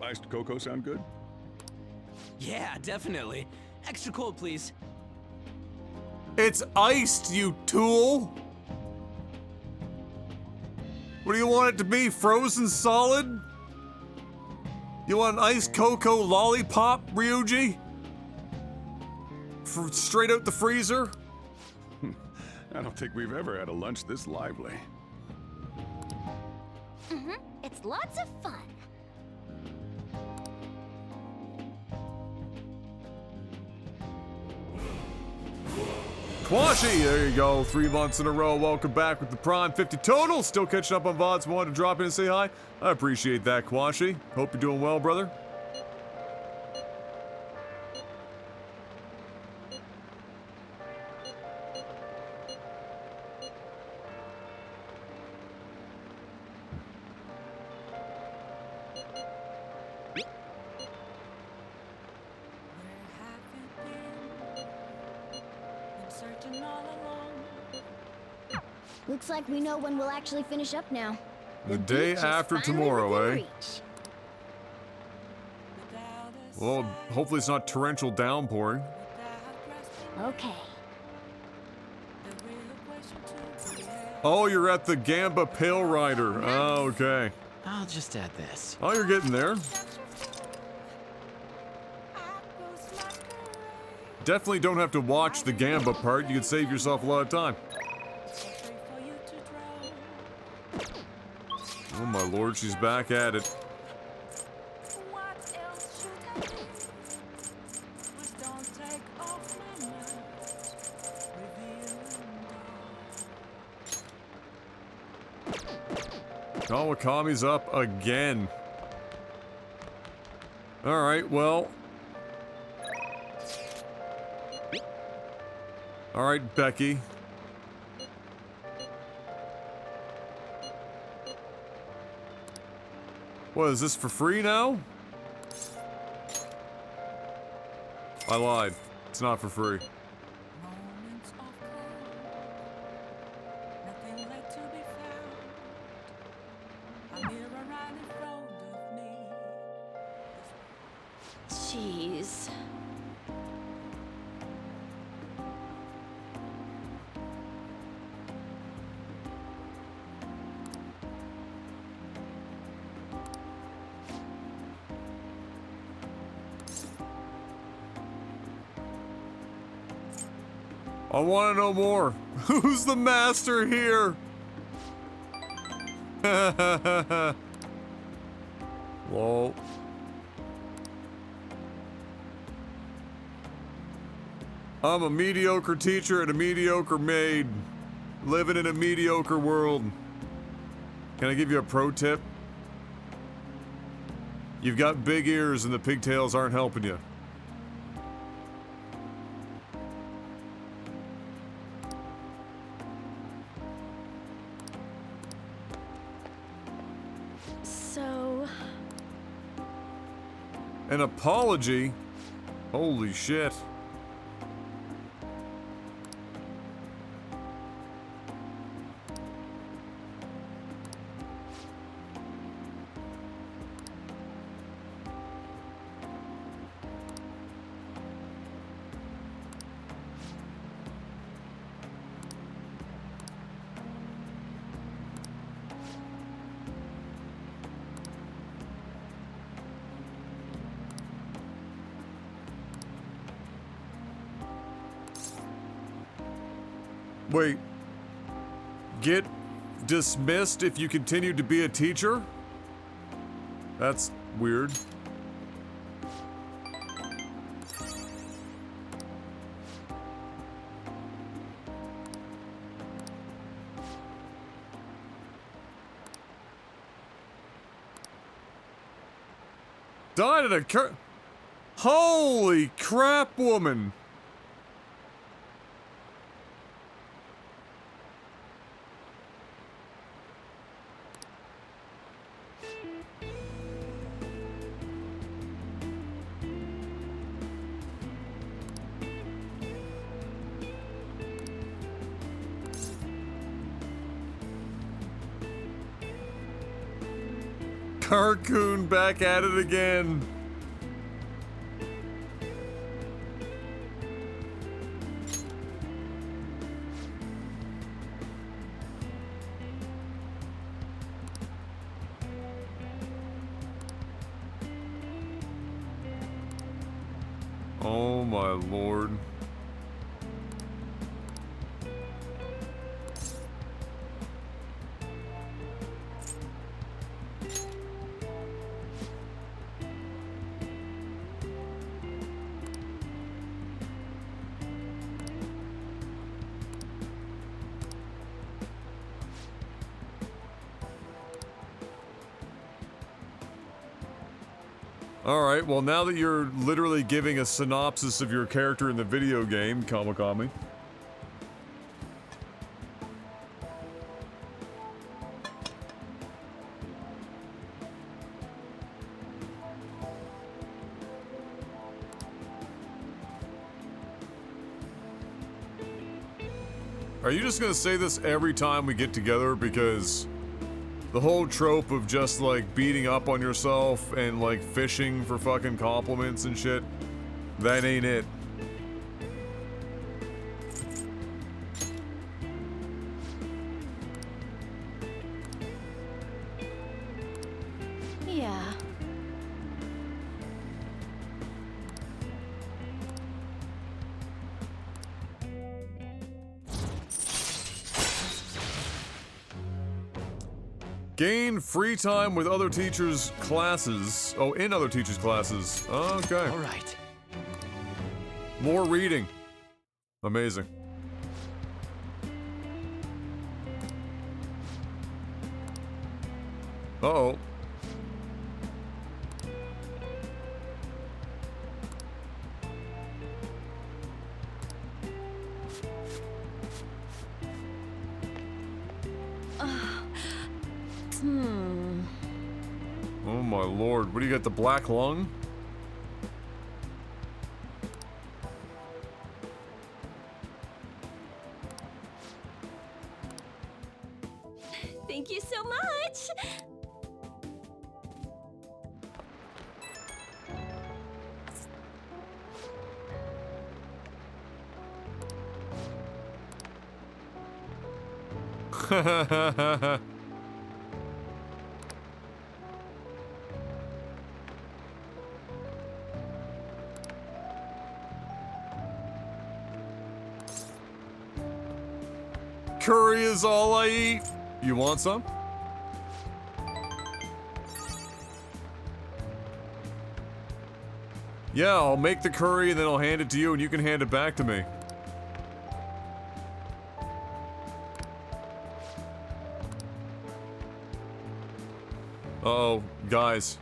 Iced cocoa sound good? Yeah, definitely. Extra cold, please. It's iced, you tool! What do you want it to be? Frozen solid? You want an iced cocoa lollipop, Ryuji? Straight out the freezer? I don't think we've ever had a lunch this lively. It's lots of fun. Quashi, there you go. 3 months in a row. Welcome back with the Prime 50 total. Still catching up on VODs. Wanted to drop in and say hi. I appreciate that, Quashi. Hope you're doing well, brother. Looks like we know when we'll actually finish up now. The day beach is after finally tomorrow, within eh? reach. Well, hopefully it's not torrential downpouring. Okay. Oh, you're at the Gamba Pale Rider. Oh, okay. I'll just add this. Oh, you're getting there. Definitely don't have to watch the Gamba part. You can save yourself a lot of time. Oh my lord, she's back at it. Kawakami's up again. Alright, well. Alright, Becky. What, is this for free now? I lied. It's not for free. Moments of calm, nothing left to be found. A mirror right in front of me. Jeez. I want to know more. Who's the master here? Lol. I'm a mediocre teacher and a mediocre maid, living in a mediocre world. Can I give you a pro tip? You've got big ears and the pigtails aren't helping you. So... An apology? Holy shit. Wait. Get dismissed if you continue to be a teacher? That's weird. Died at a Holy crap, woman! Carcoon back at it again. Oh my lord. Alright, well now that you're literally giving a synopsis of your character in the video game, Kamikami. Are you just gonna say this every time we get together? Because the whole trope of just like beating up on yourself and like fishing for fucking compliments and shit, that ain't it. Yeah. Gain free time with other teachers' classes. Oh, in other teachers' classes. Okay. All right. More reading. Amazing. Uh-oh. Oh my lord, what do you got, the black lung? Thank you so much! Curry is all I eat. You want some? Yeah, I'll make the curry and then I'll hand it to you and you can hand it back to me. Uh-oh, guys.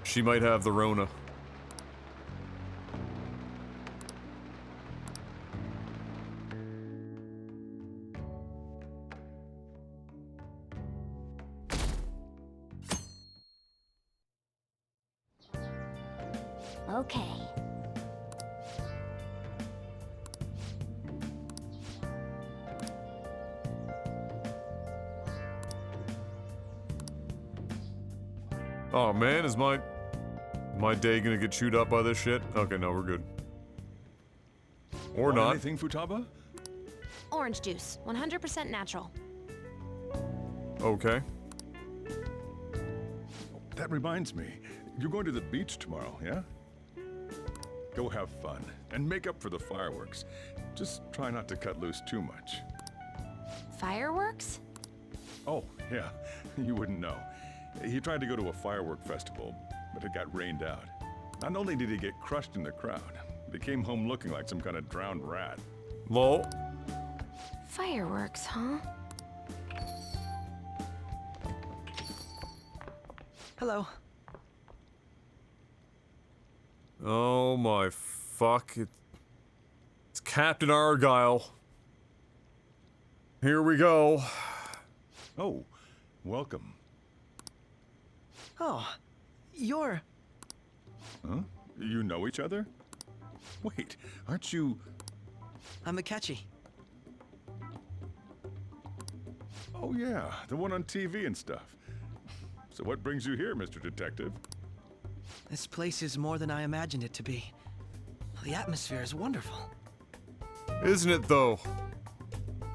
She might have the Rona. Okay. Oh man, is my day gonna get chewed up by this shit? Okay, no, we're good. Or Want not. Anything, Futaba? Orange juice, 100% natural. Okay. That reminds me, you're going to the beach tomorrow, yeah? Go have fun, and make up for the fireworks. Just try not to cut loose too much. Fireworks? Oh, yeah, you wouldn't know. He tried to go to a firework festival, but it got rained out. Not only did he get crushed in the crowd, but he came home looking like some kind of drowned rat. Lol. Fireworks, huh? Hello. Oh my fuck. It's Captain Argyle. Here we go. Oh, welcome. Oh, you're... Huh? You know each other? Wait, aren't you... I'm Akechi. Oh yeah, the one on TV and stuff. So what brings you here, Mr. Detective? This place is more than I imagined it to be. The atmosphere is wonderful. Isn't it though?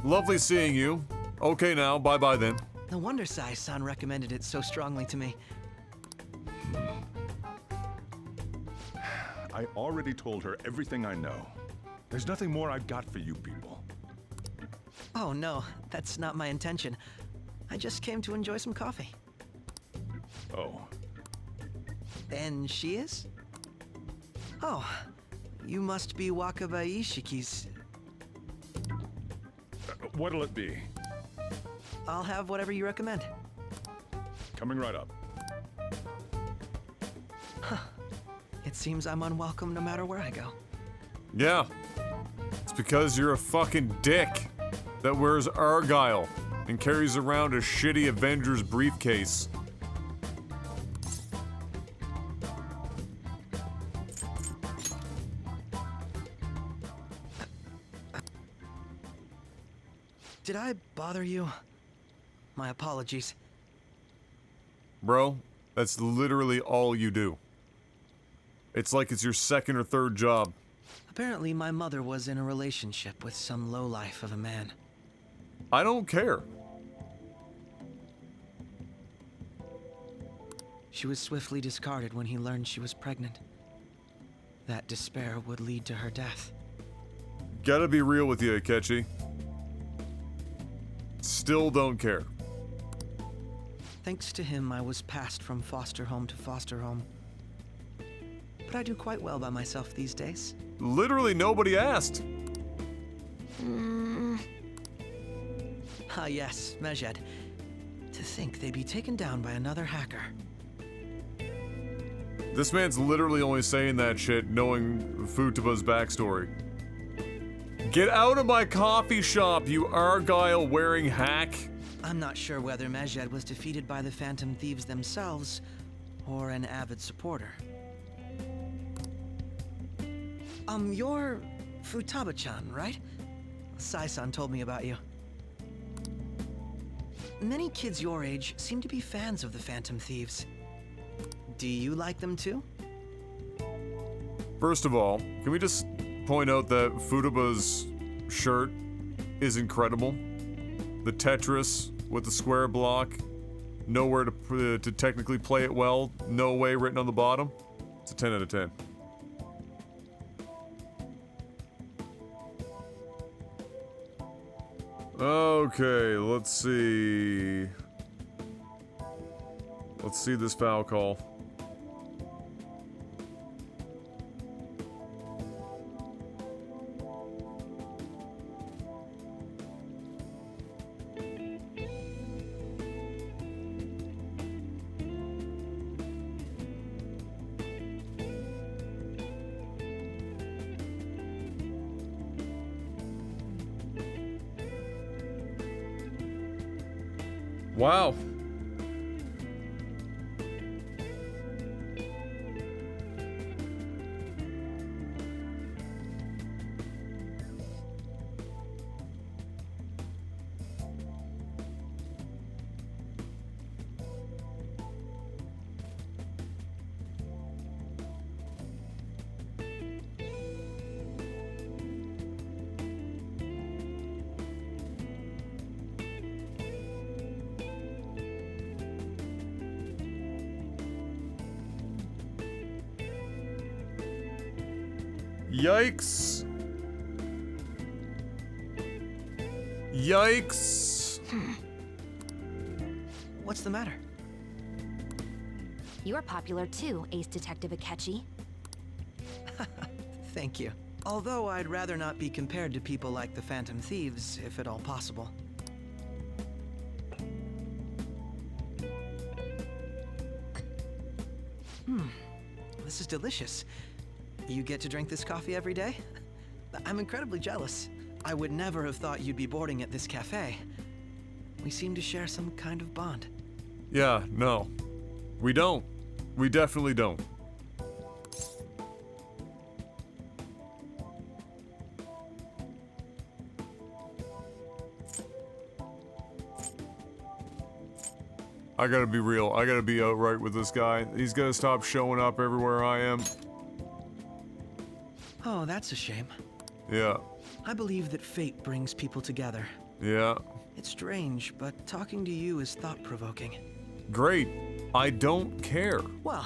Lovely seeing you. Okay now, bye-bye then. No wonder Sai-san recommended it so strongly to me. I already told her everything I know. There's nothing more I've got for you people. Oh no, that's not my intention. I just came to enjoy some coffee. Oh. And she is? Oh, you must be Wakaba Ishiki's... What'll it be? I'll have whatever you recommend. Coming right up. Huh. It seems I'm unwelcome no matter where I go. Yeah. It's because you're a fucking dick that wears Argyle and carries around a shitty Avengers briefcase. Did I bother you? My apologies. Bro, that's literally all you do. It's like it's your second or third job. Apparently my mother was in a relationship with some lowlife of a man. I don't care. She was swiftly discarded when he learned she was pregnant. That despair would lead to her death. Gotta be real with you, Akechi. Still don't care. Thanks to him, I was passed from foster home to foster home. But I do quite well by myself these days. Literally nobody asked. Ah yes, Medjed. To think they'd be taken down by another hacker. This man's literally only saying that shit knowing Futaba's backstory. Get out of my coffee shop, you Argyle-wearing hack! I'm not sure whether Medjed was defeated by the Phantom Thieves themselves, or an avid supporter. You're Futaba-chan, right? Sai-san told me about you. Many kids your age seem to be fans of the Phantom Thieves. Do you like them too? First of all, can we just point out that Futaba's shirt is incredible? The Tetris with the square block, nowhere to technically play it well, no way written on the bottom. It's a 10 out of 10. Okay, let's see. Let's see this foul call. Wow. Yikes. Yikes. What's the matter? You're popular too, Ace Detective Akechi. Thank you. Although I'd rather not be compared to people like the Phantom Thieves, if at all possible. This is delicious. You get to drink this coffee every day? I'm incredibly jealous. I would never have thought you'd be boarding at this cafe. We seem to share some kind of bond. Yeah, no. We don't. We definitely don't. I gotta be real. I gotta be outright with this guy. He's gonna stop showing up everywhere I am. Oh, that's a shame. Yeah. I believe that fate brings people together. Yeah. It's strange, but talking to you is thought-provoking. Great. I don't care. Well,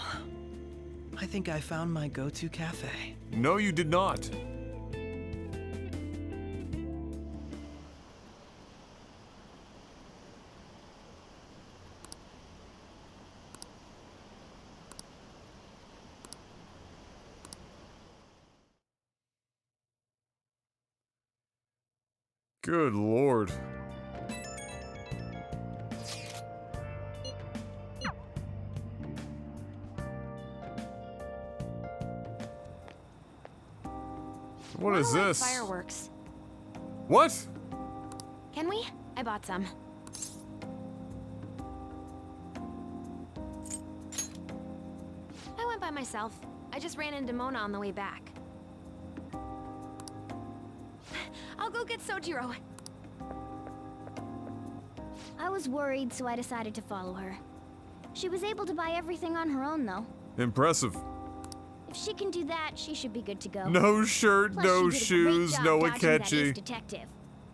I think I found my go-to cafe. No, you did not. Good lord. What is this? Fireworks. What? Can we? I bought some. I went by myself. I just ran into Mona on the way back. I'll go get Sojiro. I was worried, so I decided to follow her. She was able to buy everything on her own, though. Impressive. If she can do that, she should be good to go. No shirt, Plus, no she did a great shoes, job no dodging that Akechi. ace detective.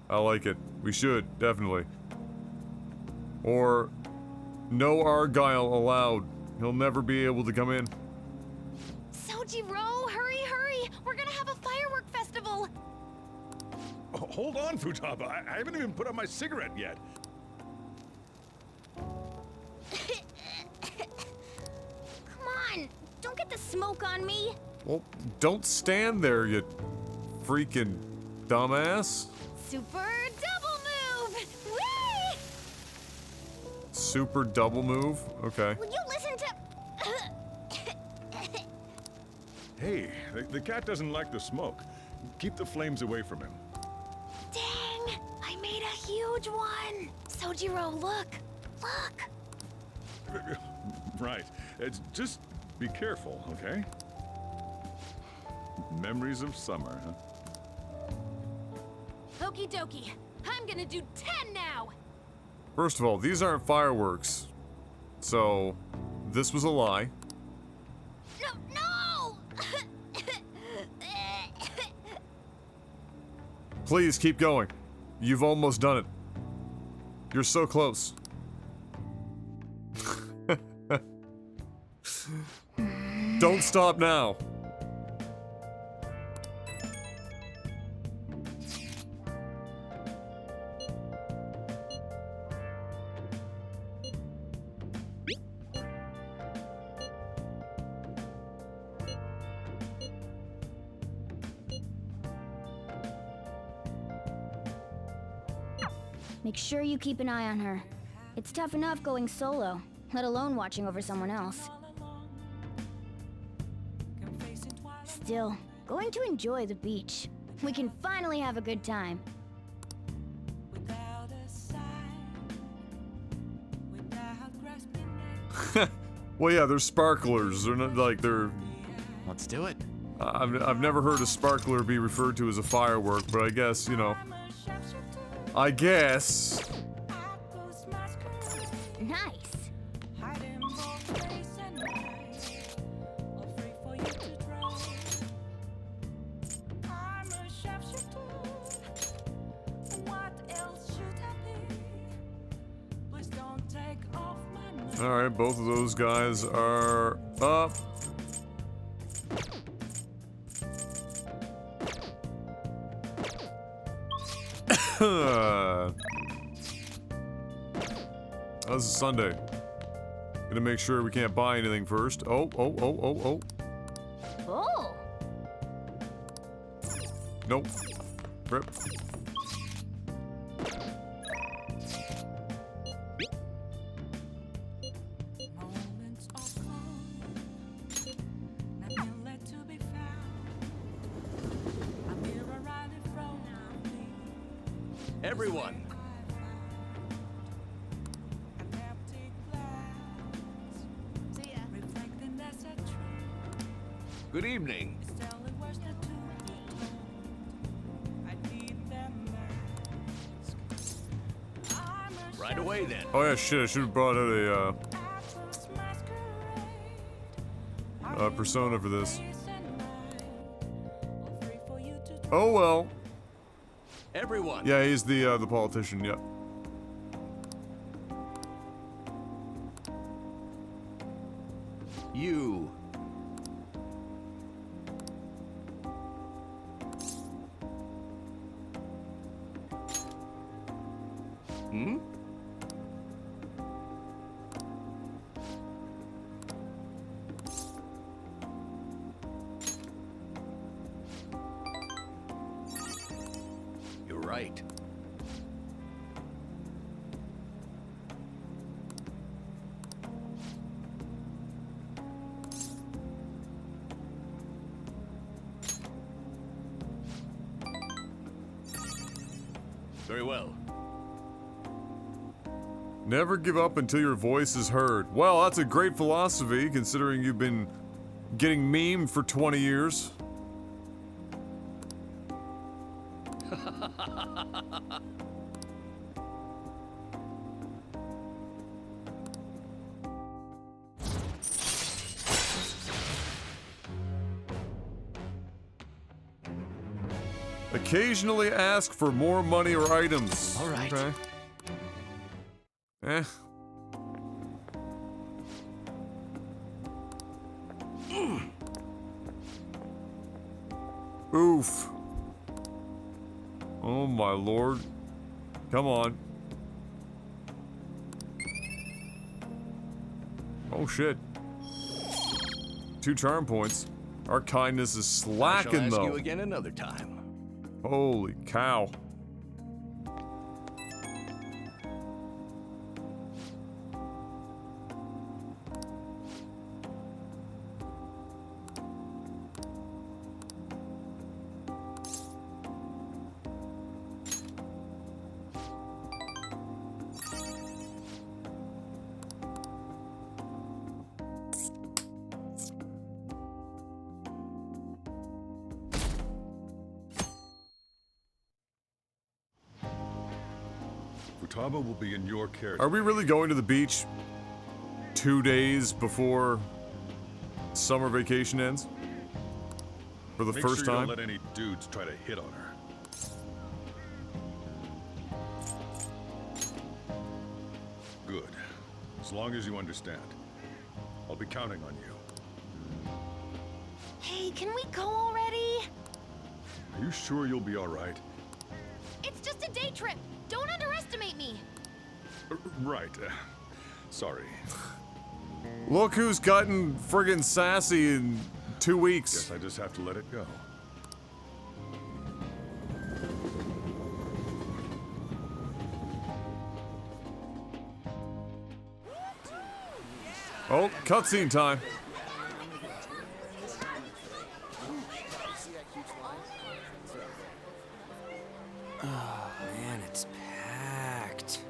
I like it. We should, definitely. Or, no Argyle allowed. He'll never be able to come in. Sojiro, hurry, hurry! We're gonna have a firework festival! Oh, hold on, Futaba. I haven't even put out my cigarette yet. Come on! Don't get the smoke on me! Well, don't stand there, you freaking dumbass. Super double move! Whee! Super double move? Okay. Will you listen to... Hey, the cat doesn't like the smoke. Keep the flames away from him. Dang! I made a huge one! Sojiro, look! Look! Right. It's just be careful, okay? Memories of summer, huh? Okie dokie. I'm gonna do 10 now! First of all, these aren't fireworks. So, this was a lie. No! Please keep going. You've almost done it. You're so close. Don't stop now. Make sure you keep an eye on her. It's tough enough going solo, let alone watching over someone else. Still, going to enjoy the beach. We can finally have a good time. Well, yeah, they're sparklers. They're not like they're. Let's do it. I've never heard a sparkler be referred to as a firework, but I guess, you know. I guess. Nice. Alright, both of those guys are up. This is Sunday. Gonna make sure we can't buy anything first. Oh. Oh. Nope. Rip. Everyone. Good evening. Right away then. Oh yeah, shit, I should have brought out a persona for this. Oh well. Everyone. Yeah, he's the politician, yeah. You. Hmm? You're right. Very well. Never give up until your voice is heard. Well, that's a great philosophy, considering you've been getting memed for 20 years. Occasionally ask for more money or items. All right. Okay. Eh. Oof. Oh my lord. Come on. Oh shit. 2 charm points. Our kindness is slacking I shall ask though. you again another time. Holy cow. Futaba will be in your care. Are we really going to the beach 2 days before summer vacation ends? For the Make first sure you time? don't let any dudes try to hit on her. Good. As long as you understand. I'll be counting on you. Hey, can we go already? Are you sure you'll be alright? It's just a day trip. Don't underestimate me. Right. Sorry. Look who's gotten friggin' sassy in 2 weeks. Guess I just have to let it go. Oh, cutscene time. Oh man, it's packed.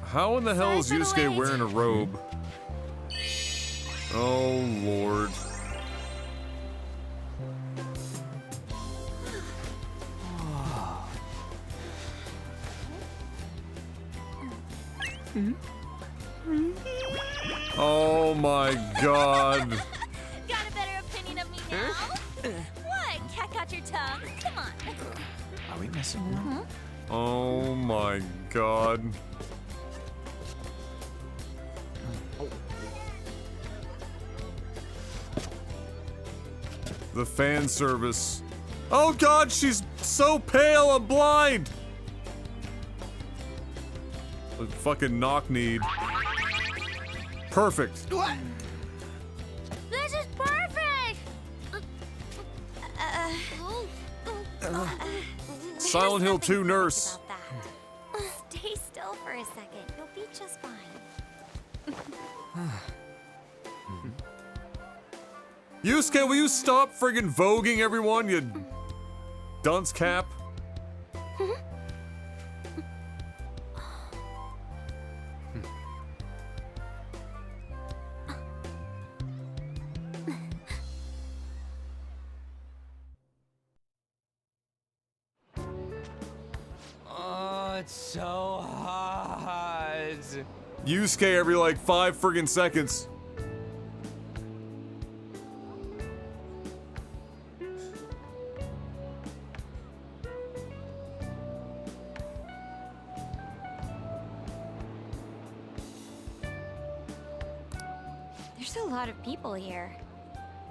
How in the hell is Yusuke wearing a robe? Oh, Lord. Oh my god. Got a better opinion of me now? What? Cat got your tongue? Come on. Are we messing around? Oh my god. The fan service. Oh god, she's so pale, I'm blind! A fucking knock-kneed. Perfect. What? This is perfect! Silent Hill 2 nurse. Stay still for a second. You'll be just fine. Yusuke, will you stop friggin' voguing everyone, you dunce cap? Oh, it's so hot. Yusuke every like 5 friggin' seconds. There's a lot of people here.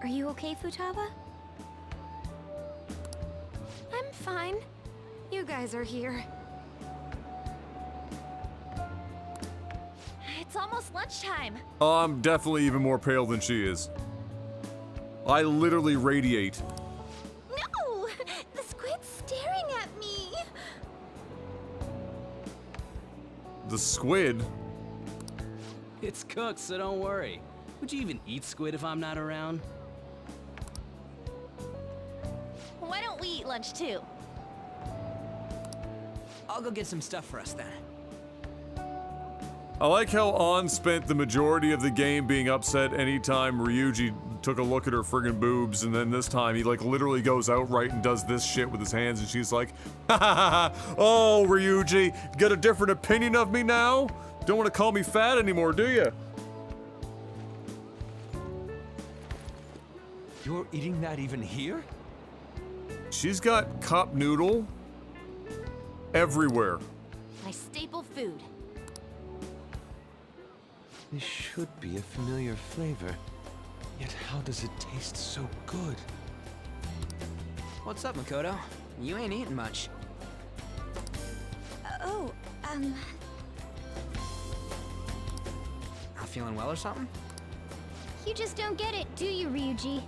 Are you okay, Futaba? I'm fine. You guys are here. It's almost lunchtime. I'm definitely even more pale than she is. I literally radiate. No! The squid's staring at me! The squid? It's cooked, so don't worry. Would you even eat squid if I'm not around? Why don't we eat lunch too? I'll go get some stuff for us then. I like how An spent the majority of the game being upset anytime Ryuji took a look at her friggin' boobs, and then this time he like literally goes outright and does this shit with his hands, and she's like, ha ha ha ha, oh Ryuji, get a different opinion of me now? Don't want to call me fat anymore, do you? You're eating that even here? She's got cup noodle everywhere. My staple food. This should be a familiar flavor. Yet how does it taste so good? What's up, Makoto? You ain't eating much. Not feeling well or something? You just don't get it, do you, Ryuji?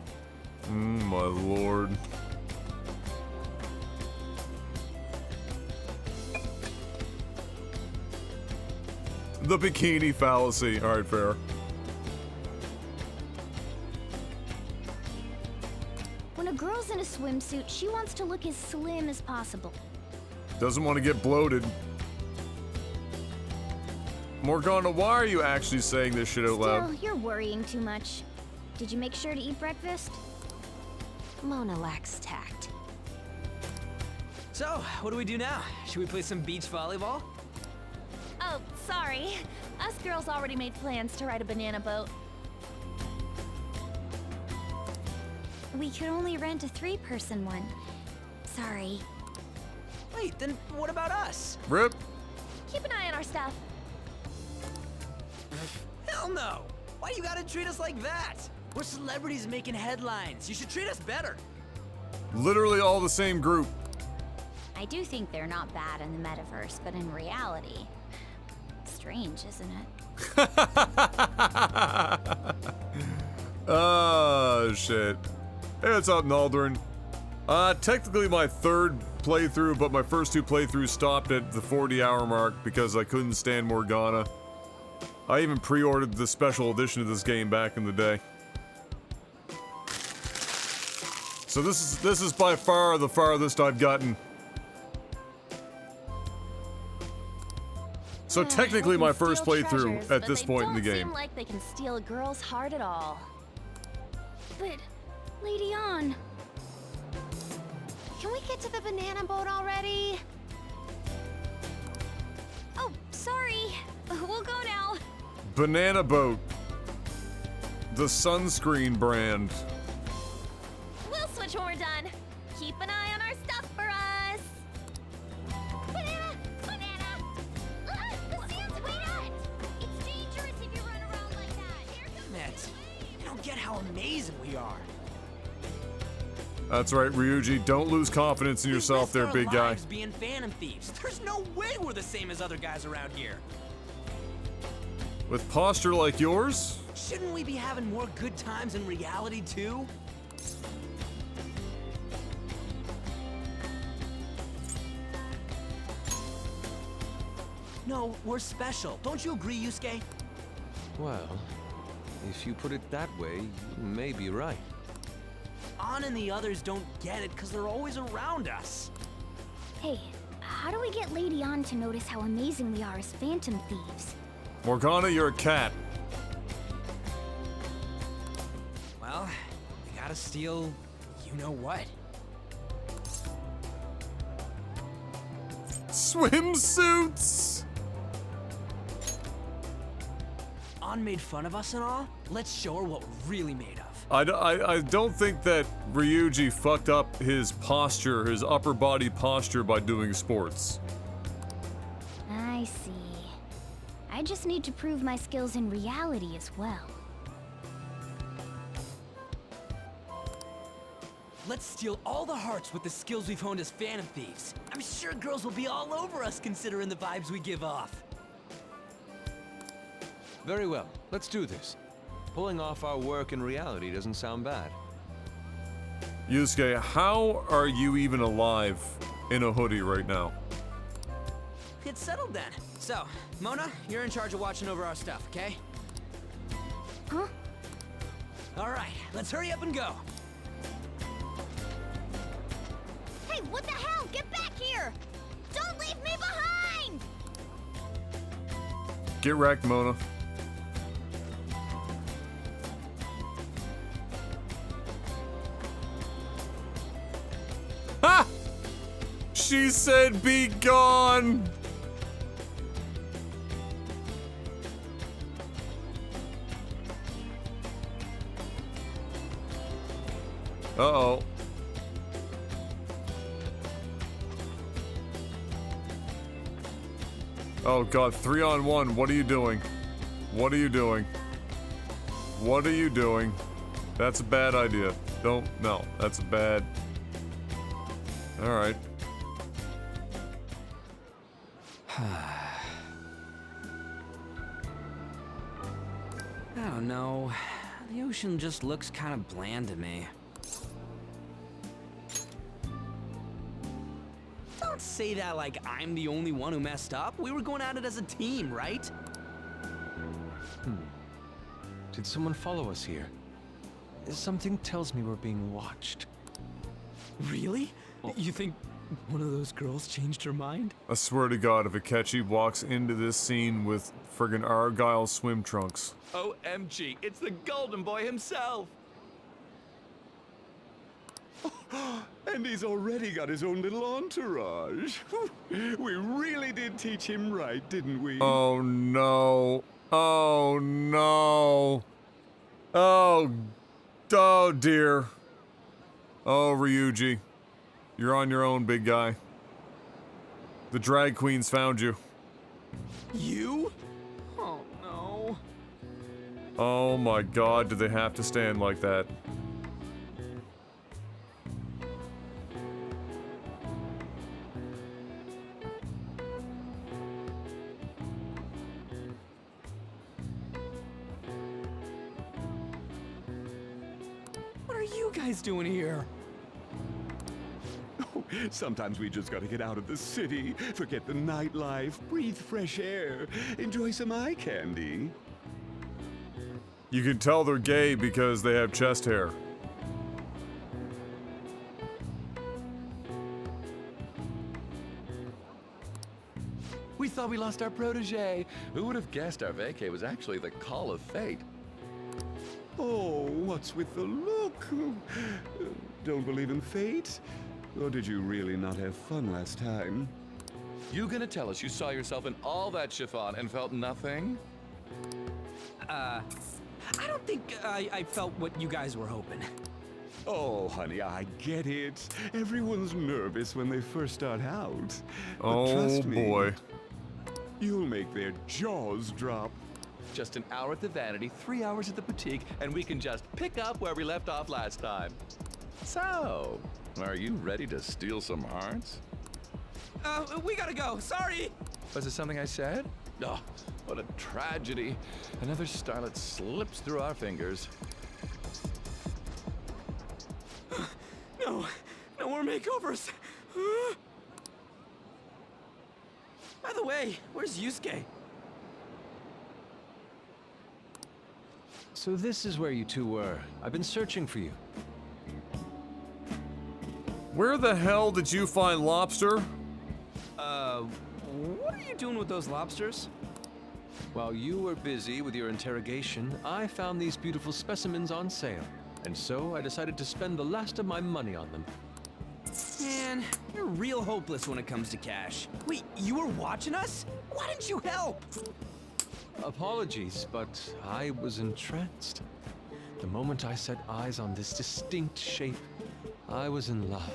My lord. The bikini fallacy. Alright, fair. When a girl's in a swimsuit, she wants to look as slim as possible. Doesn't want to get bloated. Morgana, why are you actually saying this shit out loud? Still, you're worrying too much. Did you make sure to eat breakfast? Mona lacks tact. So, what do we do now? Should we play some beach volleyball? Oh, sorry. Us girls already made plans to ride a banana boat. We could only rent a 3-person one. Sorry. Wait, then what about us? Rip. Keep an eye on our stuff. Hell no! Why you gotta treat us like that? We're celebrities making headlines. You should treat us better. Literally all the same group. I do think they're not bad in the metaverse, but in reality, strange, isn't it? Oh, shit. Hey, what's up, Naldrin? Technically my 3rd playthrough, but my first 2 playthroughs stopped at the 40-hour mark because I couldn't stand Morgana. I even pre-ordered the special edition of this game back in the day. So this is by far the farthest I've gotten. So technically my first playthrough at this point in the game. They don't seem like they can steal a girl's heart at all. But, Lady Ann... Can we get to the banana boat already? Oh, sorry. We'll go now. Banana Boat. The sunscreen brand. We'll switch when we're done. Keep an eye on our stuff for us. Banana! Banana! The sand's way out! It's dangerous if you run around like that. Here comes Nets, you don't get how amazing we are. That's right, Ryuji. Don't lose confidence in yourself there, big guy. Being Phantom Thieves. There's no way we're the same as other guys around here. With posture like yours? Shouldn't we be having more good times in reality, too? No, we're special. Don't you agree, Yusuke? Well, if you put it that way, you may be right. Ann and the others don't get it because they're always around us. Hey, how do we get Lady Ann to notice how amazing we are as Phantom Thieves? Morgana, you're a cat. Well, we gotta steal you-know-what. Swimsuits! Ann made fun of us and all? Let's show her what we're really made of. I don't think that Ryuji fucked up his posture, his upper body posture by doing sports. I see. I just need to prove my skills in reality as well. Let's steal all the hearts with the skills we've honed as Phantom Thieves. I'm sure girls will be all over us considering the vibes we give off. Very well, let's do this. Pulling off our work in reality doesn't sound bad. Yusuke, how are you even alive in a hoodie right now? Get settled then. So, Mona, you're in charge of watching over our stuff, okay? Huh? Alright, let's hurry up and go. Hey, what the hell? Get back here! Don't leave me behind! Get wrecked, Mona. Ha! She said be gone! Uh-oh. Oh god, 3-on-1, what are you doing? What are you doing? What are you doing? That's a bad idea. No, that's a bad... Alright. I don't know. The ocean just looks kind of bland to me. Don't say that like I'm the only one who messed up. We were going at it as a team, right? Did someone follow us here? Something tells me we're being watched. Really? You think one of those girls changed her mind? I swear to god, if Akechi walks into this scene with friggin' Argyle swim trunks. OMG, it's the Golden Boy himself! And he's already got his own little entourage. We really did teach him right, didn't we? Oh no. Oh no. Oh dear. Oh, Ryuji. You're on your own, big guy. The drag queens found you. You? Oh no. Oh my god, do they have to stand like that? What are you guys doing here? Sometimes we just gotta get out of the city, forget the nightlife, breathe fresh air, enjoy some eye candy. You can tell they're gay because they have chest hair. We thought we lost our protege. Who would have guessed our vacay was actually the call of fate? Oh, what's with the look? Don't believe in fate? Or did you really not have fun last time? You gonna tell us you saw yourself in all that chiffon and felt nothing? I don't think I felt what you guys were hoping. Oh, honey, I get it. Everyone's nervous when they first start out. But Oh trust me, boy. you'll make their jaws drop. Just an hour at the Vanity, 3 hours at the boutique, and we can just pick up where we left off last time. So, are you ready to steal some hearts? We gotta go. Sorry. Was it something I said? Oh, what a tragedy. Another starlet slips through our fingers. No, no more makeovers. By the way, where's Yusuke? So this is where you two were. I've been searching for you. Where the hell did you find lobster? What are you doing with those lobsters? While you were busy with your interrogation, I found these beautiful specimens on sale. And so I decided to spend the last of my money on them. Man, you're real hopeless when it comes to cash. Wait, you were watching us? Why didn't you help? Apologies, but I was entranced. The moment I set eyes on this distinct shape, I was in love.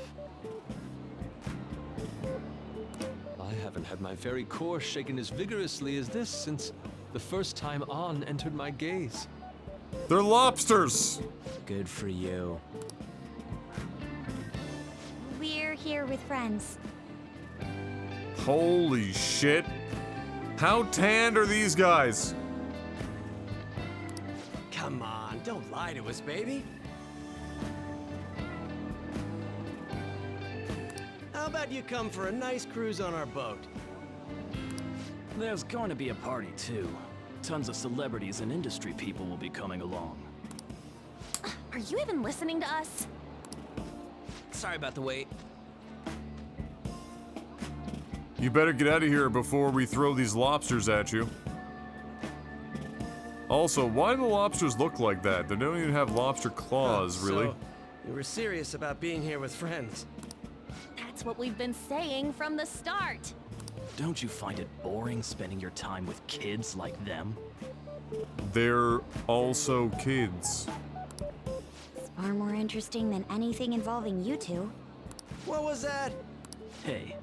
I haven't had my very core shaken as vigorously as this since the first time On entered my gaze. They're lobsters! Good for you. We're here with friends. Holy shit. How tanned are these guys? Come on, don't lie to us, baby. How about you come for a nice cruise on our boat? There's going to be a party, too. Tons of celebrities and industry people will be coming along. Are you even listening to us? Sorry about the wait. You better get out of here before we throw these lobsters at you. Also, why do the lobsters look like that? They don't even have lobster claws, really. So, you were serious about being here with friends. That's what we've been saying from the start. Don't you find it boring spending your time with kids like them? They're also kids. It's far more interesting than anything involving you two. What was that? Hey,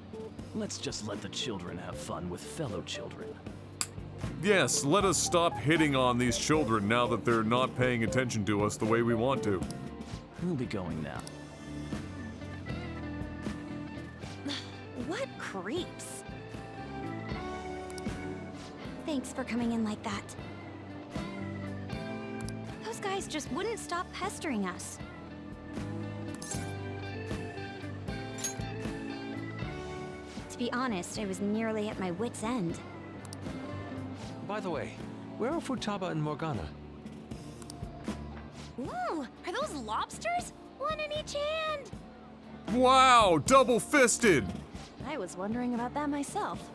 let's just let the children have fun with fellow children. Yes, let us stop hitting on these children now that they're not paying attention to us the way we want to. We'll be going now. What creeps? Thanks for coming in like that. Those guys just wouldn't stop pestering us. To be honest, I was nearly at my wit's end. By the way, where are Futaba and Morgana? Ooh, are those lobsters? One in each hand. Wow, double-fisted! I was wondering about that myself.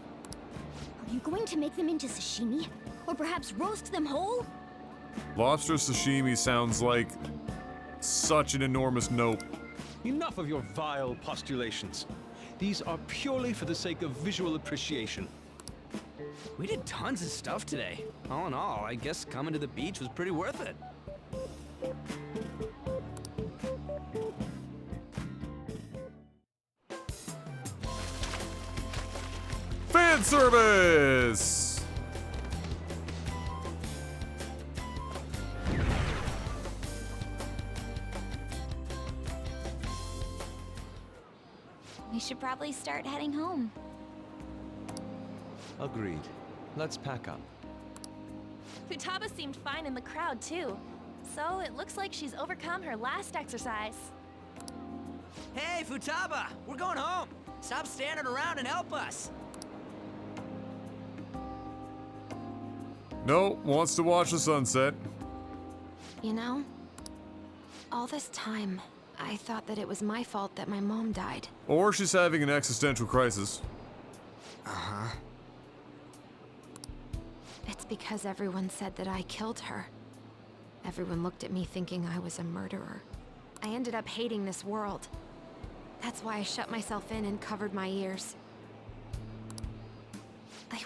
Are you going to make them into sashimi? Or perhaps roast them whole? Lobster sashimi sounds like such an enormous nope. enough of your vile postulations. These are purely for the sake of visual appreciation. We did tons of stuff today. All in all, I guess coming to the beach was pretty worth it. Fan service! We should probably start heading home. Agreed. Let's pack up. Futaba seemed fine in the crowd, too. So it looks like she's overcome her last exercise. Hey, Futaba! We're going home! Stop standing around and help us! No, wants to watch the sunset. You know, all this time, I thought that it was my fault that my mom died. Or she's having an existential crisis. Uh-huh. It's because everyone said that I killed her. Everyone looked at me thinking I was a murderer. I ended up hating this world. That's why I shut myself in and covered my ears. I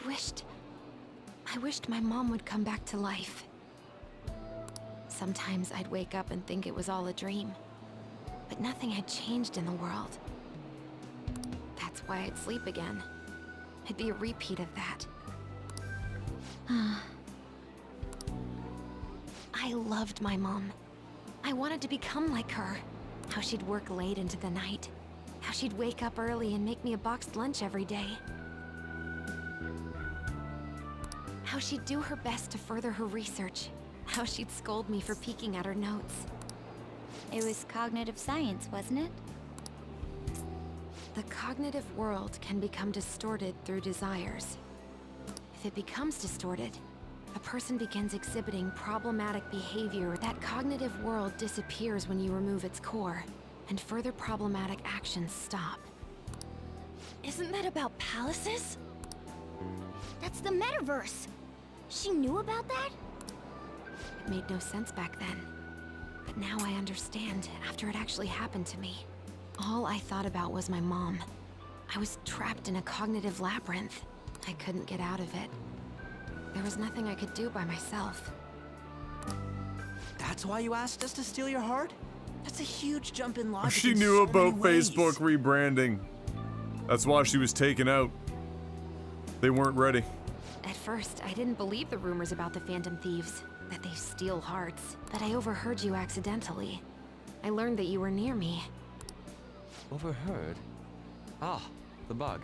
wished my mom would come back to life. Sometimes I'd wake up and think it was all a dream. But nothing had changed in the world. That's why I'd sleep again. It'd be a repeat of that. I loved my mom. I wanted to become like her. How she'd work late into the night. How she'd wake up early and make me a boxed lunch every day. How she'd do her best to further her research. How she'd scold me for peeking at her notes. It was cognitive science, wasn't it? The cognitive world can become distorted through desires. If it becomes distorted, a person begins exhibiting problematic behavior. That cognitive world disappears when you remove its core, and further problematic actions stop. Isn't that about palaces? That's the metaverse. She knew about that? It made no sense back then. But now I understand, after it actually happened to me. All I thought about was my mom. I was trapped in a cognitive labyrinth. I couldn't get out of it. There was nothing I could do by myself. That's why you asked us to steal your heart? That's a huge jump in logic. She in knew so about many ways. Facebook rebranding. That's why she was taken out. They weren't ready. At first, I didn't believe the rumors about the Phantom Thieves, that they steal hearts. But I overheard you accidentally. I learned that you were near me. Overheard? Ah, the bug.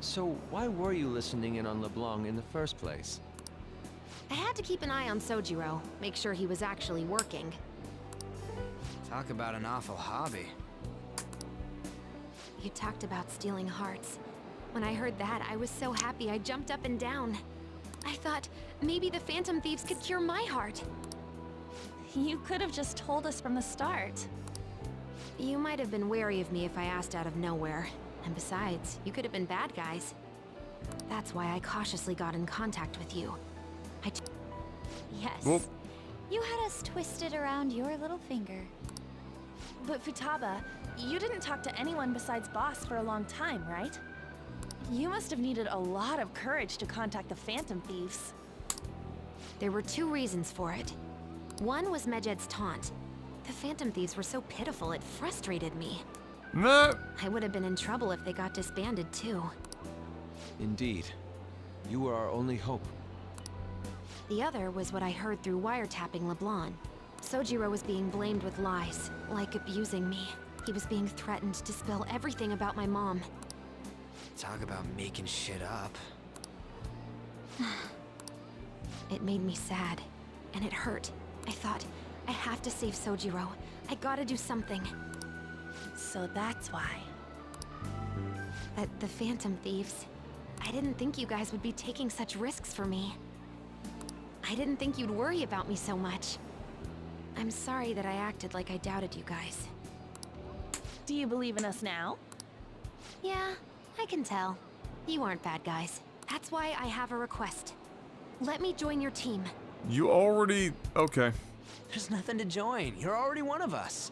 So why were you listening in on LeBlanc in the first place? I had to keep an eye on Sojiro, make sure he was actually working. Talk about an awful hobby. You talked about stealing hearts. When I heard that, I was so happy I jumped up and down. I thought, maybe the Phantom Thieves could cure my heart. You could have just told us from the start. You might have been wary of me if I asked out of nowhere. And besides, you could have been bad guys. That's why I cautiously got in contact with you. Yes. Well, you had us twisted around your little finger. But Futaba, you didn't talk to anyone besides Boss for a long time, right? You must have needed a lot of courage to contact the Phantom Thieves. There were two reasons for it. One was Medjed's taunt. The Phantom Thieves were so pitiful it frustrated me. Nah. I would have been in trouble if they got disbanded too. Indeed. You were our only hope. The other was what I heard through wiretapping LeBlanc. Sojiro was being blamed with lies, like abusing me. He was being threatened to spill everything about my mom. Talk about making shit up. It made me sad, and it hurt. I thought, I have to save Sojiro. I gotta do something. So that's why. At the Phantom Thieves, I didn't think you guys would be taking such risks for me. I didn't think you'd worry about me so much. I'm sorry that I acted like I doubted you guys. Do you believe in us now? Yeah, I can tell. You aren't bad guys. That's why I have a request. Let me join your team. You already... Okay. There's nothing to join. You're already one of us.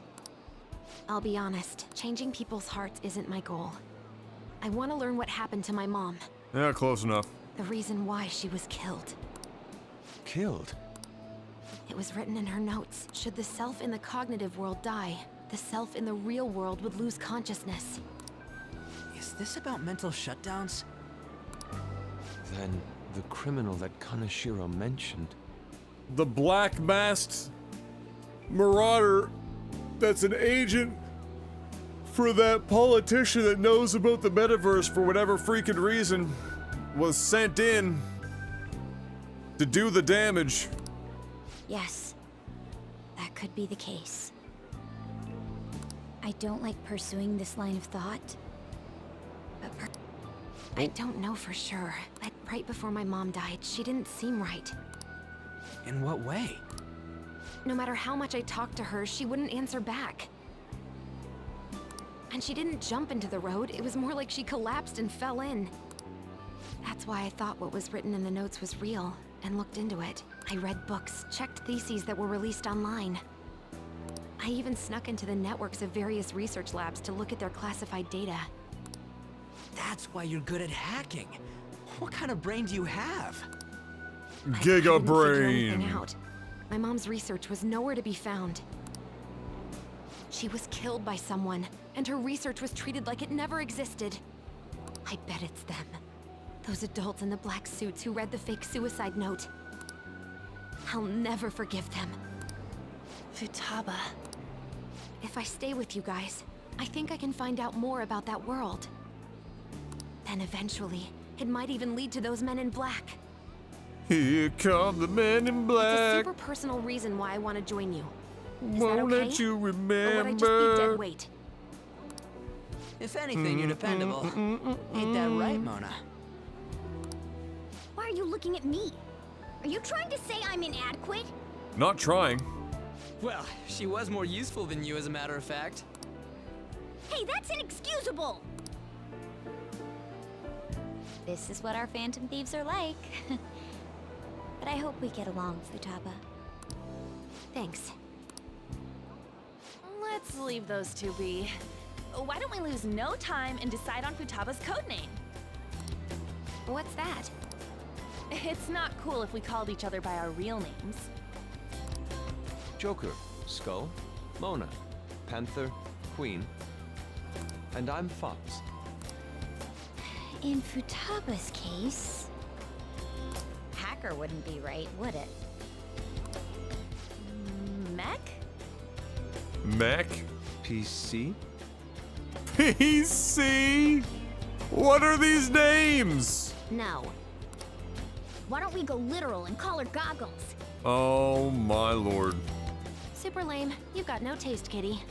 I'll be honest, changing people's hearts isn't my goal. I want to learn what happened to my mom. Yeah, close enough. The reason why she was killed. Killed? It was written in her notes. Should the self in the cognitive world die, the self in the real world would lose consciousness. Is this about mental shutdowns? Then the criminal that Kaneshiro mentioned. The black masked marauder that's an agent for that politician that knows about the metaverse for whatever freaking reason was sent in to do the damage. Yes, that could be the case. I don't like pursuing this line of thought, but I don't know for sure, but right before my mom died, she didn't seem right. In what way? No matter how much I talked to her, she wouldn't answer back. And she didn't jump into the road, it was more like she collapsed and fell in. That's why I thought what was written in the notes was real, and looked into it. I read books, checked theses that were released online. I even snuck into the networks of various research labs to look at their classified data. That's why you're good at hacking. What kind of brain do you have? Giga Anything brain. out. My mom's research was nowhere to be found. She was killed by someone, and her research was treated like it never existed. I bet it's them. Those adults in the black suits who read the fake suicide note. I'll never forgive them. Futaba. If I stay with you guys, I think I can find out more about that world. Then eventually, it might even lead to those men in black. Here come the men in It's a black. super personal reason why I want to join you. Is Won't that okay? let you Or would I remember. just be dead weight? If anything, you're dependable. Ain't that right, Mona? Why are you looking at me? Are you trying to say I'm inadequate? Not trying. Well, she was more useful than you, as a matter of fact. Hey, that's inexcusable! This is what our Phantom Thieves are like. But I hope we get along, Futaba. Thanks. Let's leave those two be. Why don't we lose no time and decide on Futaba's codename? What's that? It's not cool if we called each other by our real names. Joker, Skull, Mona, Panther, Queen, and I'm Fox. In Futaba's case, hacker wouldn't be right, would it? Mech? Mech? PC? PC? What are these names? No. Why don't we go literal and call her Goggles? Oh my lord. Super lame. You've got no taste, kitty.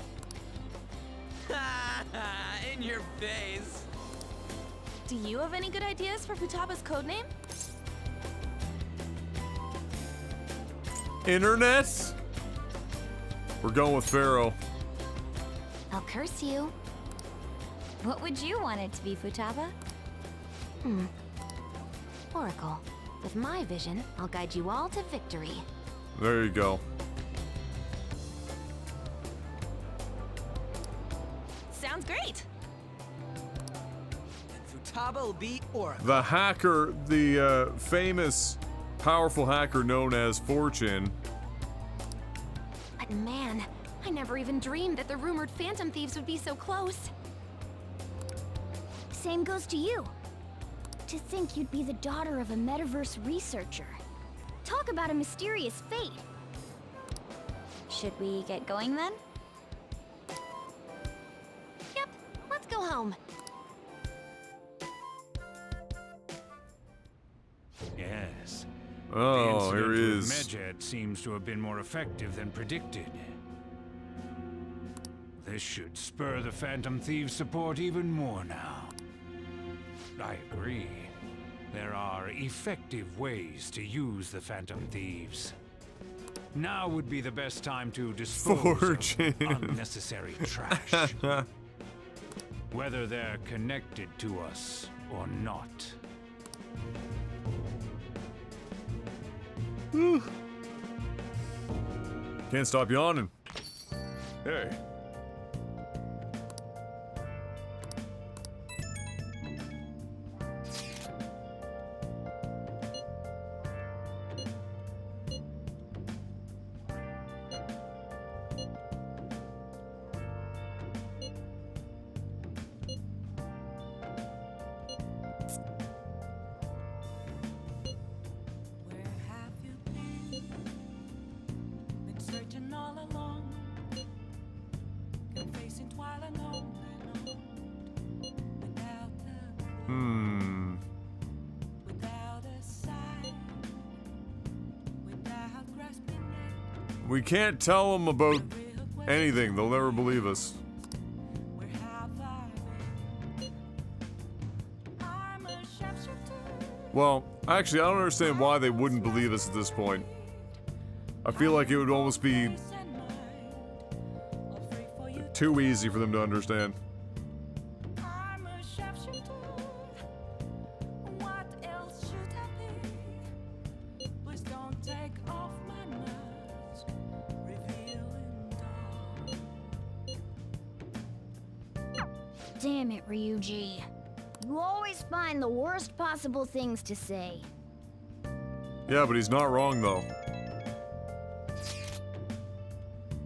In your face. Do you have any good ideas for Futaba's codename? Internet? We're going with Pharaoh. I'll curse you. What would you want it to be, Futaba? Oracle. With my vision, I'll guide you all to victory. There you go. Sounds great. Futaba will be Oracle. The hacker, the famous, powerful hacker known as Fortune. But man, I never even dreamed that the rumored Phantom Thieves would be so close. Same goes to you. To think you'd be the daughter of a metaverse researcher. Talk about a mysterious fate. Should we get going then? Yep, let's go home. Yes. Oh, the here incident he with is. Medjed seems to have been more effective than predicted. This should spur the Phantom Thieves' support even more now. I agree. There are effective ways to use the Phantom Thieves. Now would be the best time to dispose Fortune. of unnecessary trash. Whether they're connected to us or not. Can't stop yawning. Hey, We can't tell them about anything. They'll never believe us. Well, actually, I don't understand why they wouldn't believe us at this point. I feel like it would almost be too easy for them to understand. Damn it, Ryuji. You always find the worst possible things to say. Yeah, but he's not wrong, though.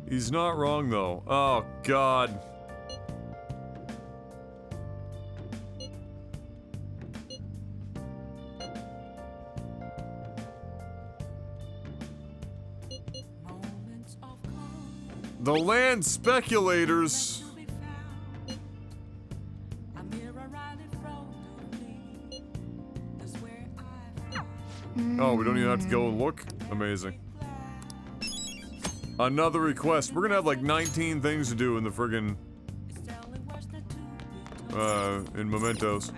He's not wrong, though. Oh, God. The land speculators. Oh, we don't even have to go and look? Amazing. Another request. We're gonna have like 19 things to do in the friggin' in Mementos.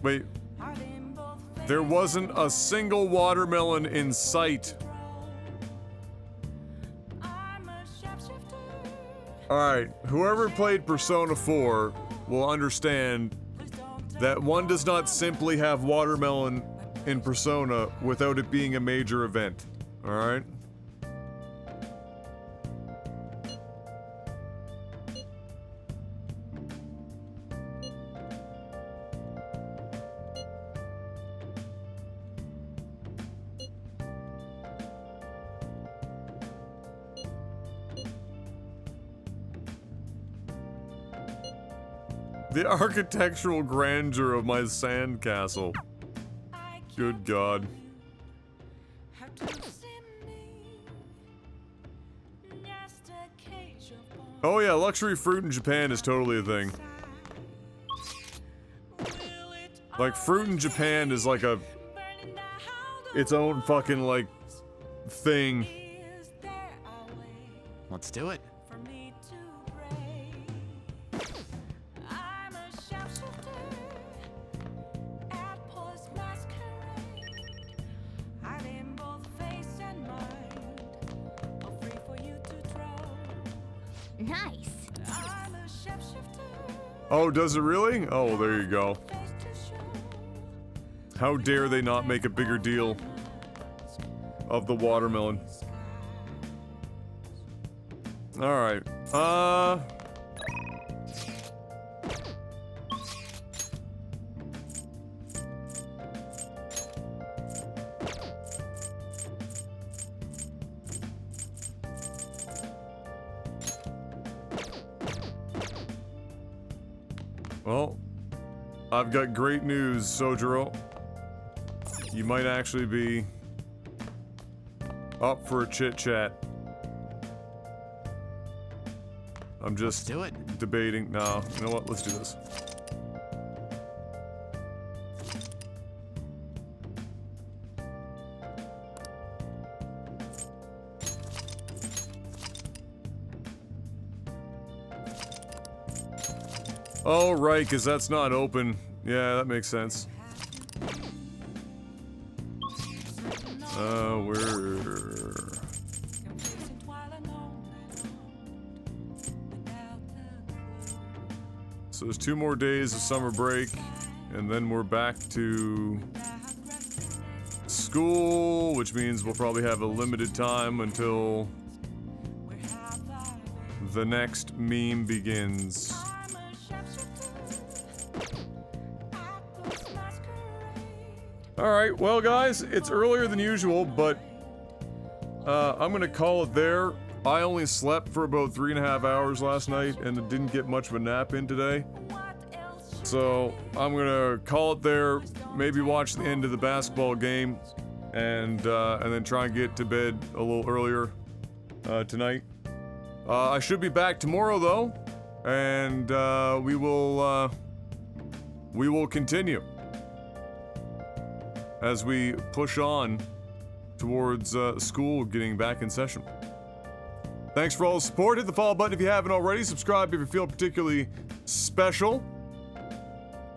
Wait. There wasn't a single watermelon in sight. Alright, whoever played Persona 4 will understand that one does not simply have watermelon in Persona without it being a major event. Alright? The architectural grandeur of my sandcastle. Good God. Oh yeah, luxury fruit in Japan is totally a thing. Like, fruit in Japan is like a... its own fucking, like, thing. Let's do it. Nice. Oh, does it really? Oh, there you go. How dare they not make a bigger deal of the watermelon. Alright, well, I've got great news, Sojiro. You might actually be up for a chit-chat. I'm just debating. No, you know what? Let's do this. Oh, right, because that's not open. Yeah, that makes sense. So there's 2 more days of summer break, and then we're back to school, which means we'll probably have a limited time until the next meme begins. Alright, well guys, it's earlier than usual, but I'm gonna call it there. I only slept for about 3.5 hours last night and didn't get much of a nap in today. So I'm gonna call it there, maybe watch the end of the basketball game, and then try and get to bed a little earlier tonight. I should be back tomorrow though, and we will we will continue as we push on towards school getting back in session. Thanks for all the support. Hit the follow button if you haven't already. Subscribe if you feel particularly special.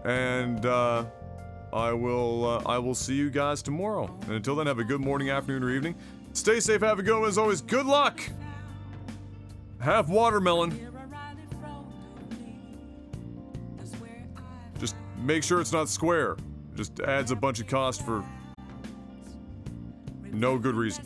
And I will see you guys tomorrow. And until then, have a good morning, afternoon, or evening. Stay safe. Have a good one. As always, good luck. Have watermelon. Just make sure it's not square. Just adds a bunch of cost for no good reason.